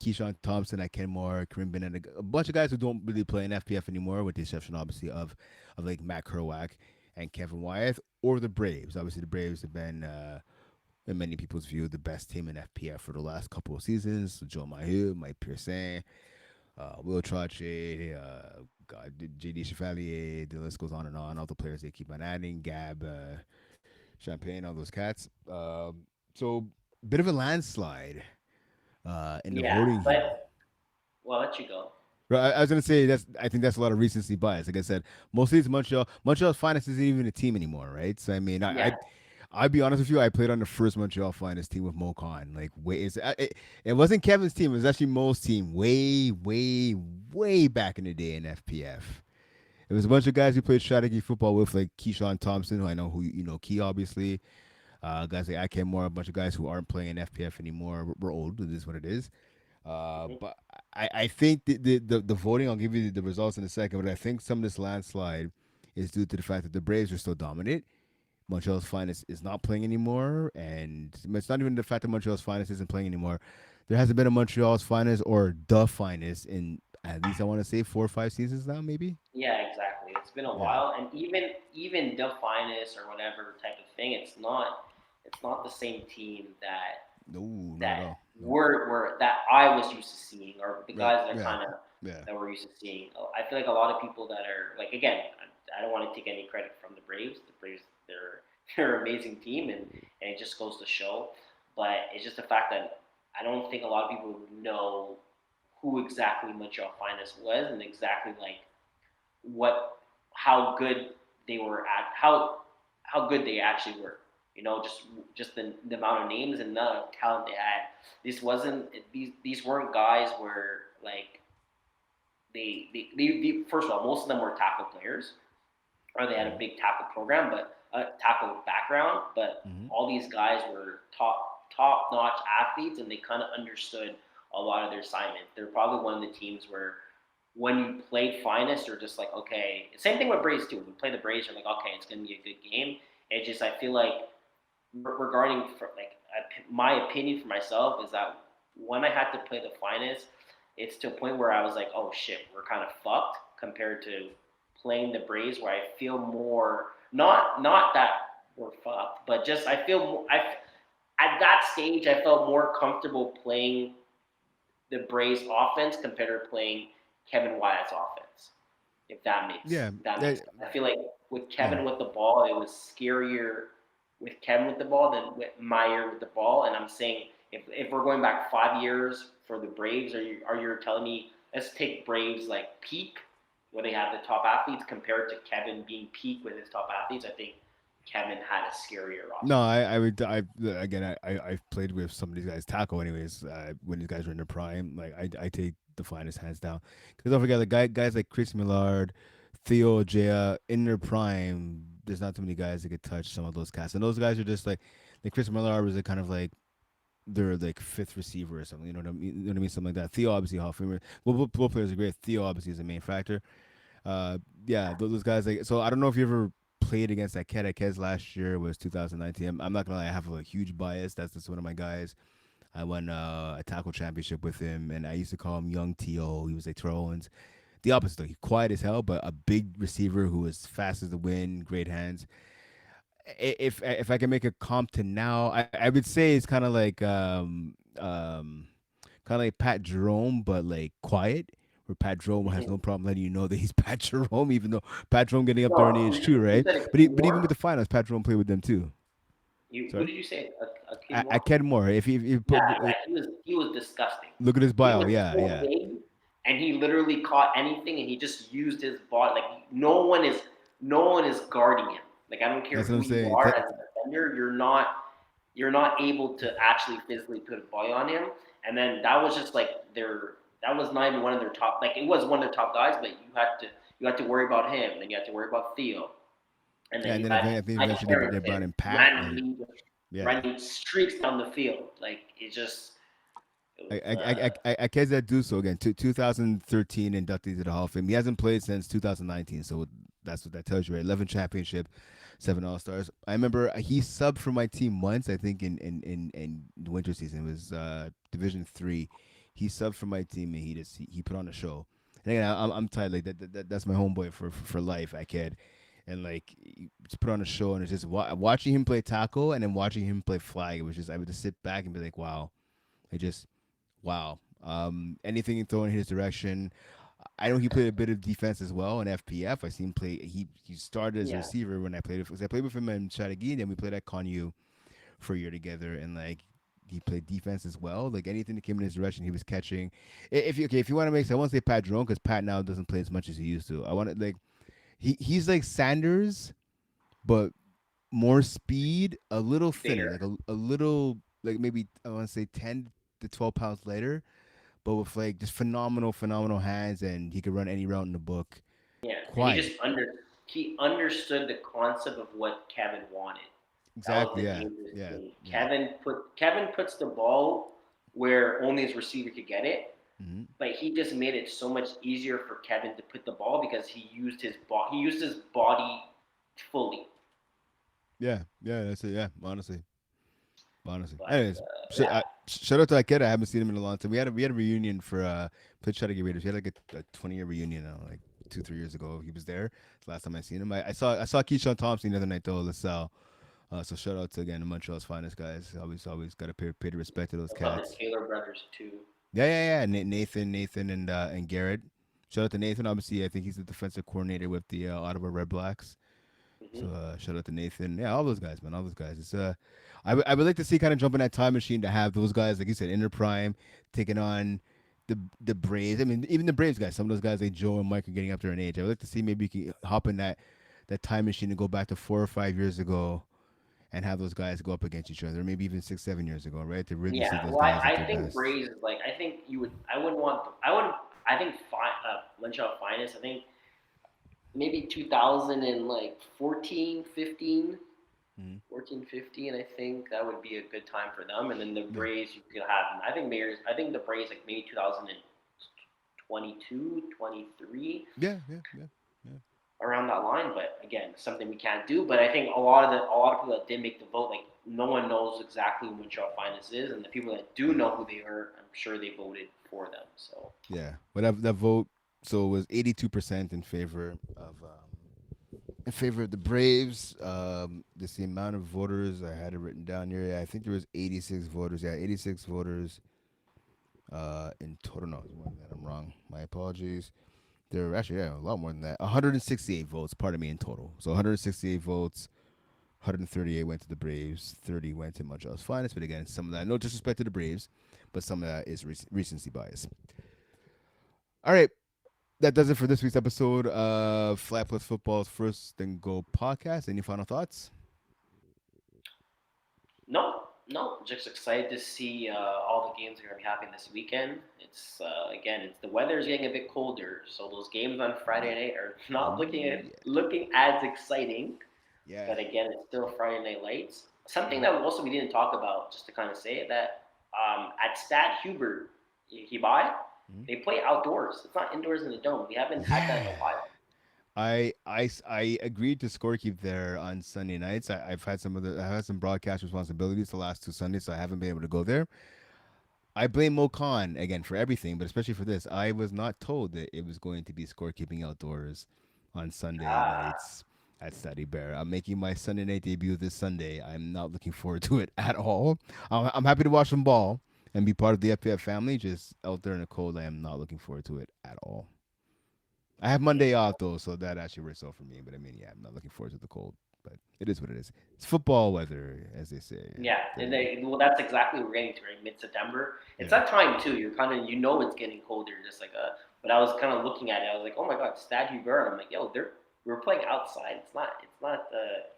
Keyshawn Thompson at Kenmore, Kareem Bennett, a bunch of guys who don't really play in FPF anymore, with the exception obviously of like Matt Kerwack and Kevin Wyeth, or the Braves. Obviously, the Braves have been, in many people's view, the best team in FPF for the last couple of seasons. So Joe Mahieu, Mike Pearson, Will Trache, God, JD Chevalier, the list goes on and on. All the players they keep on adding, Gab, Champagne, all those cats. So bit of a landslide in the Yeah, voting here. but well, I'll let you go. Right, I was gonna say that's. I think that's a lot of recency bias. Like I said, most of these Montreal's finest isn't even a team anymore, right? So I mean, Yeah. I'd be honest with you. I played on the first Montreal finest team with Mo Khan. Like, it wasn't Kevin's team. It was actually Mo's team. Way, way, way back in the day in FPF. It was a bunch of guys who played strategy football with, like Keyshawn Thompson, who I know who you know, Key obviously. Guys like I Cam Moore, a bunch of guys who aren't playing in FPF anymore. We're old. It is what it is. Hmm. But I think the voting, I'll give you the results in a second, but I think some of this landslide is due to the fact that the Braves are still dominant. Montreal's finest is not playing anymore, and it's not even the fact that Montreal's finest isn't playing anymore. There hasn't been a Montreal's finest or the finest in at least I want to say 4 or 5 seasons now, maybe. Yeah, exactly. It's been a Yeah. while, and even the finest or whatever type of thing, it's not the same team that No, not at that all. Nope. were that I was used to seeing, or the Right. guys that Yeah. kind of Yeah. that we're used to seeing. I feel like a lot of people that are like, again, I don't want to take any credit from the Braves. The Braves, they're they're an amazing team, and it just goes to show. But it's just the fact that I don't think a lot of people know who exactly Montreal Finest was and exactly like what how good they were at how good they actually were. You know, just the amount of names and the amount of talent they had. This wasn't these weren't guys where like they first of all most of them were tackle players or they had a Mm-hmm. big tackle program, but tackle background. But Mm-hmm. all these guys were top notch athletes, and they kind of understood a lot of their assignments. They're probably one of the teams where when you play finest, you're just like, okay. Same thing with Braves too. When you play the Braves, you're like, okay, it's gonna be a good game. It's just I feel like regarding like my opinion for myself is that when I had to play the finest, it's to a point where I was like, oh shit, we're kind of fucked compared to playing the Braves, where I feel more not that we're fucked, but just I feel I at that stage I felt more comfortable playing the Braves offense compared to playing Kevin Wyatt's offense. Yeah. If that makes That, sense. I feel like with yeah. Kevin with the ball, it was scarier with Kevin with the ball than with Meyer with the ball. And I'm saying if we're going back 5 years for the Braves, are you telling me let's take Braves like peak where they have the top athletes compared to Kevin being peak with his top athletes? I think Kevin had a scarier No, offense. I would I again I've played with some of these guys tackle anyways. When these guys were in their prime, like I take the finest hands down. Because don't forget, guys like Chris Millard, Theo Jaya in their prime. There's not too many guys that could touch some of those cats, and those guys are just like Chris Millard was a kind of like their like fifth receiver or something. You know what I mean? You know what I mean? Something like that. Theo obviously Hall of Famer. Well, both players are great. Theo obviously is a main factor. Yeah, those guys like. So I don't know if you ever played against that kid. That Kez last year was 2019. I'm not gonna lie, I have a huge bias. That's just one of my guys. I won a tackle championship with him, and I used to call him Young T.O. He was like Terrell Owens. The opposite though. He's quiet as hell, but a big receiver who is fast as the wind, great hands. If I can make a comp to now, I would say it's kind of like Pat Jerome, but like quiet. Where Pat Jerome has Mm-hmm. no problem letting you know that he's Pat Jerome, even though Pat Jerome getting up there in No, age too, you right? said a kid But even with more. the finals, Pat Jerome played with them too. Who Sorry, did you say? A kid I more? Ken Moore. If you Yeah, put yeah, he was disgusting. look at his He bio, was yeah, so yeah, big, and he literally caught anything, and he just used his body. Like no one is guarding him. Like I don't care that's what who I'm you saying. are as a defender, you're not able to actually physically put a body on him. And then that was just like that was not even one of their top. Like it was one of their top guys, but you had to worry about him. Then you had to worry about Theo, and Yeah, then and you then had I think Mike eventually they brought Harrington in Pat, and randomly yeah, running streaks down the field. Like it I was I guess that do so again. 2013 inducted to the Hall of Fame. He hasn't played since 2019, so that's what that tells you, right? 11 championship, 7 All-Stars. I remember he subbed for my team once. I think in the winter season it was Division 3. He subbed for my team and he put on a show. And again, I'm tired like that's my homeboy for life. I kid. And like he just put on a show, and it's just watching him play tackle and then watching him play flag. It was just I would just sit back and be like, wow, I just wow. Anything thrown in his direction. I know he played a bit of defense as well in FPF. I seen him play. He started as a yeah. receiver when I played with. 'Cause I played with him in Chattagee, and then we played at Connu for a year together. And like he played defense as well. Like anything that came in his direction, he was catching. If you want to make, I won't say Pat Jerome because Pat now doesn't play as much as he used to. I want to like he's like Sanders, but more speed, a little thinner, bigger. like a little like maybe I want to say 10 to 12 pounds lighter, but with like just phenomenal hands, and he could run any route in the book. Yeah, and Quiet, he understood the concept of what Kevin wanted. That was exactly. the Yeah, dangerous yeah, thing. yeah. Kevin puts the ball where only his receiver could get it, Hmm. but he just made it so much easier for Kevin to put the ball because he used his body fully. Yeah, yeah. That's it. Yeah, honestly. But Anyways, yeah, shout out to that kid. I haven't seen him in a long time. We had a reunion for Pitch Chattanooga Raiders. We had like a 20-year reunion now, like 2 3 years ago. He was there. It's the last time I seen him. I saw Keyshawn Thompson the other night though. LaSalle. So shout out to again the Montreal's finest guys. Always got to pay the respect to those I saw the cats. Taylor brothers too. Yeah. Nathan and Garrett. Shout out to Nathan. Obviously, I think he's the defensive coordinator with the Ottawa Red Blacks. So Hmm. shout out to Nathan. Yeah, all those guys, man. All those guys. I would like to see kind of jump in that time machine to have those guys, like you said, in their prime, taking on the Braves. I mean, even the Braves guys. Some of those guys like Joe and Mike are getting up there in age. I would like to see maybe you can hop in that time machine and go back to 4 or 5 years ago and have those guys go up against each other, or maybe even 6 7 years ago, right? To really see Yeah, those well, guys at I their think best. Braves is like I think you would. I wouldn't want. I wouldn't. I think Montreal finest. I think maybe 2000 and like 14, 15. Mm-hmm. 14, 15, I think that would be a good time for them. And then the Yeah, Braves, you could have. I think the Braves like maybe 2022, 23, yeah. around that line. But again, something we can't do. But I think a lot of people that did make the vote, like no one knows exactly who Montreal Finest is, and the people that do Yeah. know who they are, I'm sure they voted for them. So Yeah. But that vote, so it was 82% in favor of the Braves. This the amount of voters I had it written down here. Yeah, I think there was 86 voters. Yeah, 86 voters in total. No, it's more than that. I'm wrong. My apologies. There were actually a lot more than that. 168 votes. Pardon me in total. So 168 votes. 138 went to the Braves. 30 went to Montreal's finest. But again, some of that, no disrespect to the Braves, but some of that is recency bias. All right, that does it for this week's episode of Flat Plus Football's First and Goal podcast. Any final thoughts? no, no, just excited to see all the games that are going to be happening this weekend. It's again, it's the weather is getting a bit colder, so those games on Friday Yeah. night are not Oh yeah. looking as exciting. Yeah. But again, it's still Friday Night Lights. Something Mm-hmm. that also we didn't talk about, just to kind of say that at Stad Hubert, Hibai, Mm-hmm. they play outdoors. It's not indoors in the dome. We haven't had that in Yeah. a while. I agreed to scorekeep there on Sunday nights. I've had some broadcast responsibilities the last 2 Sundays, so I haven't been able to go there. I blame Mo Khan again for everything, but especially for this. I was not told that it was going to be scorekeeping outdoors on Sunday Ah, nights at Study Bear. I'm making my Sunday night debut this Sunday. I'm not looking forward to it at all. I'm happy to watch some ball and be part of the FPF family. Just out there in the cold, I am not looking forward to it at all. I have okay. Monday off though, so that actually works out for me. But I mean, yeah, I'm not looking forward to the cold. But it is what it is. It's football weather, as they say. Yeah, and well, that's exactly what we're getting to, right? Mid-September. It's Yeah. that time too. You're kind of, it's getting colder. Just like but I was kind of looking at it. I was like, oh my god, Stad Hubert. I'm like, yo, we're playing outside. It's not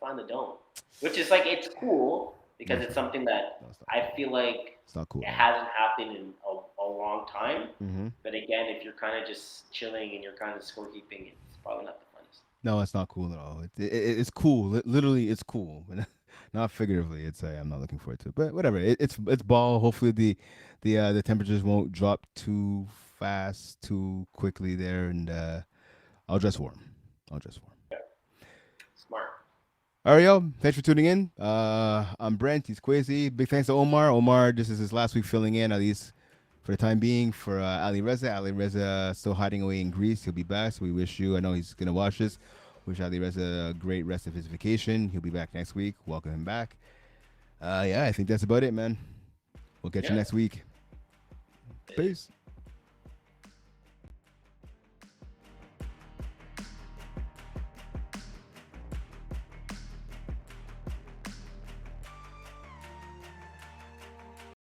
in the dome, which is like it's cool No, because it's it's not. something that No, it's not. I feel like It's not cool it at all. hasn't happened in a long time. Mm-hmm. But again, if you're kind of just chilling and you're kind of scorekeeping, it's probably not the funnest. No, it's not cool at all. It's cool. Literally, it's cool. Not figuratively. I'm not looking forward to it. But whatever. It's ball. Hopefully the temperatures won't drop too fast, too quickly there, and I'll dress warm. I'll dress warm. Yeah, smart. All right, yo. Thanks for tuning in. I'm Brent. He's Quaysie. Big thanks to Omar. Omar, this is his last week filling in, at least for the time being, for Ali Reza. Ali Reza still hiding away in Greece. He'll be back. So we wish you, I know he's going to watch this. Wish Ali Reza a great rest of his vacation. He'll be back next week. Welcome him back. Yeah, I think that's about it, man. We'll catch you Yeah. next week. Peace.